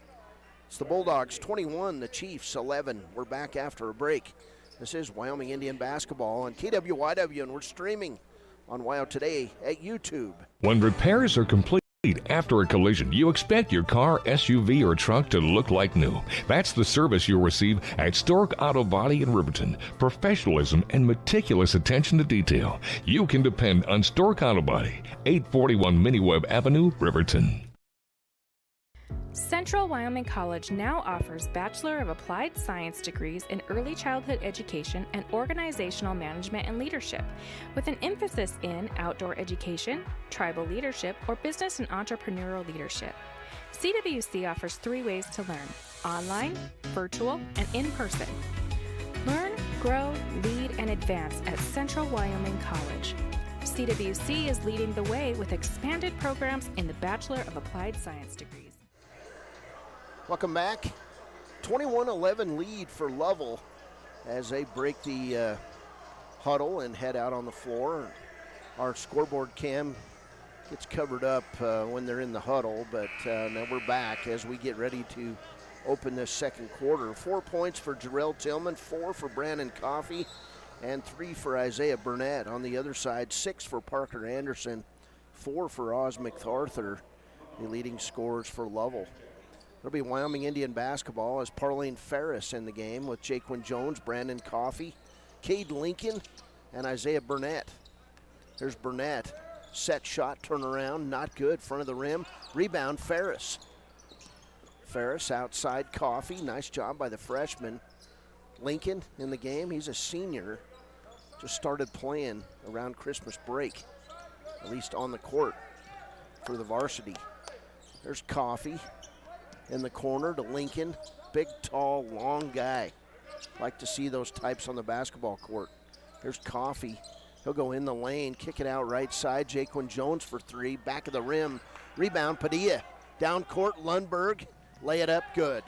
It's the Bulldogs 21, the Chiefs 11. We're back after a break. This is Wyoming Indian basketball on KWYW, and we're streaming on WYO Today at YouTube. When repairs are complete after a collision, you expect your car, SUV, or truck to look like new. That's the service you'll receive at Stork Auto Body in Riverton. Professionalism and meticulous attention to detail. You can depend on Stork Auto Body, 841 Miniweb Avenue, Riverton. Central Wyoming College now offers Bachelor of Applied Science degrees in Early Childhood Education and Organizational Management and Leadership, with an emphasis in outdoor education, tribal leadership, or business and entrepreneurial leadership. CWC offers 3 ways to learn: online, virtual, and in person. Learn, grow, lead, and advance at Central Wyoming College. CWC is leading the way with expanded programs in the Bachelor of Applied Science degrees. Welcome back. 21-11 lead for Lovell as they break the huddle and head out on the floor. Our scoreboard cam gets covered up when they're in the huddle, but now we're back as we get ready to open this second quarter. 4 points for Jarrell Tillman, 4 for Brandon Coffey, and 3 for Isaiah Burnett. On the other side, 6 for Parker Anderson, 4 for Oz McArthur, the leading scorers for Lovell. It'll be Wyoming Indian basketball as Parlene Ferris in the game with Jaquan Jones, Brandon Coffey, Cade Lincoln, and Isaiah Burnett. There's Burnett. Set shot, turnaround, not good, front of the rim. Rebound, Ferris. Ferris outside Coffey. Nice job by the freshman. Lincoln in the game. He's a senior. Just started playing around Christmas break, at least on the court for the varsity. There's Coffey in the corner to Lincoln. Big, tall, long guy. Like to see those types on the basketball court. Here's Coffey. He'll go in the lane, kick it out right side. Jaquan Jones for 3, back of the rim. Rebound, Padilla. Down court, Lundberg. Lay it up, good.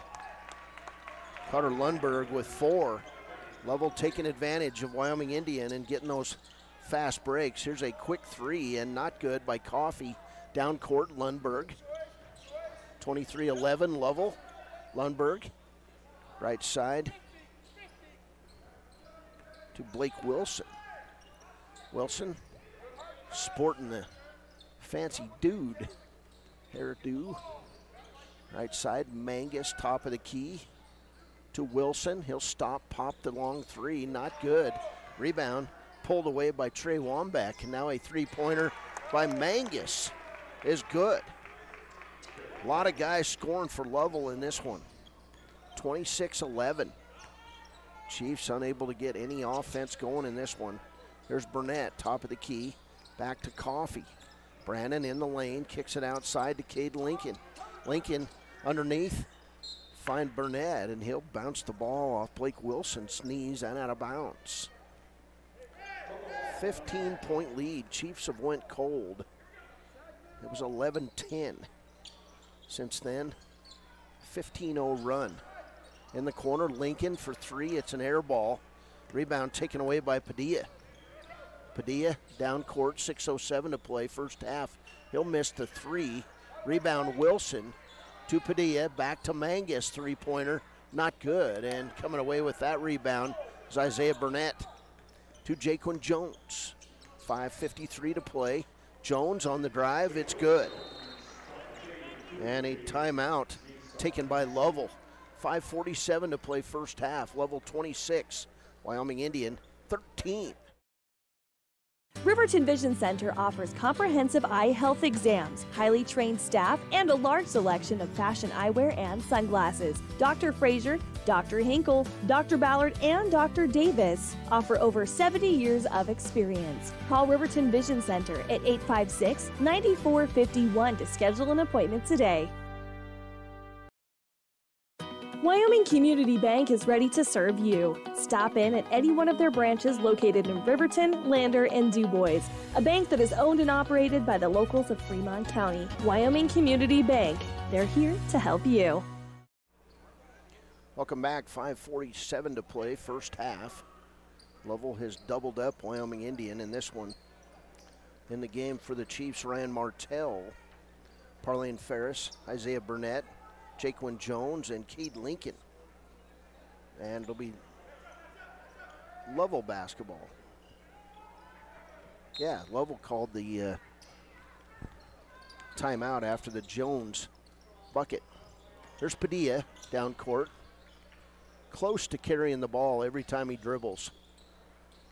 Carter Lundberg with 4. Lovell taking advantage of Wyoming Indian and getting those fast breaks. Here's a quick 3 and not good by Coffey. Down court, Lundberg. 23-11, Lovell. Lundberg, right side to Blake Wilson. Wilson sporting the fancy dude hairdo. Right side, Mangus, top of the key. to Wilson. He'll stop, pop the long three, not good. Rebound pulled away by Trey Wambach, and now a three-pointer by Mangus is good. A lot of guys scoring for Lovell in this one. 26-11. Chiefs unable to get any offense going in this one. There's Burnett, top of the key, back to Coffey. Brandon in the lane, kicks it outside to Cade Lincoln. Lincoln underneath, find Burnett, and he'll bounce the ball off Blake Wilson's knees and out of bounds. 15-point lead. Chiefs have went cold. It was 11-10. Since then, 15-0 run. In the corner, Lincoln for three. It's an air ball. Rebound taken away by Padilla. Padilla down court, 6:07 to play, first half. He'll miss the three. Rebound Wilson to Padilla, back to Mangus, three-pointer, not good. And coming away with that rebound is Isaiah Burnett to Jaquan Jones. 5:53 to play. Jones on the drive, it's good. And a timeout taken by Lovell. 5:47 to play first half. Lovell 26, Wyoming Indian 13. Riverton Vision Center offers comprehensive eye health exams, highly trained staff, and a large selection of fashion eyewear and sunglasses. Dr. Frazier, Dr. Hinkle, Dr. Ballard, and Dr. Davis offer over 70 years of experience. Call Riverton Vision Center at 856-9451 to schedule an appointment today. Wyoming Community Bank is ready to serve you. Stop in at any one of their branches located in Riverton, Lander, and DuBois. A bank that is owned and operated by the locals of Fremont County. Wyoming Community Bank. They're here to help you. Welcome back. 5:47 to play first half. Lovell has doubled up Wyoming Indian in this one. In the game for the Chiefs, Ryan Martell, Parlane Ferris, Isaiah Burnett, Jaquan Jones, and Cade Lincoln. And it'll be Lovell basketball. Yeah, Lovell called the timeout after the Jones bucket. There's Padilla down court. Close to carrying the ball every time he dribbles.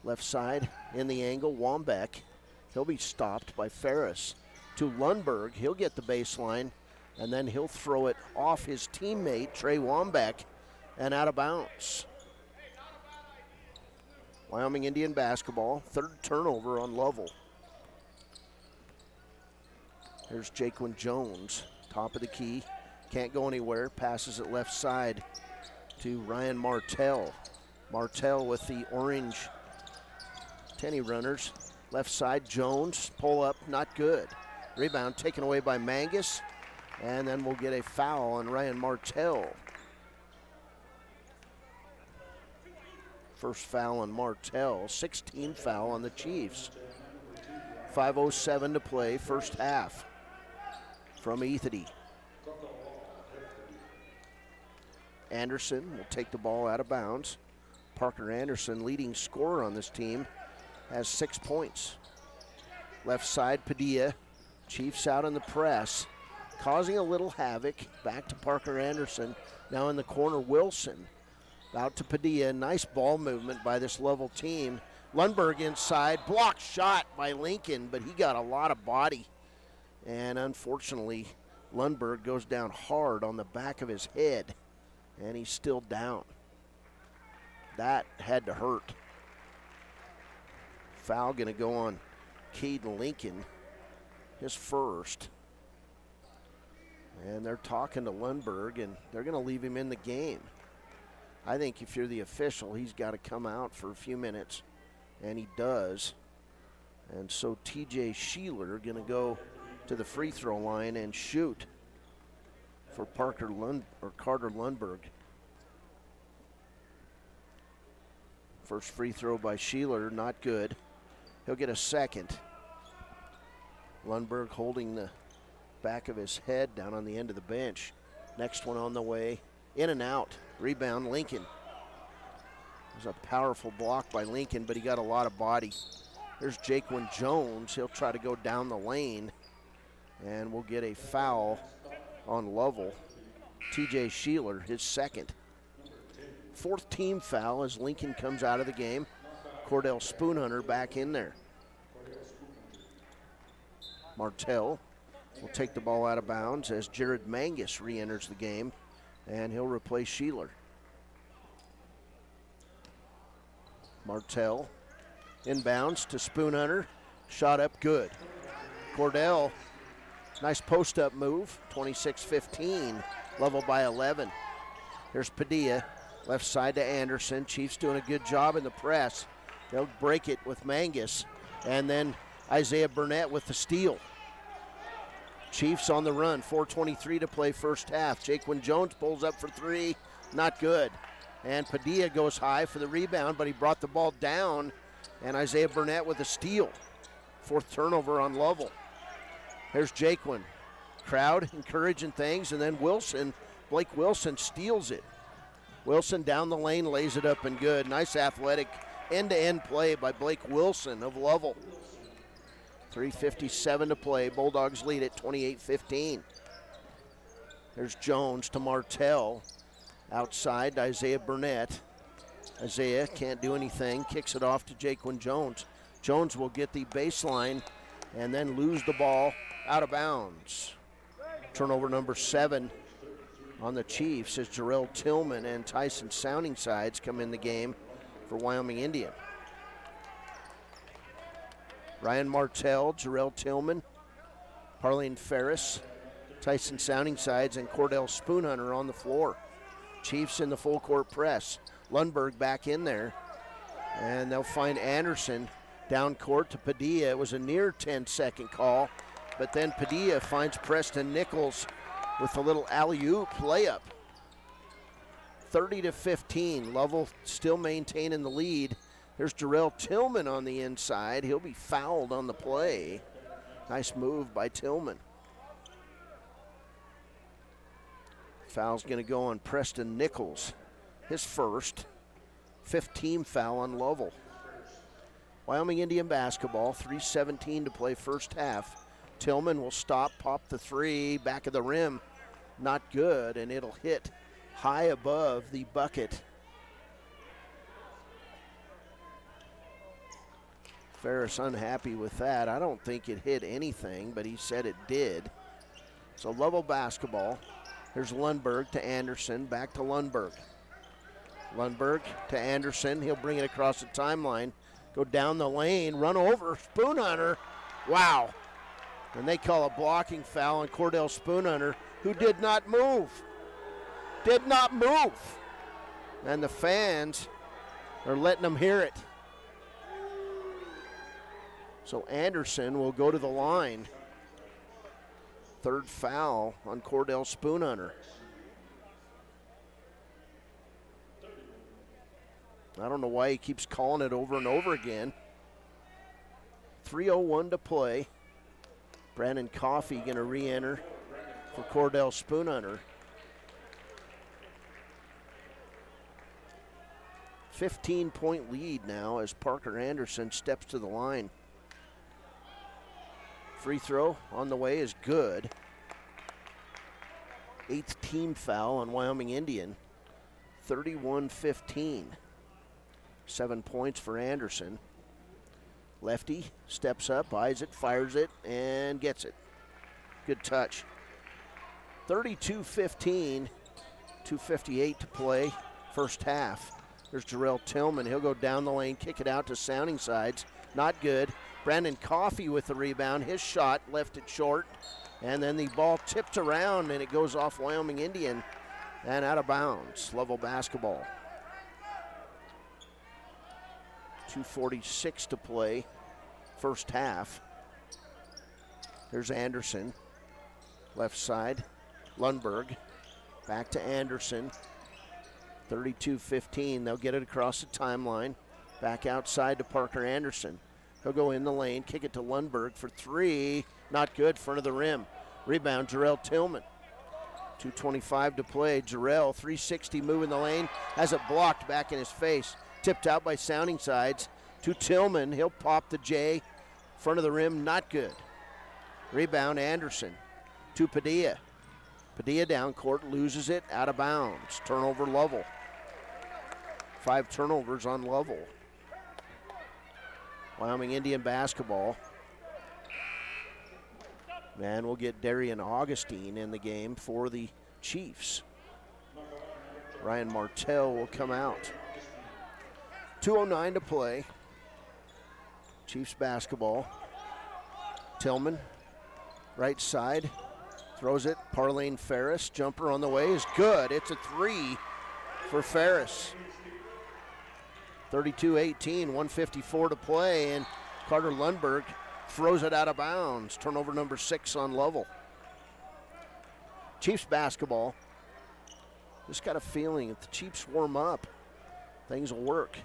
Left side in the angle, Wambach. He'll be stopped by Ferris. To Lundberg, he'll get the baseline, and then he'll throw it off his teammate, Trey Wambach, and out of bounds. Wyoming Indian basketball, third turnover on Lovell. Here's Jaquan Jones, top of the key, can't go anywhere, passes it left side to Ryan Martell. Martell with the orange tenny runners. Left side, Jones, pull up, not good. Rebound taken away by Mangus. And then we'll get a foul on Ryan Martell. First foul on Martell, 16th foul on the Chiefs. 5:07 to play, first half from Ethity. Anderson will take the ball out of bounds. Parker Anderson, leading scorer on this team, has 6 points. Left side, Padilla. Chiefs out in the press, causing a little havoc. Back to Parker Anderson. Now in the corner, Wilson. Out to Padilla. Nice ball movement by this Lovell team. Lundberg inside. Blocked shot by Lincoln, but he got a lot of body. And unfortunately, Lundberg goes down hard on the back of his head, and he's still down. That had to hurt. Foul going to go on Cade Lincoln, his first. And they're talking to Lundberg, and they're going to leave him in the game. I think if you're the official, he's got to come out for a few minutes, and he does. And so TJ Sheeler going to go to the free throw line and shoot for Carter Lundberg. First free throw by Sheeler, not good. He'll get a second. Lundberg holding the back of his head down on the end of the bench. Next one on the way. In and out. Rebound, Lincoln. There's a powerful block by Lincoln, but he got a lot of body. There's Jaquan Jones. He'll try to go down the lane, and we'll get a foul on Lovell. TJ Sheeler, his second. Fourth team foul as Lincoln comes out of the game. Cordell Spoonhunter back in there. Martell will take the ball out of bounds as Jared Mangus re-enters the game, and he'll replace Sheeler. Martell inbounds to Spoonhunter. Shot up good. Cordell, nice post-up move, 26-15, Lovell by 11. Here's Padilla, left side to Anderson. Chiefs doing a good job in the press. They'll break it with Mangus, and then Isaiah Burnett with the steal. Chiefs on the run, 4:23 to play first half. Jaquan Jones pulls up for three, not good. And Padilla goes high for the rebound, but he brought the ball down, and Isaiah Burnett with a steal. Fourth turnover on Lovell. Here's Jaquan. Crowd encouraging things, and then Blake Wilson steals it. Wilson down the lane, lays it up and good. Nice athletic end-to-end play by Blake Wilson of Lovell. 3:57 to play. Bulldogs lead at 28-15. There's Jones to Martell. Outside to Isaiah Burnett. Isaiah can't do anything. Kicks it off to Jaquan Jones. Jones will get the baseline and then lose the ball out of bounds. Turnover number 7 on the Chiefs as Jarrell Tillman and Tyson Soundingsides come in the game for Wyoming Indian. Ryan Martell, Jarrell Tillman, Harleen Ferris, Tyson Soundingsides, and Cordell Spoonhunter on the floor. Chiefs in the full court press. Lundberg back in there, and they'll find Anderson down court to Padilla. It was a near 10-second call, but then Padilla finds Preston Nichols with a little alley-oop layup. 30-15, Lovell still maintaining the lead. There's Jarrell Tillman on the inside. He'll be fouled on the play. Nice move by Tillman. Foul's going to go on Preston Nichols, his first. 5th team foul on Lovell. Wyoming Indian basketball, 3:17 to play first half. Tillman will stop, pop the three, back of the rim. Not good, and it'll hit high above the bucket. Ferris unhappy with that. I don't think it hit anything, but he said it did. So Lovell basketball. Here's Lundberg to Anderson, back to Lundberg. Lundberg to Anderson. He'll bring it across the timeline, go down the lane, run over Spoonhunter. Wow. And they call a blocking foul on Cordell Spoonhunter, who did not move. Did not move. And the fans are letting them hear it. So Anderson will go to the line. 3rd foul on Cordell Spoonhunter. I don't know why he keeps calling it over and over again. 3:01 to play. Brandon Coffey going to re-enter for Cordell Spoonhunter. 15-point lead now as Parker Anderson steps to the line. Free throw on the way is good. 8th team foul on Wyoming Indian. 31-15. 7 points for Anderson. Lefty steps up, eyes it, fires it, and gets it. Good touch. 32-15, 2:58 to play, first half. There's Jarrell Tillman. He'll go down the lane, kick it out to Soundingsides. Not good. Brandon Coffey with the rebound. His shot left it short. And then the ball tipped around, and it goes off Wyoming Indian and out of bounds. Lovell basketball. 2:46 to play, first half. There's Anderson, left side. Lundberg, back to Anderson. 32-15, they'll get it across the timeline. Back outside to Parker Anderson. He'll go in the lane, kick it to Lundberg for three. Not good, front of the rim. Rebound, Jarrell Tillman. 2:25 to play. Jarrell, 360, moving the lane. Has it blocked back in his face. Tipped out by Soundingsides to Tillman. He'll pop the J. Front of the rim, not good. Rebound, Anderson to Padilla. Padilla down court, loses it, out of bounds. Turnover, Lovell. 5 turnovers on Lovell. Wyoming Indian basketball. And we'll get Darian Augustine in the game for the Chiefs. Ryan Martell will come out. 2:09 to play. Chiefs basketball. Tillman, right side, throws it. Parlane Ferris, jumper on the way is good. It's a 3 for Ferris. 32-18, 1:54 to play, and Carter Lundberg throws it out of bounds. Turnover number 6 on Lovell. Chiefs basketball. Just got a feeling if the Chiefs warm up, things will work.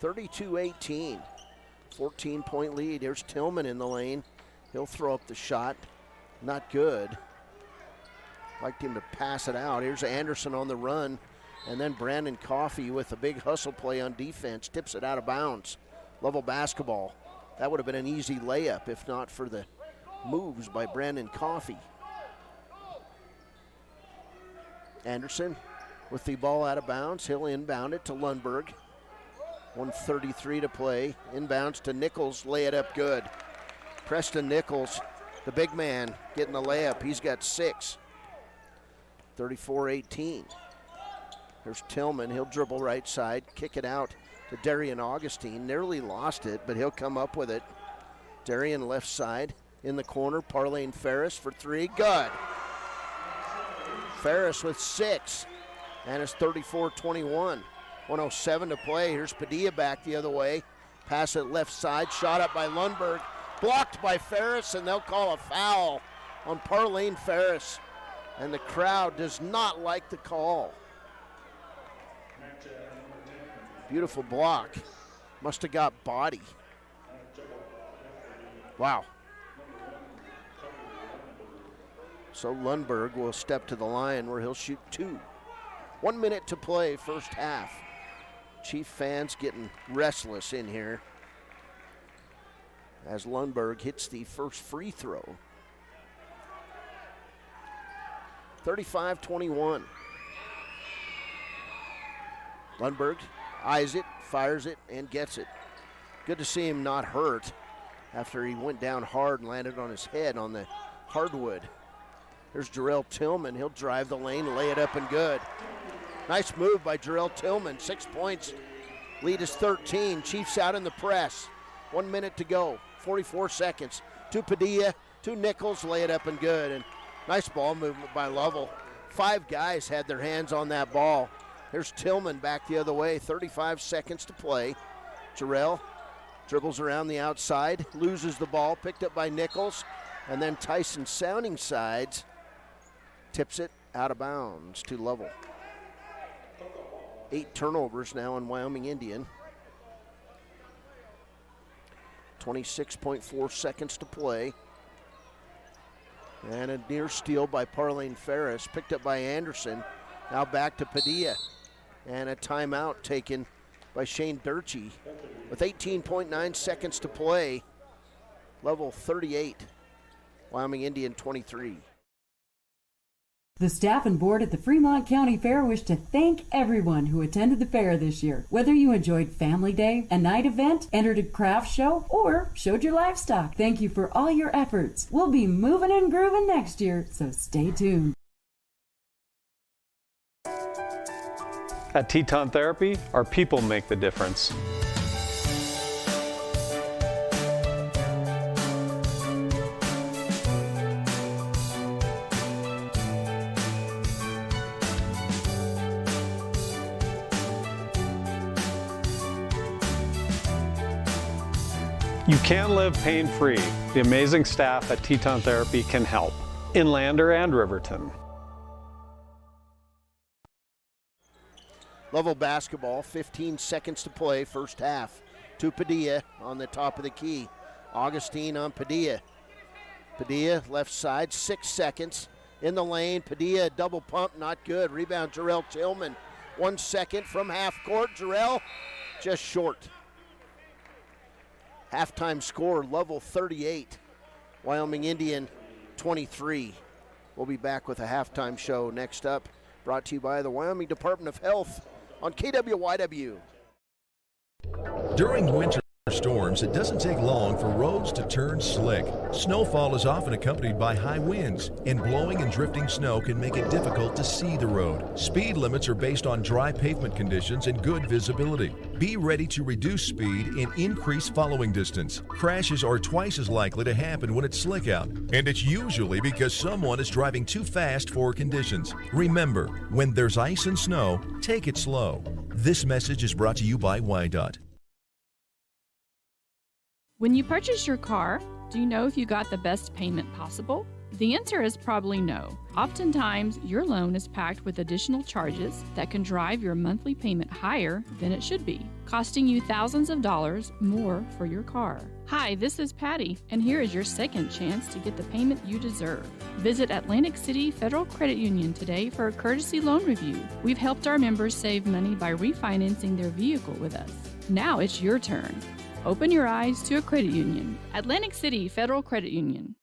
32-18, 14-point lead. Here's Tillman in the lane. He'll throw up the shot. Not good. Liked him to pass it out. Here's Anderson on the run. And then Brandon Coffey with a big hustle play on defense. Tips it out of bounds. Lovell basketball. That would have been an easy layup if not for the moves by Brandon Coffey. Anderson with the ball out of bounds. He'll inbound it to Lundberg. 1:33 to play. Inbounds to Nichols. Lay it up good. Preston Nichols, the big man, getting the layup. He's got 6. 34-18. There's Tillman. He'll dribble right side. Kick it out to Darian Augustine. Nearly lost it, but he'll come up with it. Darian left side in the corner. Parlane Ferris for 3. Good. Ferris with 6. And it's 34-21. 1:07 to play. Here's Padilla back the other way. Pass it left side. Shot up by Lundberg. Blocked by Ferris, and they'll call a foul on Parlane Ferris. And the crowd does not like the call. Beautiful block. Must have got body. Wow. So Lundberg will step to the line where he'll shoot 2. 1 minute to play, first half. Chief fans getting restless in here as Lundberg hits the first free throw. 35-21. Lundberg eyes it, fires it, and gets it. Good to see him not hurt after he went down hard and landed on his head on the hardwood. There's Jarrell Tillman. He'll drive the lane, lay it up, and good. Nice move by Jarrell Tillman. 6 points. Lead is 13. Chiefs out in the press. 1 minute to go. 44 seconds. To Padilla, to Nichols, lay it up and good. And nice ball movement by Lovell. 5 guys had their hands on that ball. There's Tillman back the other way. 35 seconds to play. Jarrell dribbles around the outside, loses the ball, picked up by Nichols. And then Tyson Sounding Sides tips it out of bounds to Lovell. 8 turnovers now in Wyoming Indian. 26.4 seconds to play. And a near steal by Parlane Ferris, picked up by Anderson. Now back to Padilla. And a timeout taken by Shane Durchie. With 18.9 seconds to play, Lovell 38, Wyoming Indian 23. The staff and board at the Fremont County Fair wish to thank everyone who attended the fair this year. Whether you enjoyed Family Day, a night event, entered a craft show, or showed your livestock, thank you for all your efforts. We'll be moving and grooving next year, so stay tuned. At Teton Therapy, our people make the difference. You can live pain-free. The amazing staff at Teton Therapy can help. In Lander and Riverton. Lovell basketball, 15 seconds to play, first half. To Padilla on the top of the key. Augustine on Padilla. Padilla left side, 6 seconds. In the lane, Padilla double pump, not good. Rebound, Jarrell Tillman. 1 second from half court. Jarrell just short. Halftime score, Lovell 38, Wyoming Indian 23. We'll be back with a halftime show next up, brought to you by the Wyoming Department of Health on KWYW. During winter storms, it doesn't take long for roads to turn slick. Snowfall is often accompanied by high winds, and blowing and drifting snow can make it difficult to see the road. Speed limits are based on dry pavement conditions and good visibility. Be ready to reduce speed and increase following distance. Crashes are twice as likely to happen when it's slick out, and it's usually because someone is driving too fast for conditions. Remember, when there's ice and snow, take it slow. This message is brought to you by WYDOT. When you purchase your car, do you know if you got the best payment possible? The answer is probably no. Oftentimes, your loan is packed with additional charges that can drive your monthly payment higher than it should be, costing you thousands of dollars more for your car. Hi, this is Patty, and here is your second chance to get the payment you deserve. Visit Atlantic City Federal Credit Union today for a courtesy loan review. We've helped our members save money by refinancing their vehicle with us. Now it's your turn. Open your eyes to a credit union. Atlantic City Federal Credit Union.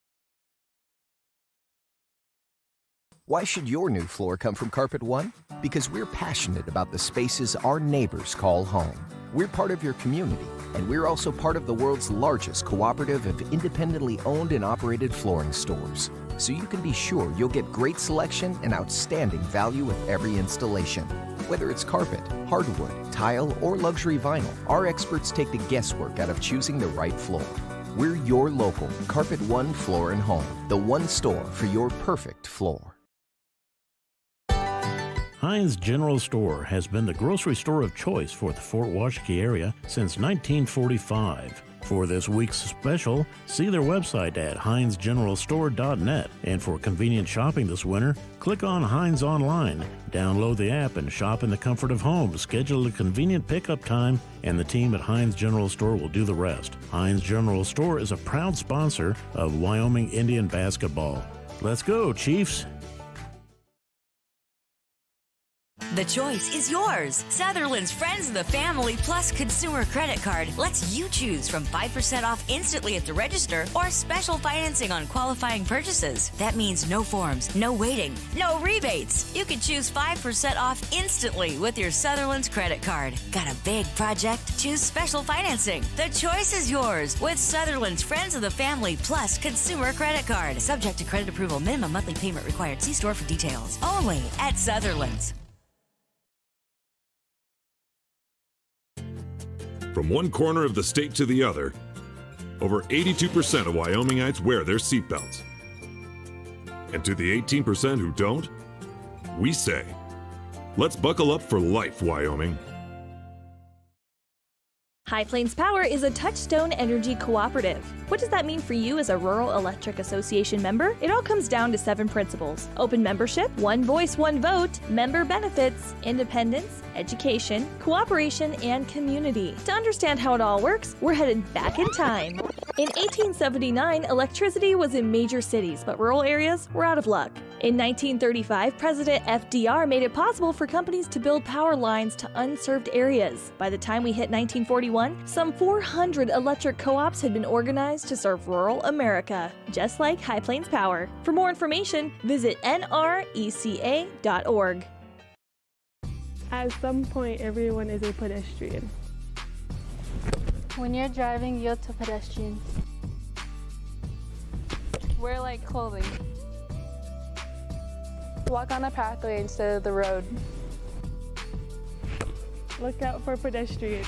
Why should your new floor come from Carpet One? Because we're passionate about the spaces our neighbors call home. We're part of your community, and we're also part of the world's largest cooperative of independently owned and operated flooring stores. So you can be sure you'll get great selection and outstanding value with every installation. Whether it's carpet, hardwood, tile, or luxury vinyl, our experts take the guesswork out of choosing the right floor. We're your local Carpet One Floor and Home, the one store for your perfect floor. Heinz General Store has been the grocery store of choice for the Fort Washakie area since 1945. For this week's special, see their website at heinzgeneralstore.net. And for convenient shopping this winter, click on Heinz Online, download the app, and shop in the comfort of home. Schedule a convenient pickup time, and the team at Heinz General Store will do the rest. Heinz General Store is a proud sponsor of Wyoming Indian basketball. Let's go, Chiefs! The choice is yours. Sutherland's Friends of the Family Plus Consumer Credit Card lets you choose from 5% off instantly at the register or special financing on qualifying purchases. That means no forms, no waiting, no rebates. You can choose 5% off instantly with your Sutherland's credit card. Got a big project? Choose special financing. The choice is yours with Sutherland's Friends of the Family Plus Consumer Credit Card. Subject to credit approval. Minimum monthly payment required. See store for details. Only at Sutherland's. From one corner of the state to the other, over 82% of Wyomingites wear their seatbelts. And to the 18% who don't, we say, let's buckle up for life, Wyoming. High Plains Power is a Touchstone Energy cooperative. What does that mean for you as a Rural Electric Association member? It all comes down to 7 principles: open membership, one voice, one vote, member benefits, independence, education, cooperation, and community. To understand how it all works, we're headed back in time. In 1879, electricity was in major cities, but rural areas were out of luck. In 1935, President FDR made it possible for companies to build power lines to unserved areas. By the time we hit 1941, some 400 electric co-ops had been organized to serve rural America, just like High Plains Power. For more information, visit nreca.org. At some point, everyone is a pedestrian. When you're driving, yield to pedestrians. Wear light clothing. Walk on a pathway instead of the road. Look out for pedestrians.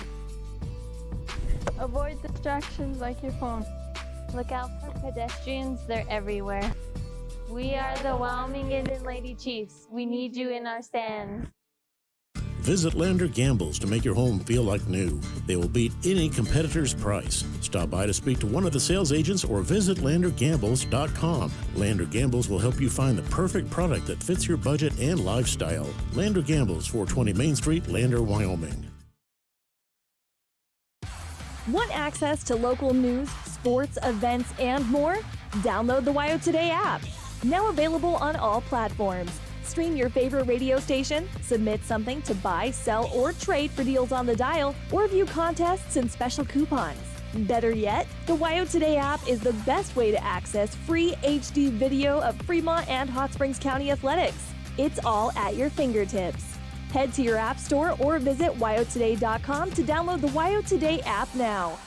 Avoid distractions like your phone. Look out for pedestrians, they're everywhere. We are the Wyoming Indian Lady Chiefs. We need you in our stand. Visit Lander Gambles to make your home feel like new. They will beat any competitor's price. Stop by to speak to one of the sales agents or visit LanderGambles.com. Lander Gambles will help you find the perfect product that fits your budget and lifestyle. Lander Gambles, 420 Main Street, Lander, Wyoming. Want access to local news, sports, events, and more? Download the WYO Today app. Now available on all platforms. Stream your favorite radio station, submit something to buy, sell, or trade for deals on the dial, or view contests and special coupons. Better yet, the WYO Today app is the best way to access free HD video of Fremont and Hot Springs County athletics. It's all at your fingertips. Head to your app store or visit wyotoday.com to download the Wyo Today app now.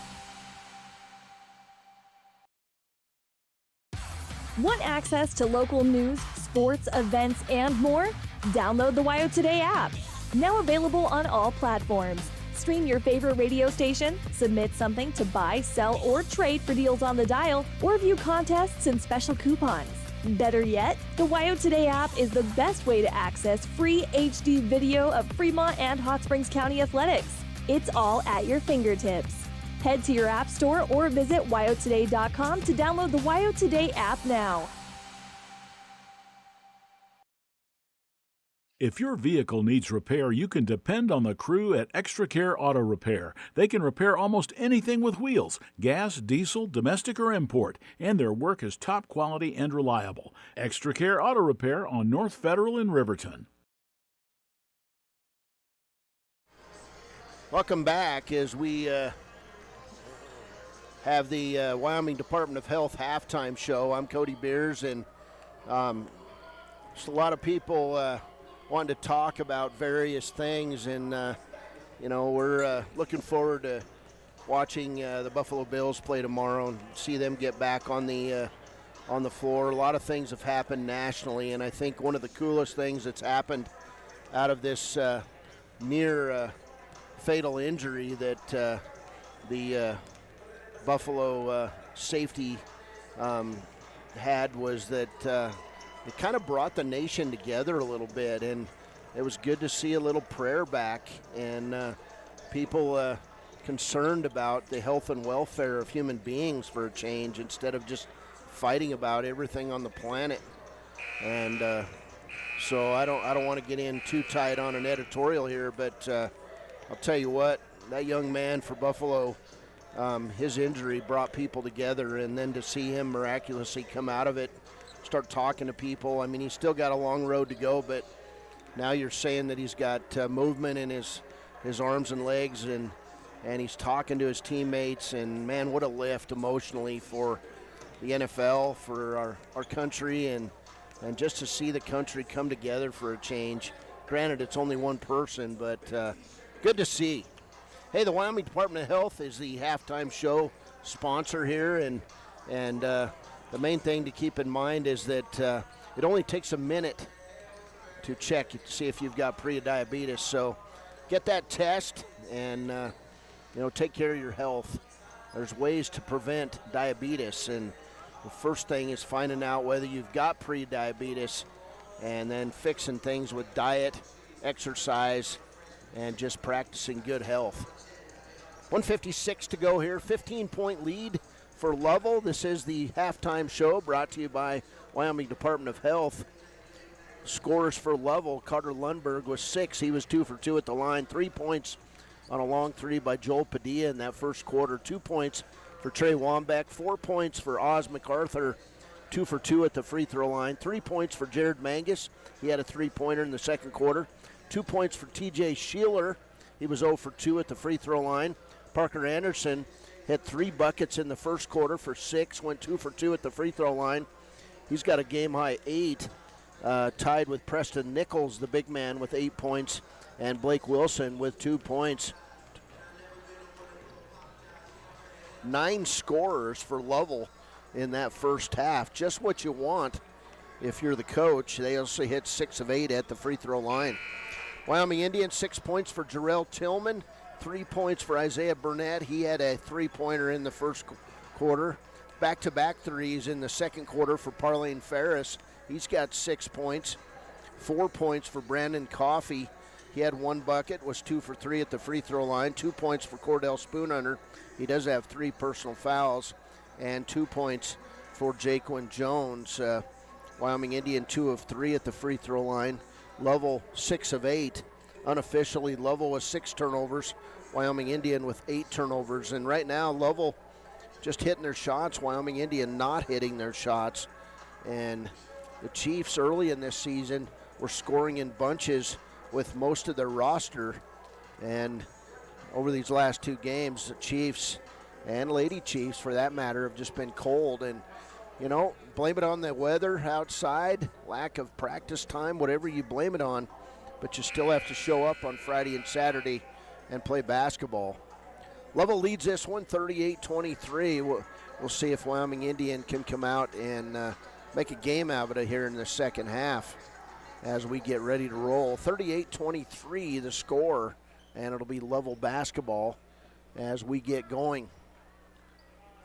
Want access to local news, sports, events, and more? Download the Wyo Today app. Now available on all platforms. Stream your favorite radio station, submit something to buy, sell, or trade for deals on the dial, or view contests and special coupons. Better yet, the Wyo Today app is the best way to access free HD video of Fremont and Hot Springs County athletics. It's all at your fingertips. Head to your app store or visit wyotoday.com to download the Wyo Today app now. If your vehicle needs repair, you can depend on the crew at Extra Care Auto Repair. They can repair almost anything with wheels, gas, diesel, domestic, or import, and their work is top quality and reliable. Extra Care Auto Repair on North Federal in Riverton. Welcome back as we have the Wyoming Department of Health halftime show. I'm Cody Beers, and just a lot of people wanting to talk about various things, and we're looking forward to watching the Buffalo Bills play tomorrow and see them get back on the floor. A lot of things have happened nationally, and I think one of the coolest things that's happened out of this near fatal injury that the Buffalo safety had was that it kind of brought the nation together a little bit, and it was good to see a little prayer back and people concerned about the health and welfare of human beings for a change instead of just fighting about everything on the planet. And so I don't want to get in too tight on an editorial here, but I'll tell you what, that young man for Buffalo, his injury brought people together, and then to see him miraculously come out of it, start talking to people. I mean, he's still got a long road to go, but now you're saying that he's got movement in his arms and legs, and he's talking to his teammates, and man, what a lift emotionally for the NFL, for our country, and just to see the country come together for a change. Granted, it's only one person, but good to see. Hey, the Wyoming Department of Health is the halftime show sponsor here, and the main thing to keep in mind is that it only takes a minute to check to see if you've got pre-diabetes. So get that test and take care of your health. There's ways to prevent diabetes, and the first thing is finding out whether you've got pre-diabetes and then fixing things with diet, exercise, and just practicing good health. 1:56 to go here, 15-point lead for Lovell. This is the halftime show brought to you by Wyoming Department of Health. Scores for Lovell: Carter Lundberg was 6. He was 2 for 2 at the line. 3 points on a long three by Joel Padilla in that first quarter. 2 points for Trey Wambeck. 4 points for Oz MacArthur. 2 for 2 at the free throw line. 3 points for Jared Mangus. He had a three-pointer in the second quarter. 2 points for TJ Sheeler. He was 0 for 2 at the free throw line. Parker Anderson hit 3 buckets in the first quarter for 6, went 2 for 2 at the free throw line. He's got a game-high 8, tied with Preston Nichols, the big man, with 8 points, and Blake Wilson with 2 points. 9 scorers for Lovell in that first half. Just what you want if you're the coach. They also hit 6 of 8 at the free throw line. Wyoming Indians, 6 points for Jarrell Tillman. 3 points for Isaiah Burnett. He had a three-pointer in the first quarter. Back-to-back threes in the second quarter for Parlane Ferris. He's got 6 points. 4 points for Brandon Coffey. He had 1 bucket, was 2 for 3 at the free throw line. 2 points for Cordell Spoonhunter. He does have 3 personal fouls. And 2 points for Jaquan Jones. Wyoming Indian 2 of 3 at the free throw line. Lovell 6 of 8. Unofficially, Lovell with 6 turnovers. Wyoming Indian with 8 turnovers. And right now, Lovell just hitting their shots. Wyoming Indian not hitting their shots. And the Chiefs early in this season were scoring in bunches with most of their roster. And over these last 2 games, the Chiefs and Lady Chiefs, for that matter, have just been cold. And, blame it on the weather outside, lack of practice time, whatever you blame it on. but you still have to show up on Friday and Saturday and play basketball. Lovell leads this one 38-23. We'll see if Wyoming Indian can come out and make a game out of it here in the second half as we get ready to roll. 38-23 the score, and it'll be Lovell basketball as we get going.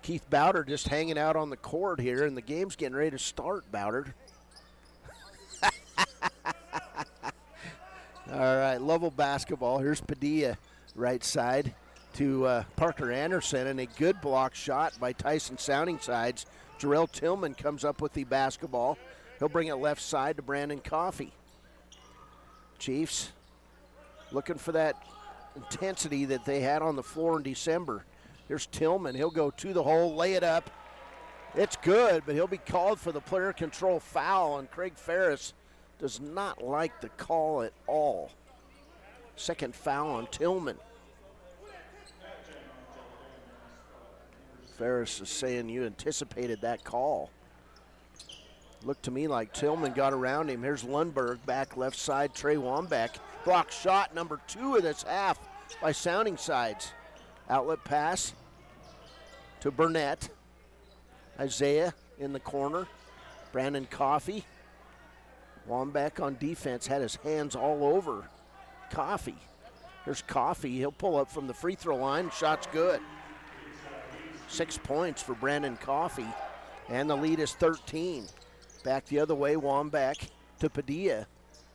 Keith Bowder just hanging out on the court here, and the game's getting ready to start, Bowder. All right, Lovell basketball. Here's Padilla right side to Parker Anderson, and a good block shot by Tyson Soundingsides. Jarrell Tillman comes up with the basketball. He'll bring it left side to Brandon Coffey. Chiefs looking for that intensity that they had on the floor in December. Here's Tillman. He'll go to the hole, lay it up. It's good, but he'll be called for the player control foul, and Craig Ferris does not like the call at all. Second foul on Tillman. Ferris is saying you anticipated that call. Looked to me like Tillman got around him. Here's Lundberg back left side. Trey Wambeck. Block shot number 2 of this half by Soundingsides. Outlet pass to Burnett. Isaiah in the corner. Brandon Coffey. Wambeck on defense had his hands all over Coffey. Here's Coffey. He'll pull up from the free throw line. Shot's good. 6 points for Brandon Coffey, and the lead is 13. Back the other way, Wambeck to Padilla.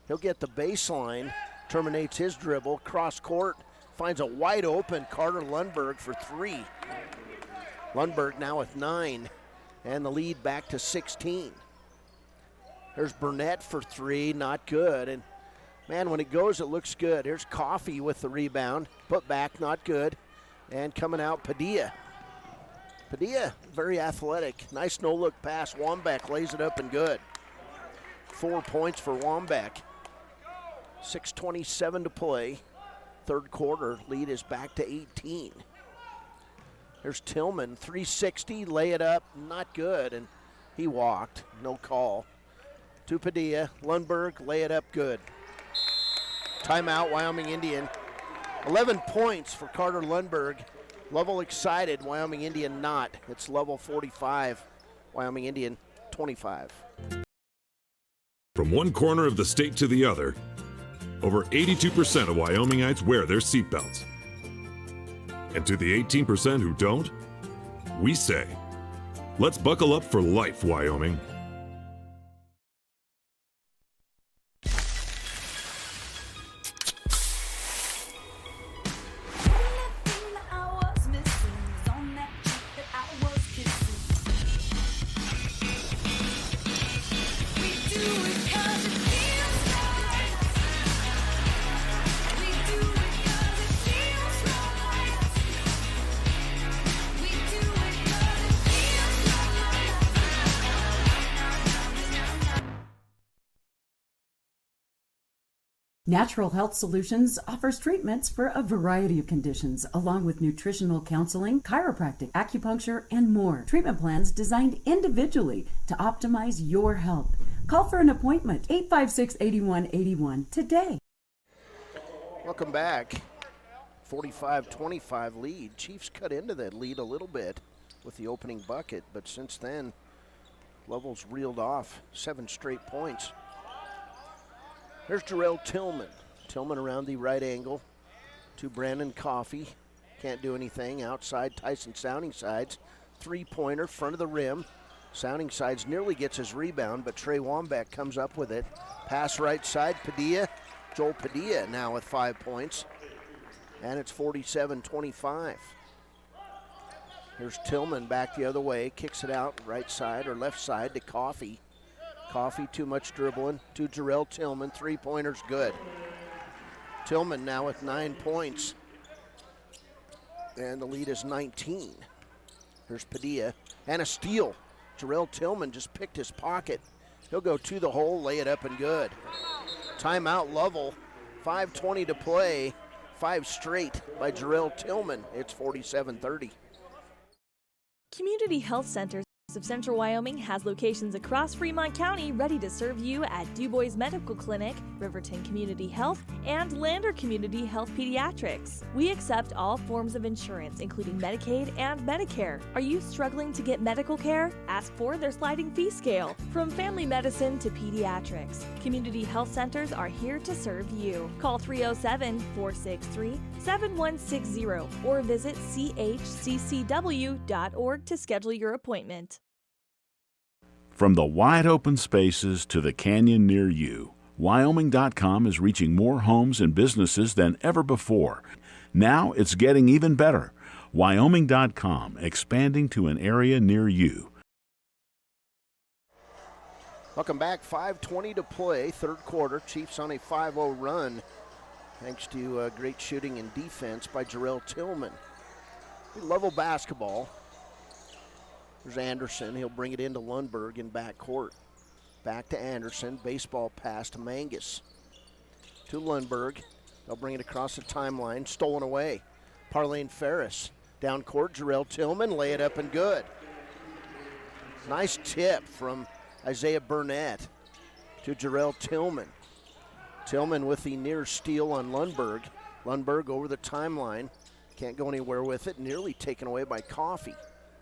He'll get the baseline, terminates his dribble, cross court, finds a wide open Carter Lundberg for 3. Lundberg now with 9, and the lead back to 16. There's Burnett for 3, not good, and man, when it goes, it looks good. Here's Coffey with the rebound, put back, not good, and coming out, Padilla. Padilla, very athletic. Nice no-look pass. Wambeck lays it up and good. 4 points for Wambeck. 6:27 to play. Third quarter, lead is back to 18. There's Tillman, 360, lay it up, not good, and he walked, no call. To Padilla, Lundberg, lay it up, good. Timeout, Wyoming Indian. 11 points for Carter Lundberg. Lovell excited, Wyoming Indian not. It's Lovell 45, Wyoming Indian 25. From one corner of the state to the other, over 82% of Wyomingites wear their seatbelts. And to the 18% who don't, we say, let's buckle up for life, Wyoming. Natural Health Solutions offers treatments for a variety of conditions, along with nutritional counseling, chiropractic, acupuncture, and more. Treatment plans designed individually to optimize your health. Call for an appointment, 856-8181 today. Welcome back. 45-25 lead. Chiefs cut into that lead a little bit with the opening bucket, but since then, Lovell's reeled off 7 straight points. Here's Jarrell Tillman. Tillman around the right angle to Brandon Coffey. Can't do anything. Outside, Tyson Soundingsides. Three-pointer, front of the rim. Soundingsides nearly gets his rebound, but Trey Wambeck comes up with it. Pass right side, Padilla. Joel Padilla now with 5 points. And it's 47-25. Here's Tillman back the other way. Kicks it out right side or left side to Coffey. Coffey, too much dribbling, to Jarrell Tillman. Three-pointer's good. Tillman now with 9 points. And the lead is 19. Here's Padilla. And a steal. Jarrell Tillman just picked his pocket. He'll go to the hole, lay it up and good. Timeout Lovell. 5:20 to play. 5 straight by Jarrell Tillman. It's 47-30. Community health centers of Central Wyoming has locations across Fremont County ready to serve you at DuBois Medical Clinic, Riverton Community Health, and Lander Community Health Pediatrics. We accept all forms of insurance, including Medicaid and Medicare. Are you struggling to get medical care? Ask for their sliding fee scale. From family medicine to pediatrics, community health centers are here to serve you. Call 307-463-7160 or visit chccw.org to schedule your appointment. From the wide open spaces to the canyon near you, Wyoming.com is reaching more homes and businesses than ever before. Now it's getting even better. Wyoming.com, expanding to an area near you. Welcome back. 5:20 to play, third quarter. Chiefs on a 5-0 run, thanks to great shooting and defense by Jarrell Tillman. Lovell basketball. There's Anderson. He'll bring it into Lundberg in backcourt. Back to Anderson. Baseball pass to Mangus. To Lundberg. They'll bring it across the timeline. Stolen away. Parlane Ferris. Down court. Jarrell Tillman. Lay it up and good. Nice tip from Isaiah Burnett to Jarrell Tillman. Tillman with the near steal on Lundberg. Lundberg over the timeline. Can't go anywhere with it. Nearly taken away by Coffey.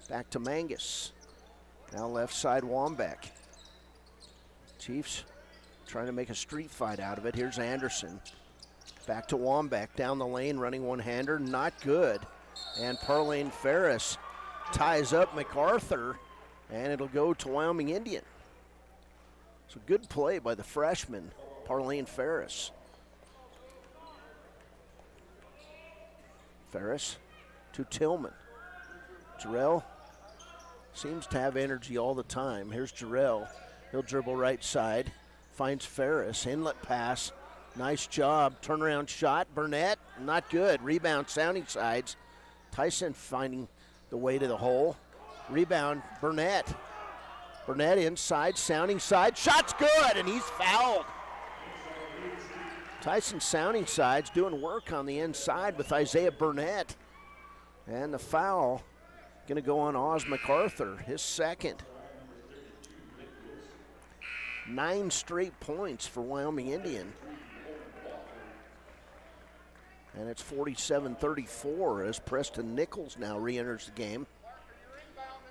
Back to Mangus. Now left side Wambeck. Chiefs trying to make a street fight out of it. Here's Anderson. Back to Wambeck. Down the lane, running one-hander. Not good. And Parlane Ferris ties up MacArthur, and it'll go to Wyoming Indian. So good play by the freshman, Parlane Ferris. Ferris to Tillman. Jarrell seems to have energy all the time. Here's Jarrell. He'll dribble right side. Finds Ferris. Inlet pass. Nice job. Turnaround shot. Burnett. Not good. Rebound sounding sides. Tyson finding the way to the hole. Rebound. Burnett. Burnett inside. Sounding side. Shot's good, and he's fouled. Tyson sounding side's doing work on the inside with Isaiah Burnett. And the foul going to go on Oz MacArthur, his second. 9 straight points for Wyoming Indian. And it's 47-34 as Preston Nichols now re-enters the game.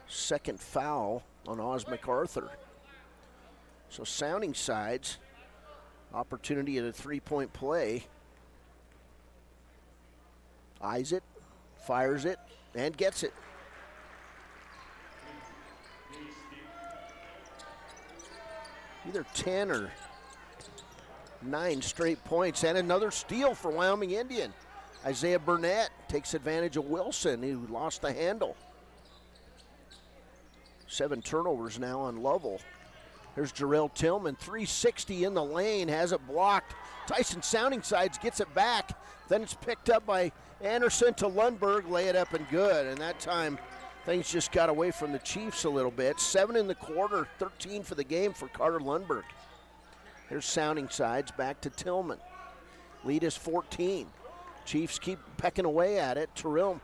Second foul on Oz MacArthur. So sounding sides, opportunity at a three-point play. Eyes it, fires it, and gets it. Either 10 or 9 straight points, and another steal for Wyoming Indian. Isaiah Burnett takes advantage of Wilson, who lost the handle. 7 turnovers now on Lovell. There's Jarrell Tillman, 360 in the lane, has it blocked. Tyson sounding sides gets it back. Then it's picked up by Anderson to Lundberg, lay it up and good. And that time, things just got away from the Chiefs a little bit. 7 in the quarter, 13 for the game for Carter Lundberg. Here's sounding sides, back to Tillman. Lead is 14. Chiefs keep pecking away at it. Jarrell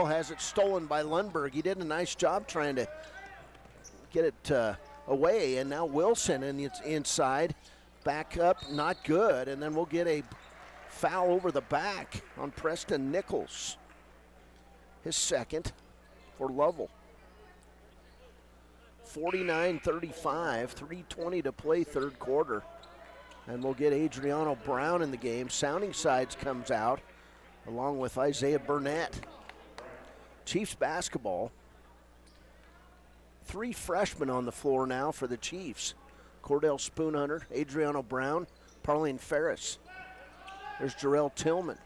has it stolen by Lundberg. He did a nice job trying to get it away, and now Wilson, and it's inside. Back up, not good, and then we'll get a foul over the back on Preston Nichols. His second for Lovell. 49-35, 3:20 to play third quarter. And we'll get Adriano Brown in the game. Sounding sides comes out along with Isaiah Burnett. Chiefs basketball. 3 freshmen on the floor now for the Chiefs. Cordell Spoonhunter, Adriano Brown, Parlane Ferris. There's Jarrell Tillman.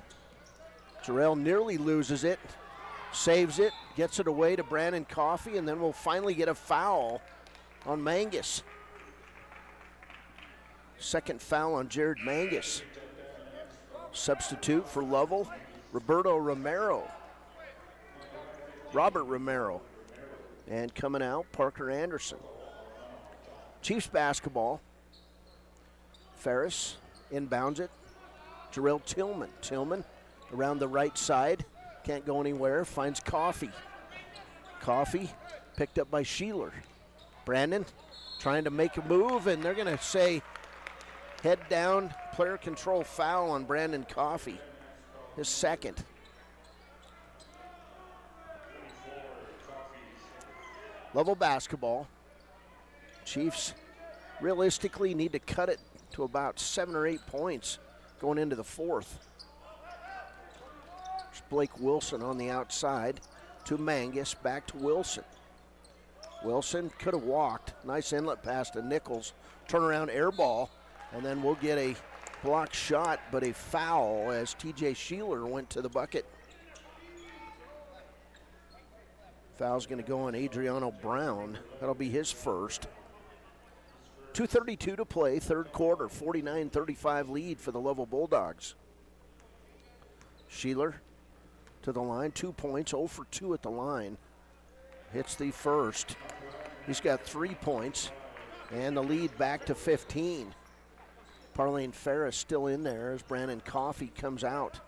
Jarrell nearly loses it, saves it, gets it away to Brandon Coffey, and then we'll finally get a foul on Mangus. Second foul on Jared Mangus. Substitute for Lovell, Robert Romero. And coming out, Parker Anderson. Chiefs basketball. Ferris inbounds it. Jarrell Tillman. Tillman around the right side. Can't go anywhere. Finds Coffey. Coffey Picked up by Sheeler. Brandon trying to make a move, and they're going to say head down, player control foul on Brandon Coffey, his second. Lovell basketball. Chiefs realistically need to cut it to about 7 or 8 points going into the fourth. There's Blake Wilson on the outside to Mangus, back to Wilson. Wilson could have walked. Nice inlet pass to Nichols. Turnaround air ball, and then we'll get a blocked shot, but a foul as TJ Sheeler went to the bucket. Foul's going to go on Adriano Brown. That'll be his first. 2:32 to play, third quarter, 49-35 lead for the Lovell Bulldogs. Sheeler to the line, 2 points, 0 for 2 at the line. Hits the first. He's got 3 points, and the lead back to 15. Parlane Ferris still in there as Brandon Coffey comes out.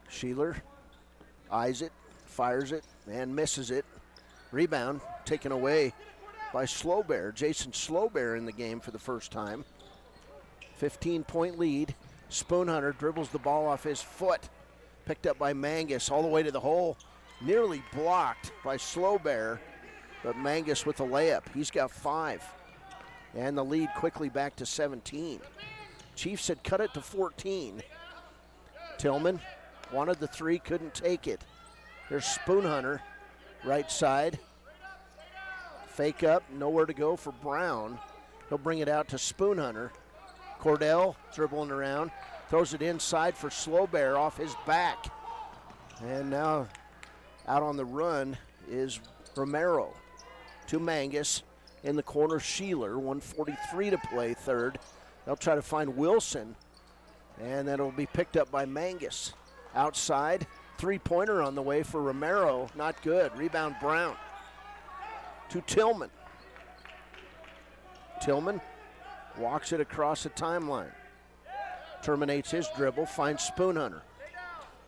Sheeler eyes it, fires it, and misses it. Rebound taken away by Slowbear. Jason Slowbear in the game for the first time. 15-point lead. Spoonhunter dribbles the ball off his foot. Picked up by Mangus all the way to the hole. Nearly blocked by Slowbear, but Mangus with the layup. He's got 5. And the lead quickly back to 17. Chiefs had cut it to 14. Tillman wanted the 3, couldn't take it. There's Spoonhunter, right side. Fake up, nowhere to go for Brown. He'll bring it out to Spoonhunter. Cordell dribbling around, throws it inside for Slowbear off his back. And now out on the run is Romero. To Mangus in the corner, Sheeler, 1:43 to play, third. They'll try to find Wilson, and that'll be picked up by Mangus. Outside, three-pointer on the way for Romero, not good. Rebound Brown. To Tillman. Tillman walks it across the timeline. Terminates his dribble, finds Spoonhunter.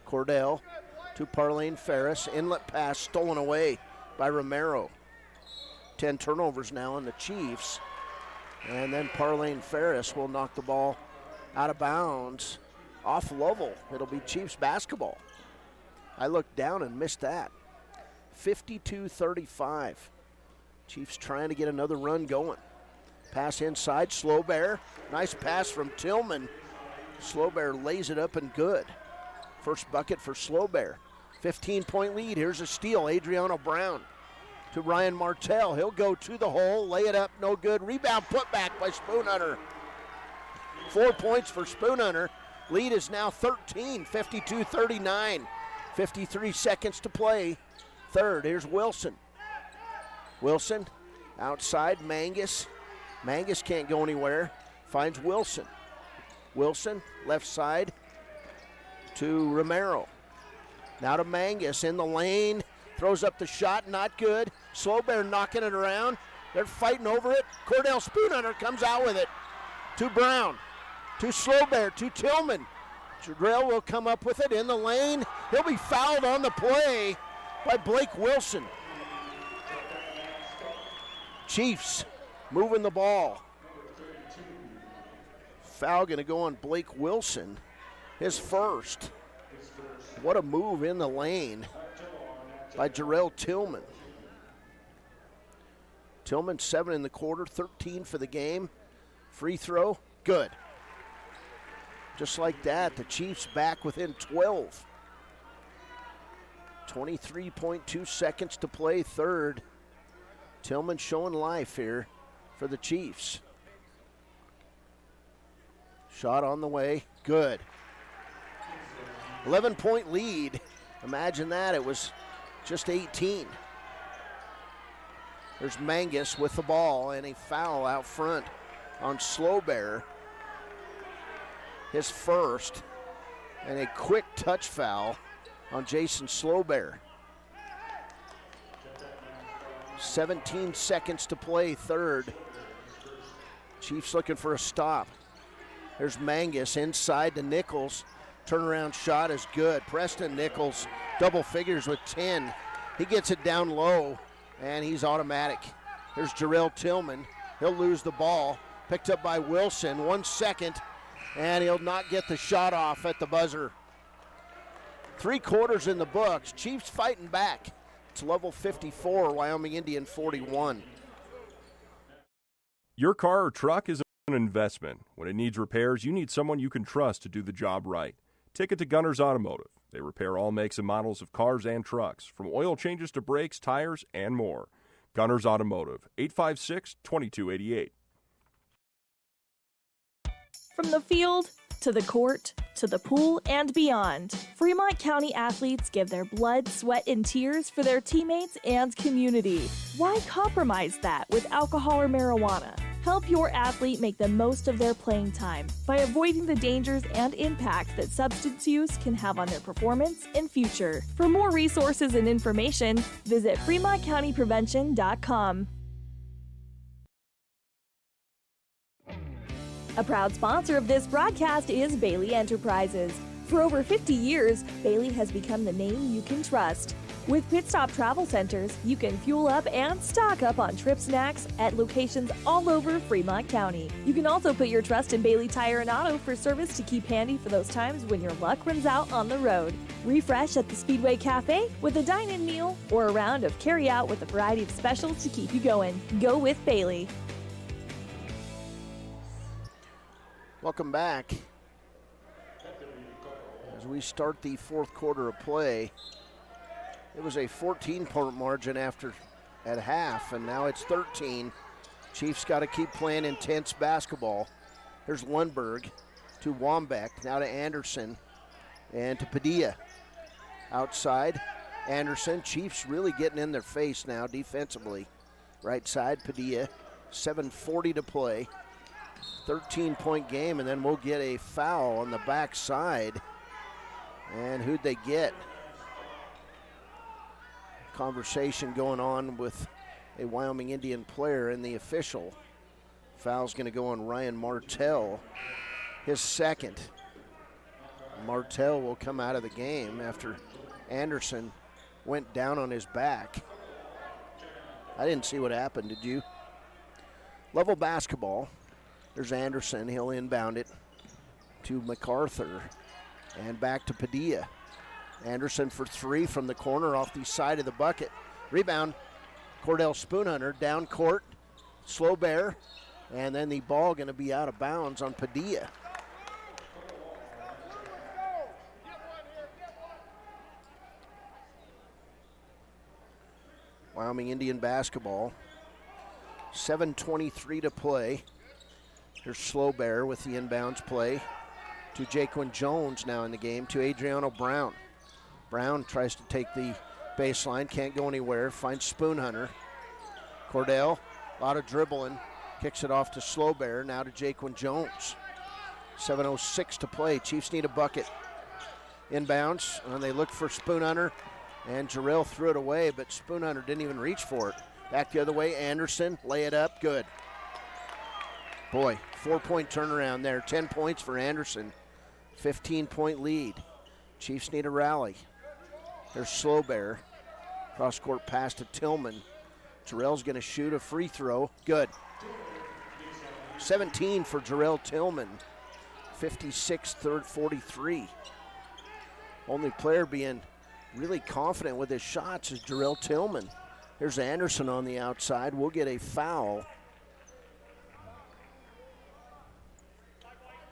Cordell to Parlane Ferris. Inlet pass stolen away by Romero. 10 turnovers now on the Chiefs. And then Parlane Ferris will knock the ball out of bounds off Lovell. It'll be Chiefs basketball. I looked down and missed that. 52-35. Chiefs trying to get another run going. Pass inside, Slowbear. Nice pass from Tillman. Slowbear lays it up and good. First bucket for Slowbear. 15-point lead. Here's a steal. Adriano Brown to Ryan Martell. He'll go to the hole, lay it up, no good. Rebound put back by Spoonhunter. 4 points for Spoonhunter. Lead is now 13, 52-39. 53 seconds to play. Third, here's Wilson. Wilson outside, Mangus. Mangus can't go anywhere. Finds Wilson. Wilson, left side to Romero. Now to Mangus in the lane. Throws up the shot, not good. Slowbear knocking it around. They're fighting over it. Cordell Spoonhunter comes out with it. To Brown. To Slowbear. To Tillman. Jadrell will come up with it in the lane. He'll be fouled on the play by Blake Wilson. Chiefs moving the ball. Foul going to go on Blake Wilson. His first. What a move in the lane by Jarrell Tillman. Tillman 7 in the quarter, 13 for the game. Free throw, good. Just like that, the Chiefs back within 12. 23.2 seconds to play, third. Tillman showing life here for the Chiefs. Shot on the way, good. 11-point lead. Imagine that, it was just 18. There's Mangus with the ball and a foul out front on Slowbear. His first, and a quick touch foul on Jason Slowbear. 17 seconds to play, third. Chiefs looking for a stop. There's Mangus inside to Nichols. Turnaround shot is good. Preston Nichols, double figures with 10. He gets it down low, and he's automatic. Here's Jarrell Tillman. He'll lose the ball. Picked up by Wilson. 1 second, and he'll not get the shot off at the buzzer. 3 quarters in the books. Chiefs fighting back. It's Lovell 54, Wyoming Indian 41. Your car or truck is an investment. When it needs repairs, you need someone you can trust to do the job right. Take it to Gunners Automotive. They repair all makes and models of cars and trucks, from oil changes to brakes, tires, and more. Gunners Automotive, 856-2288. From the field to the court to the pool and beyond, Fremont County athletes give their blood, sweat, and tears for their teammates and community. Why compromise that with alcohol or marijuana? Help your athlete make the most of their playing time by avoiding the dangers and impact that substance use can have on their performance and future. For more resources and information, visit FremontCountyPrevention.com. A proud sponsor of this broadcast is Bailey Enterprises. For over 50 years, Bailey has become the name you can trust. With Pit Stop Travel Centers, you can fuel up and stock up on trip snacks at locations all over Fremont County. You can also put your trust in Bailey Tire and Auto for service to keep handy for those times when your luck runs out on the road. Refresh at the Speedway Cafe with a dine-in meal or a round of carry-out with a variety of specials to keep you going. Go with Bailey. Welcome back. As we start the fourth quarter of play, it was a 14-point margin at half, and now it's 13. Chiefs got to keep playing intense basketball. Here's Lundberg to Wambeck, now to Anderson, and to Padilla. Outside, Anderson. Chiefs really getting in their face now defensively. Right side, Padilla. 7:40 to play. 13-point game, and then we'll get a foul on the backside. And who'd they get? Conversation going on with a Wyoming Indian player and the official. Foul's going to go on Ryan Martell, his second. Martell will come out of the game after Anderson went down on his back. I didn't see what happened, did you? Lovell basketball. There's Anderson, he'll inbound it to MacArthur and back to Padilla. Anderson for 3 from the corner off the side of the bucket. Rebound, Cordell Spoonhunter down court, slow bear, and then the ball going to be out of bounds on Padilla. Wyoming Indian basketball. 7:23 to play. Here's Slow Bear with the inbounds play to Jaquan Jones now in the game to Adriano Brown. Brown tries to take the baseline, can't go anywhere, finds Spoonhunter. Cordell, a lot of dribbling, kicks it off to Slow Bear, now to Jaquan Jones. 7:06 to play, Chiefs need a bucket. Inbounds, and they look for Spoonhunter, and Jarrell threw it away, but Spoonhunter didn't even reach for it. Back the other way, Anderson, lay it up, good. Boy, 4-point turnaround there, 10 points for Anderson. 15-point lead. Chiefs need a rally. There's Slow Bear. Cross-court pass to Tillman. Jarrell's going to shoot a free throw. Good. 17 for Jarrell Tillman. 56-43. Only player being really confident with his shots is Jarrell Tillman. Here's Anderson on the outside. We'll get a foul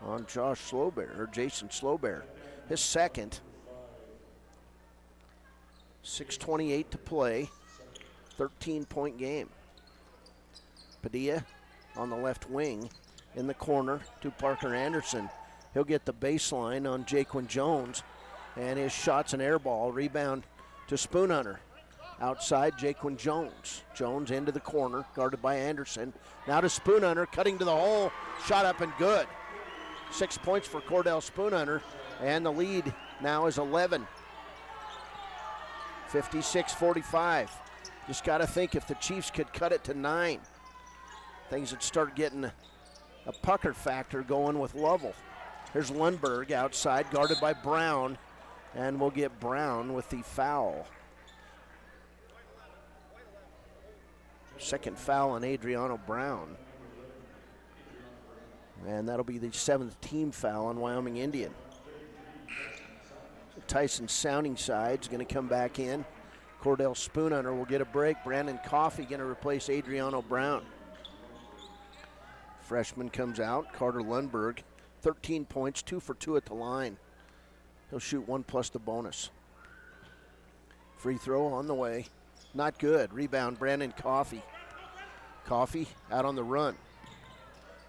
on Josh Slowbear, or Jason Slowbear. His second. 6:28 to play. 13-point game. Padilla on the left wing in the corner to Parker Anderson. He'll get the baseline on Jaquan Jones, and his shot's an air ball. Rebound to Spoonhunter. Outside, Jaquan Jones. Jones into the corner, guarded by Anderson. Now to Spoonhunter, cutting to the hole. Shot up and good. 6 points for Cordell Spoonhunter, and the lead now is 11. 56-45. Just got to think if the Chiefs could cut it to 9, things would start getting a pucker factor going with Lovell. Here's Lundberg outside, guarded by Brown, and we'll get Brown with the foul. Second foul on Adriano Brown. And that'll be the 7th team foul on Wyoming Indian. So Tyson Soundingside's going to come back in. Cordell Spoonhunter will get a break. Brandon Coffey going to replace Adriano Brown. Freshman comes out. Carter Lundberg, 13 points, 2 for 2 at the line. He'll shoot 1 plus the bonus. Free throw on the way. Not good. Rebound, Brandon Coffey. Coffey out on the run.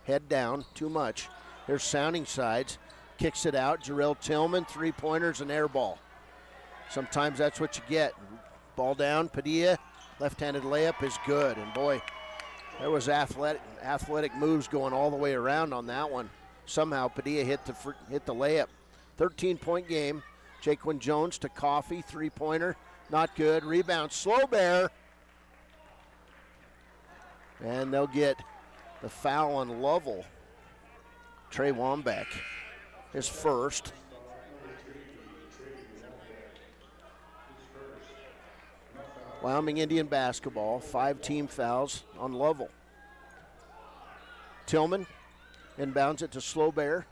Head down, too much. Here's Soundingsides. Kicks it out. Jarrell Tillman, 3-pointers and air ball. Sometimes that's what you get. Ball down, Padilla. Left-handed layup is good. And boy, there was athletic moves going all the way around on that one. Somehow Padilla hit the layup. 13-point game. Jaquin Jones to Coffey, 3-pointer. Not good. Rebound, Slow Bear. And they'll get the foul on Lovell. Trey Wambeck, his first. Wyoming Indian basketball, 5 team fouls on Lovell. Tillman inbounds it to Slow Bear.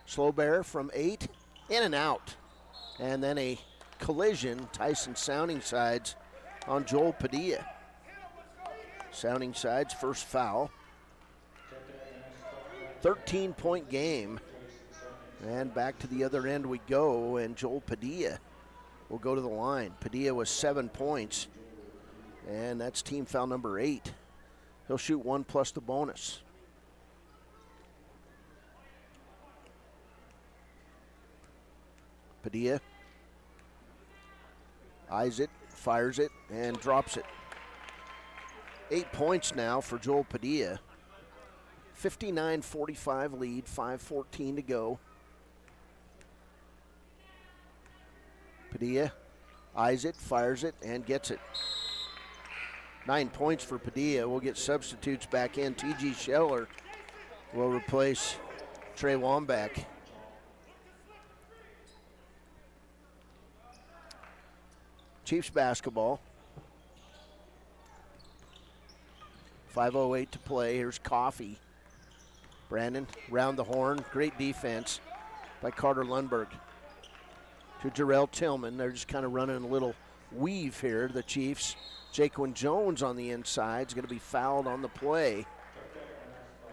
Slow Bear from 8, in and out. And then a collision, Tyson Soundingsides on Joel Padilla. Soundingsides first foul. 13-point game. And back to the other end we go, and Joel Padilla will go to the line. Padilla was 7 points, and that's team foul number 8. He'll shoot 1 plus the bonus. Padilla eyes it, fires it, and drops it. 8 points now for Joel Padilla. 59-45 lead, 5:14 to go. Padilla eyes it, fires it, and gets it. 9 points for Padilla. We'll get substitutes back in. T.G. Scheller will replace Trey Wambeck. Chiefs basketball. 5:08 to play. Here's Coffey. Brandon round the horn. Great defense by Carter Lundberg. To Jarrell Tillman. They're just kind of running a little weave here, the Chiefs. Jaquin Jones on the inside is going to be fouled on the play.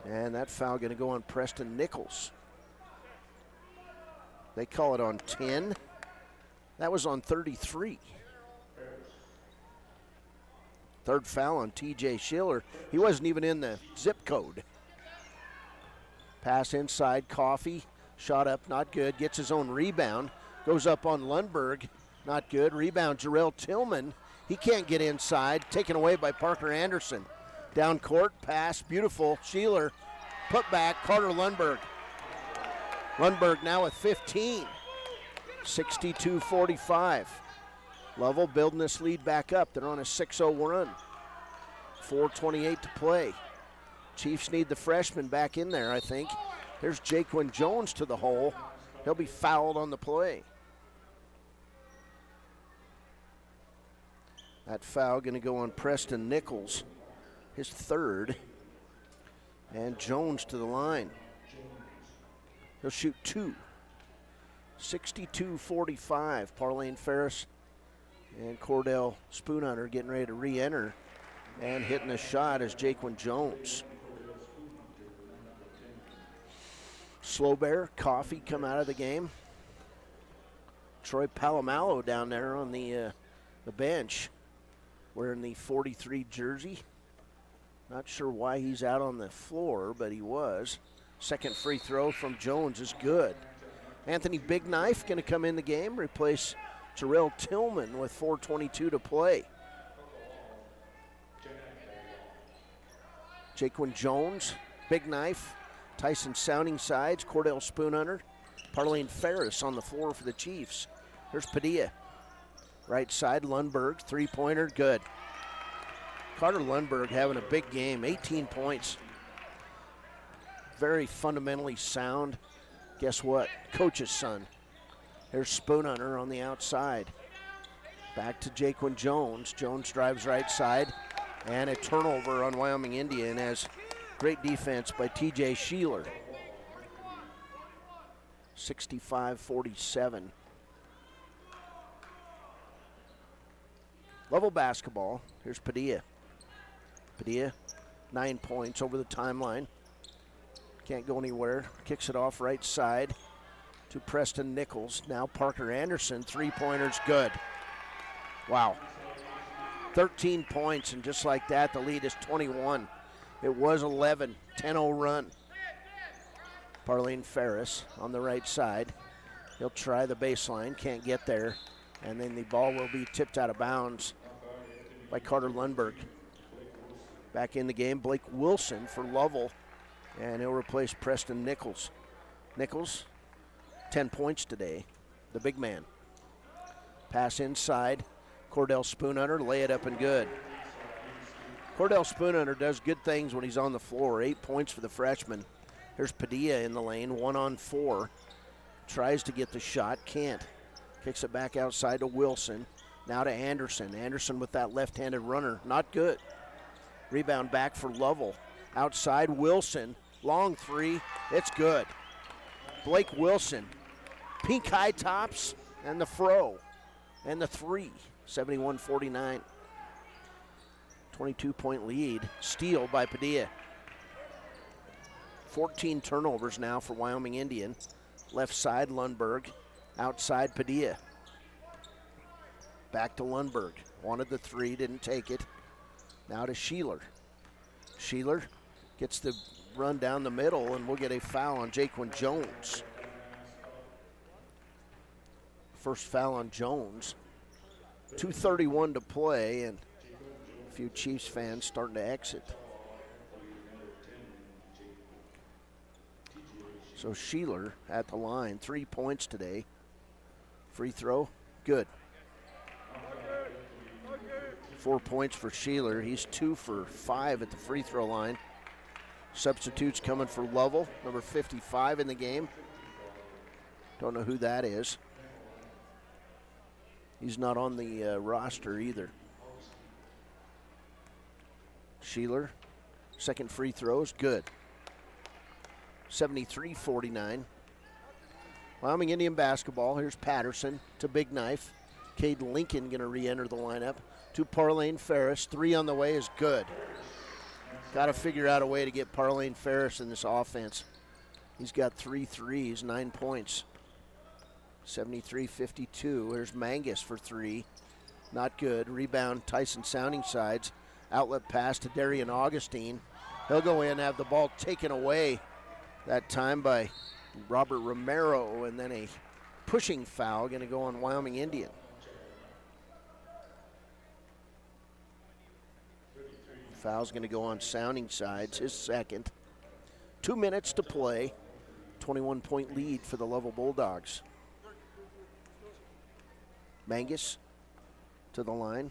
And that foul going to go on Preston Nichols. They call it on 10. That was on 33. Third foul on T.J. Schiller. He wasn't even in the zip code. Pass inside, Coffey. Shot up, not good. Gets his own rebound. Goes up on Lundberg. Not good. Rebound, Jarrell Tillman. He can't get inside. Taken away by Parker Anderson. Down court, pass, beautiful. Schiller, put back, Carter Lundberg. Lundberg now with 15. 62-45. Lovell building this lead back up. They're on a 6-0 run. 4:28 to play. Chiefs need the freshman back in there, I think. Here's Jaquin Jones to the hole. He'll be fouled on the play. That foul going to go on Preston Nichols, his third. And Jones to the line. He'll shoot 2. 62-45. Parlane Ferris and Cordell Spoonhunter getting ready to re-enter, and hitting the shot is Jaquin Jones. Slow Bear, Coffey come out of the game. Troy Palomalo down there on the bench wearing the 43 jersey. Not sure why he's out on the floor, but he was. Second free throw from Jones is good. Anthony Big Knife going to come in the game, replace Jarrell Tillman with 4:22 to play. Jaquin Jones, Big Knife, Tyson Soundingsides, Cordell Spoonhunter, Parlane Ferris on the floor for the Chiefs. Here's Padilla. Right side, Lundberg, 3-pointer, good. Carter Lundberg having a big game, 18 points. Very fundamentally sound Guess what? Coach's son. Here's Spoonhunter on the outside. Back to Jaquan Jones. Jones drives right side. And a turnover on Wyoming Indian as great defense by TJ Sheeler. 65-47. Lovell basketball. Here's Padilla. Padilla, 9 points over the timeline. Can't go anywhere. Kicks it off right side to Preston Nichols. Now Parker Anderson, three-pointers, good. Wow. 13 points, and just like that, the lead is 21. It was 11, 10-0 run. Parlene Ferris on the right side. He'll try the baseline, can't get there. And then the ball will be tipped out of bounds by Carter Lundberg. Back in the game, Blake Wilson for Lovell, and he'll replace Preston Nichols. Nichols, 10 points today, the big man. Pass inside, Cordell Spoonhunter, lay it up and good. Cordell Spoonhunter does good things when he's on the floor. 8 points for the freshman. Here's Padilla in the lane, 1-on-4. Tries to get the shot, can't. Kicks it back outside to Wilson. Now to Anderson. Anderson with that left-handed runner, not good. Rebound back for Lovell. Outside, Wilson. Long three, it's good. Blake Wilson, pink high tops and the fro. And the three, 71-49. 22-point lead, steal by Padilla. 14 turnovers now for Wyoming Indian. Left side, Lundberg. Outside, Padilla. Back to Lundberg. Wanted the three, didn't take it. Now to Sheeler. Sheeler gets the run down the middle, and we'll get a foul on Jaquan Jones. First foul on Jones. 2:31 to play, and a few Chiefs fans starting to exit. So Sheeler at the line, 3 points today. Free throw, good. 4 points for Sheeler. He's 2 for 5 at the free throw line. Substitutes coming for Lovell, number 55 in the game. Don't know who that is. He's not on the roster either. Sheeler, second free throw is good. 73-49. Wyoming Indian basketball. Here's Patterson to Big Knife. Cade Lincoln going to re-enter the lineup. To Parlene Ferris. 3 on the way is good. Got to figure out a way to get Parlene Ferris in this offense. He's got 3 threes, 9 points. 73-52. There's Mangus for 3. Not good. Rebound, Tyson Sounding Sides. Outlet pass to Darian Augustine. He'll go in, have the ball taken away that time by Robert Romero, and then a pushing foul going to go on Wyoming Indian. Foul's going to go on Sounding Sides, his second. 2 minutes to play. 21-point lead for the Lovell Bulldogs. Mangus to the line.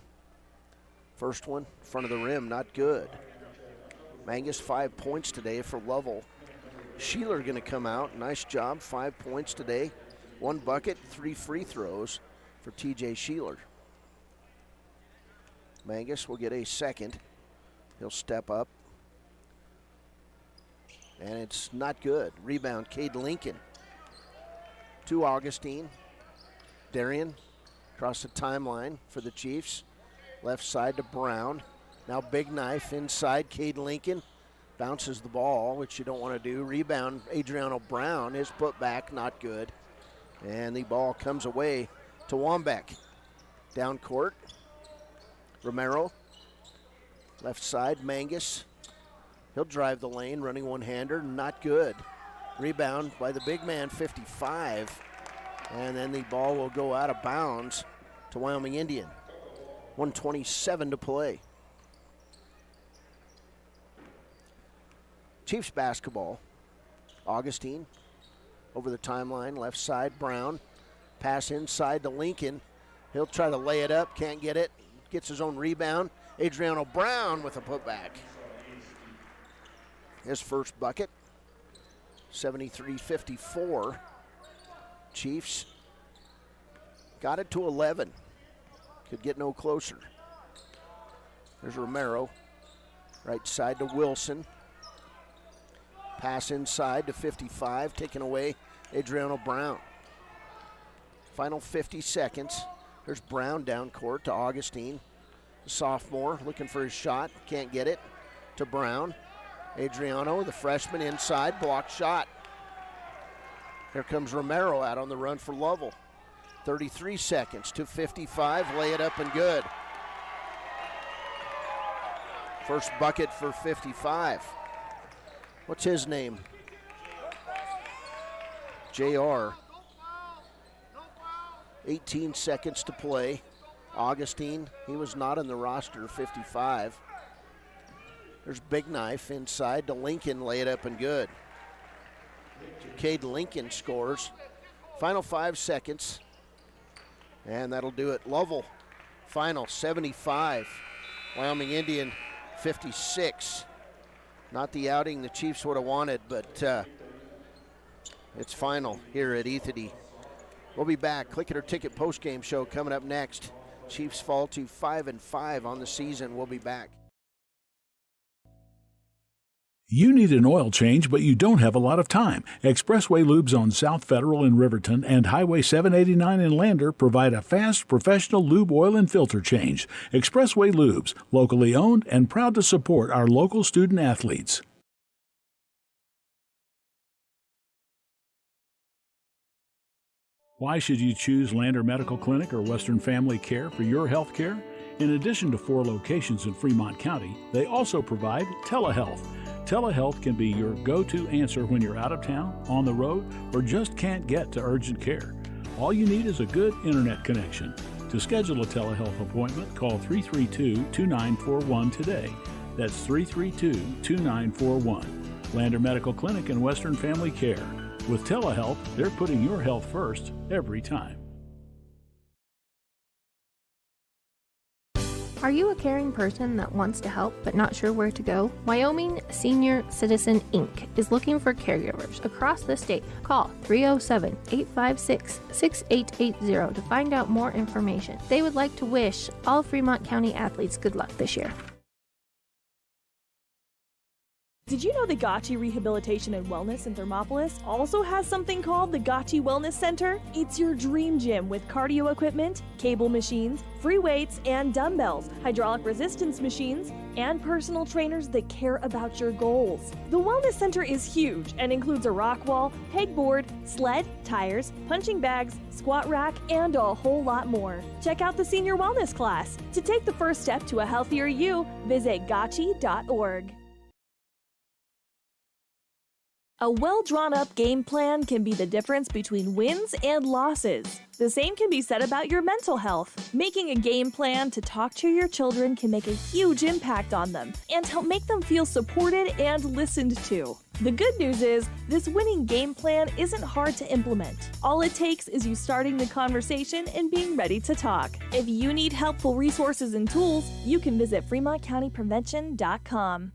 First one, front of the rim, not good. Mangus 5 points today for Lovell. Sheeler going to come out. Nice job, 5 points today. 1 bucket, 3 free throws for TJ Sheeler. Mangus will get a second. He'll step up. And it's not good. Rebound, Cade Lincoln. To Augustine. Darian across the timeline for the Chiefs. Left side to Brown. Now Big Knife inside, Cade Lincoln. Bounces the ball, which you don't want to do. Rebound, Adriano Brown. His putback, not good. And the ball comes away to Wambeck. Down court. Romero. Left side, Mangus. He'll drive the lane, running one-hander, not good. Rebound by the big man, 55. And then the ball will go out of bounds to Wyoming Indian. 1:27 to play. Chiefs basketball. Augustine over the timeline, left side, Brown. Pass inside to Lincoln. He'll try to lay it up, can't get it. Gets his own rebound. Adriano Brown with a putback. His first bucket. 73-54. Chiefs got it to 11. Could get no closer. There's Romero. Right side to Wilson. Pass inside to 55, taken away Adriano Brown. Final 50 seconds. There's Brown down court to Augustine. The sophomore looking for his shot. Can't get it. To Brown. Adriano, the freshman, inside. Blocked shot. Here comes Romero out on the run for Lovell. 33 seconds to 55. Lay it up and good. First bucket for 55. What's his name? JR. 18 seconds to play. Augustine, he was not in the roster, 55. There's Big Knife inside to Lincoln, lay it up and good. Cade Lincoln scores. Final 5 seconds. And that'll do it. Lovell, final 75. Wyoming Indian 56. Not the outing the Chiefs would have wanted, but it's final here at Ethity. We'll be back. Click It or Ticket postgame show coming up next. Chiefs fall to 5-5 on the season. We'll be back. You need an oil change, but you don't have a lot of time. Expressway Lubes on South Federal in Riverton and Highway 789 in Lander provide a fast, professional lube, oil, and filter change. Expressway Lubes, locally owned and proud to support our local student athletes. Why should you choose Lander Medical Clinic or Western Family Care for your health care? In addition to 4 locations in Fremont County, they also provide telehealth. Telehealth can be your go-to answer when you're out of town, on the road, or just can't get to urgent care. All you need is a good internet connection. To schedule a telehealth appointment, call 332-2941 today. That's 332-2941. Lander Medical Clinic and Western Family Care. With telehealth, they're putting your health first every time. Are you a caring person that wants to help but not sure where to go? Wyoming Senior Citizen Inc. is looking for caregivers across the state. Call 307-856-6880 to find out more information. They would like to wish all Fremont County athletes good luck this year. Did you know the Gotchi Rehabilitation and Wellness in Thermopolis also has something called the Gotchi Wellness Center? It's your dream gym with cardio equipment, cable machines, free weights and dumbbells, hydraulic resistance machines, and personal trainers that care about your goals. The Wellness Center is huge and includes a rock wall, pegboard, sled, tires, punching bags, squat rack, and a whole lot more. Check out the Senior Wellness class. To take the first step to a healthier you, visit gotchi.org. A well-drawn-up game plan can be the difference between wins and losses. The same can be said about your mental health. Making a game plan to talk to your children can make a huge impact on them and help make them feel supported and listened to. The good news is, this winning game plan isn't hard to implement. All it takes is you starting the conversation and being ready to talk. If you need helpful resources and tools, you can visit FremontCountyPrevention.com.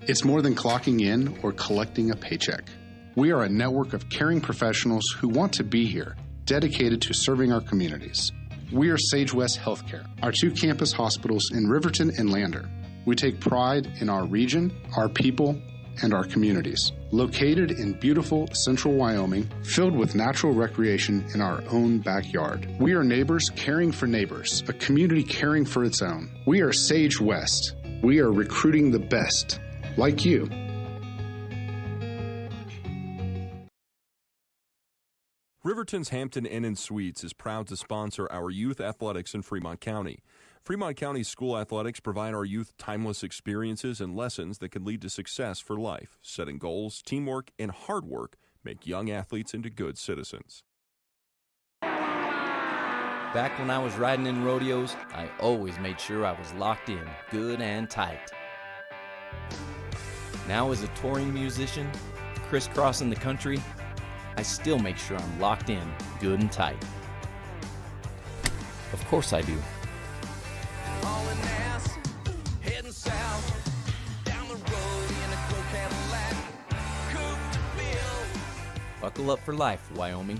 It's more than clocking in or collecting a paycheck. We are a network of caring professionals who want to be here, dedicated to serving our communities. We are Sage West Healthcare, our 2 campus hospitals in Riverton and Lander. We take pride in our region, our people, and our communities. Located in beautiful central Wyoming, filled with natural recreation in our own backyard. We are neighbors caring for neighbors, a community caring for its own. We are Sage West. We are recruiting the best. Like you. Riverton's Hampton Inn & Suites is proud to sponsor our youth athletics in Fremont County. Fremont County school athletics provide our youth timeless experiences and lessons that can lead to success for life. Setting goals, teamwork, and hard work make young athletes into good citizens. Back when I was riding in rodeos, I always made sure I was locked in, good and tight. Now as a touring musician, crisscrossing the country, I still make sure I'm locked in, good and tight. Of course I do. Buckle up for life, Wyoming.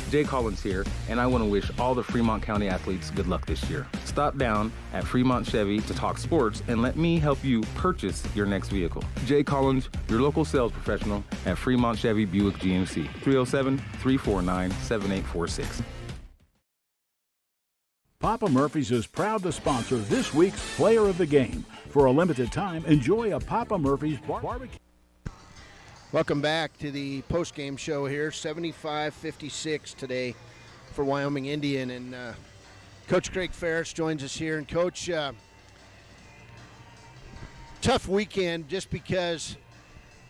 Jay Collins here, and I want to wish all the Fremont County athletes good luck this year. Stop down at Fremont Chevy to talk sports and let me help you purchase your next vehicle. Jay Collins, your local sales professional at Fremont Chevy Buick GMC, 307-349-7846. Papa Murphy's is proud to sponsor this week's Player of the Game. For a limited time, enjoy a Papa Murphy's barbecue. Welcome back to the postgame show here. 75-56 today for Wyoming Indian. And Coach Craig Ferris joins us here. And Coach, tough weekend just because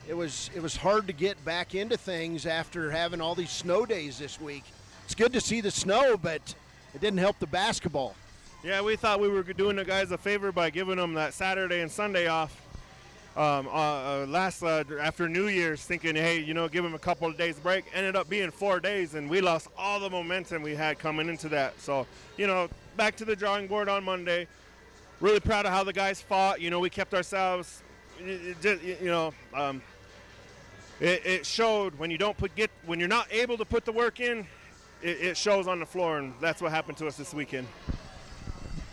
it was hard to get back into things after having all these snow days this week. It's good to see the snow, but it didn't help the basketball. Yeah, we thought we were doing the guys a favor by giving them that Saturday and Sunday off. After New Year's, thinking, hey, give them a couple of days break. Ended up being 4 days, and we lost all the momentum we had coming into that. So, back to the drawing board on Monday. Really proud of how the guys fought. We kept ourselves. It showed when you when you're not able to put the work in, it shows on the floor, and that's what happened to us this weekend.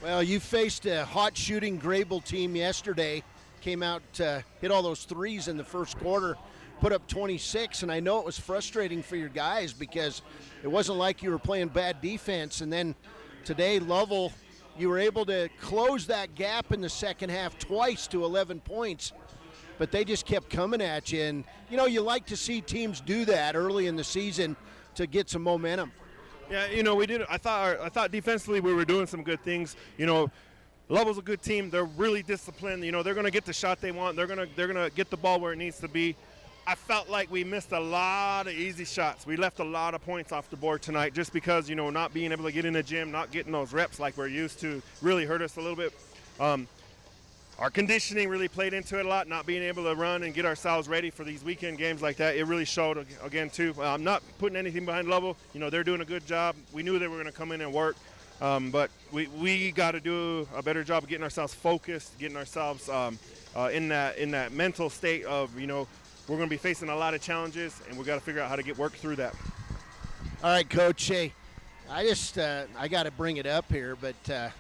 Well, you faced a hot shooting Grable team yesterday. Came out, hit all those threes in the first quarter, put up 26, and I know it was frustrating for your guys because it wasn't like you were playing bad defense. And then today, Lovell, you were able to close that gap in the second half twice to 11 points, but they just kept coming at you. And, you like to see teams do that early in the season to get some momentum. Yeah, we did. I thought defensively we were doing some good things. Lovell's a good team. They're really disciplined. They're going to get the shot they want. They're going to get the ball where it needs to be. I felt like we missed a lot of easy shots. We left a lot of points off the board tonight just because, not being able to get in the gym, not getting those reps like we're used to, really hurt us a little bit. Our conditioning really played into it a lot, not being able to run and get ourselves ready for these weekend games like that. It really showed again, too. I'm not putting anything behind Lovell. They're doing a good job. We knew they were going to come in and work. But we got to do a better job of getting ourselves focused, getting ourselves in that mental state of, we're going to be facing a lot of challenges, and we got to figure out how to work through that. All right, Coach. Hey, I got to bring it up here, but the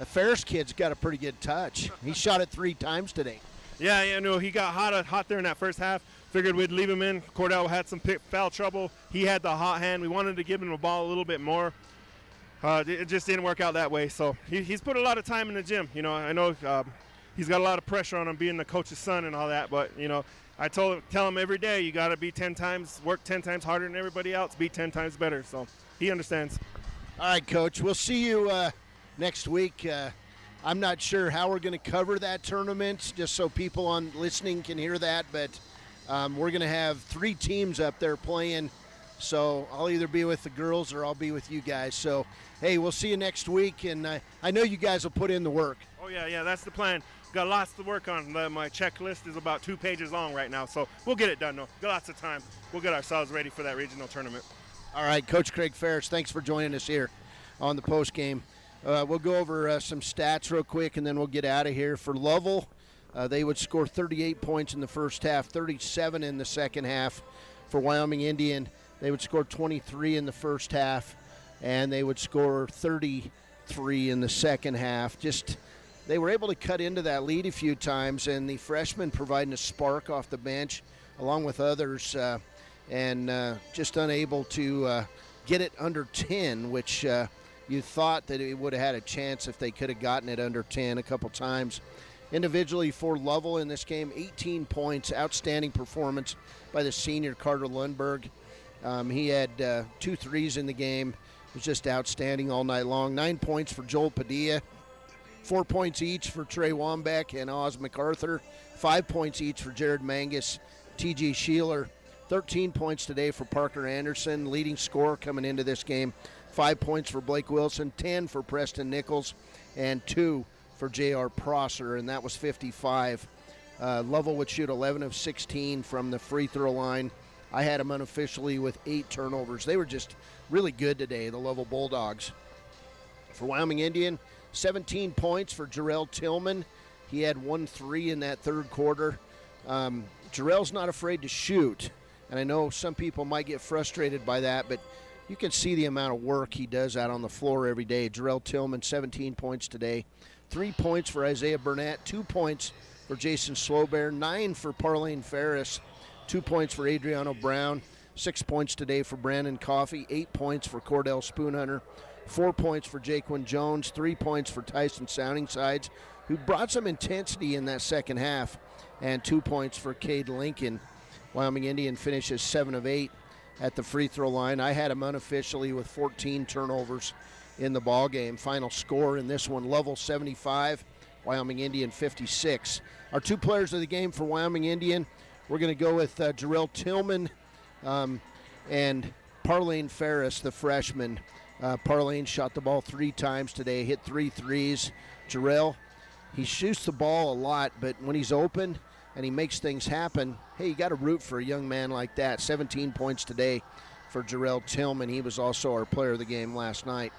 Ferris kid's got a pretty good touch. He shot it 3 times today. Yeah, he got hot there in that first half. Figured we'd leave him in. Cordell had some foul trouble. He had the hot hand. We wanted to give him the ball a little bit more. It just didn't work out that way. So he's put a lot of time in the gym. I know he's got a lot of pressure on him being the coach's son and all that. But, I tell him every day you got to be 10 times, work 10 times harder than everybody else, be 10 times better. So he understands. All right, Coach. We'll see you next week. I'm not sure how we're going to cover that tournament, just so people on listening can hear that. But we're going to have 3 teams up there playing. So I'll either be with the girls or I'll be with you guys. So, hey, we'll see you next week, and I know you guys will put in the work. Oh, yeah, that's the plan. Got lots to work on. My checklist is about 2 pages long right now, so we'll get it done, though. Got lots of time. We'll get ourselves ready for that regional tournament. All right, Coach Craig Ferris, thanks for joining us here on the postgame. We'll go over some stats real quick, and then we'll get out of here. For Lovell, they would score 38 points in the first half, 37 in the second half. For Wyoming Indian, they would score 23 in the first half, and they would score 33 in the second half. They were able to cut into that lead a few times, and the freshmen providing a spark off the bench along with others, and just unable to get it under 10, which you thought that it would have had a chance if they could have gotten it under 10 a couple times. Individually for Lovell in this game, 18 points, outstanding performance by the senior Carter Lundberg. He had 2 threes in the game. It was just outstanding all night long. 9 points for Joel Padilla, 4 points each for Trey Wambeck and Oz MacArthur, 5 points each for Jared Mangus, TJ Sheeler, 13 points today for Parker Anderson, leading scorer coming into this game, 5 points for Blake Wilson, 10 for Preston Nichols, and 2 for J.R. Prosser, and that was 55. Lovell would shoot 11 of 16 from the free throw line. I had them unofficially with 8 turnovers. They were just really good today, the Lovell Bulldogs. For Wyoming Indian, 17 points for Jarrell Tillman. He had 1 3 in that third quarter. Jarrell's not afraid to shoot, And I know some people might get frustrated by that, but you can see the amount of work he does out on the floor every day. Jarrell Tillman, 17 points today. 3 points for Isaiah Burnett, 2 points for Jason Slowbear, 9 for Parlane Ferris, 2 points for Adriano Brown, 6 points today for Brandon Coffey, 8 points for Cordell Spoonhunter, 4 points for Jaquan Jones, 3 points for Tyson Soundingsides, who brought some intensity in that second half, and 2 points for Cade Lincoln. Wyoming Indian finishes 7 of 8 at the free throw line. I had him unofficially with 14 turnovers in the ball game. Final score in this one, Lovell 75, Wyoming Indian 56. Our 2 players of the game for Wyoming Indian, we're going to go with Jarrell Tillman and Parlane Ferris, the freshman. Parlane shot the ball 3 times today, hit 3 threes. Jarrell, he shoots the ball a lot, but when he's open and he makes things happen, hey, you got to root for a young man like that. 17 points today for Jarrell Tillman. He was also our player of the game last night.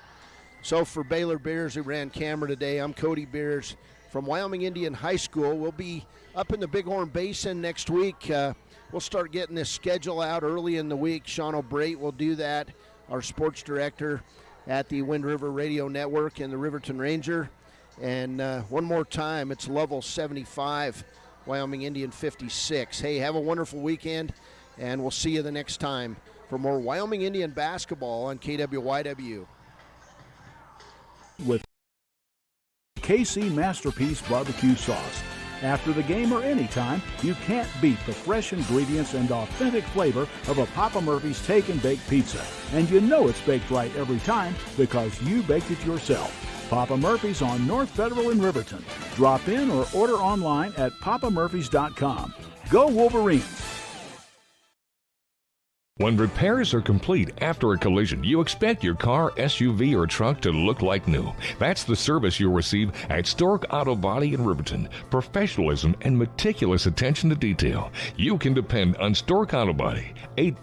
So for Baylor Beers, who ran camera today, I'm Cody Beers from Wyoming Indian High School. We'll be up in the Bighorn Basin next week. We'll start getting this schedule out early in the week. Sean O'Brate will do that, our sports director at the Wind River Radio Network and the Riverton Ranger. And one more time, it's Lovell 75, Wyoming Indian 56. Hey, have a wonderful weekend, and we'll see you the next time for more Wyoming Indian basketball on KWYW. With KC Masterpiece Barbecue Sauce. After the game or anytime, you can't beat the fresh ingredients and authentic flavor of a Papa Murphy's Take and Bake Pizza. And you know it's baked right every time because you baked it yourself. Papa Murphy's on North Federal in Riverton. Drop in or order online at papamurphys.com. Go Wolverines! When repairs are complete after a collision, you expect your car, SUV, or truck to look like new. That's the service you'll receive at Stork Auto Body in Riverton. Professionalism and meticulous attention to detail. You can depend on Stork Auto Body,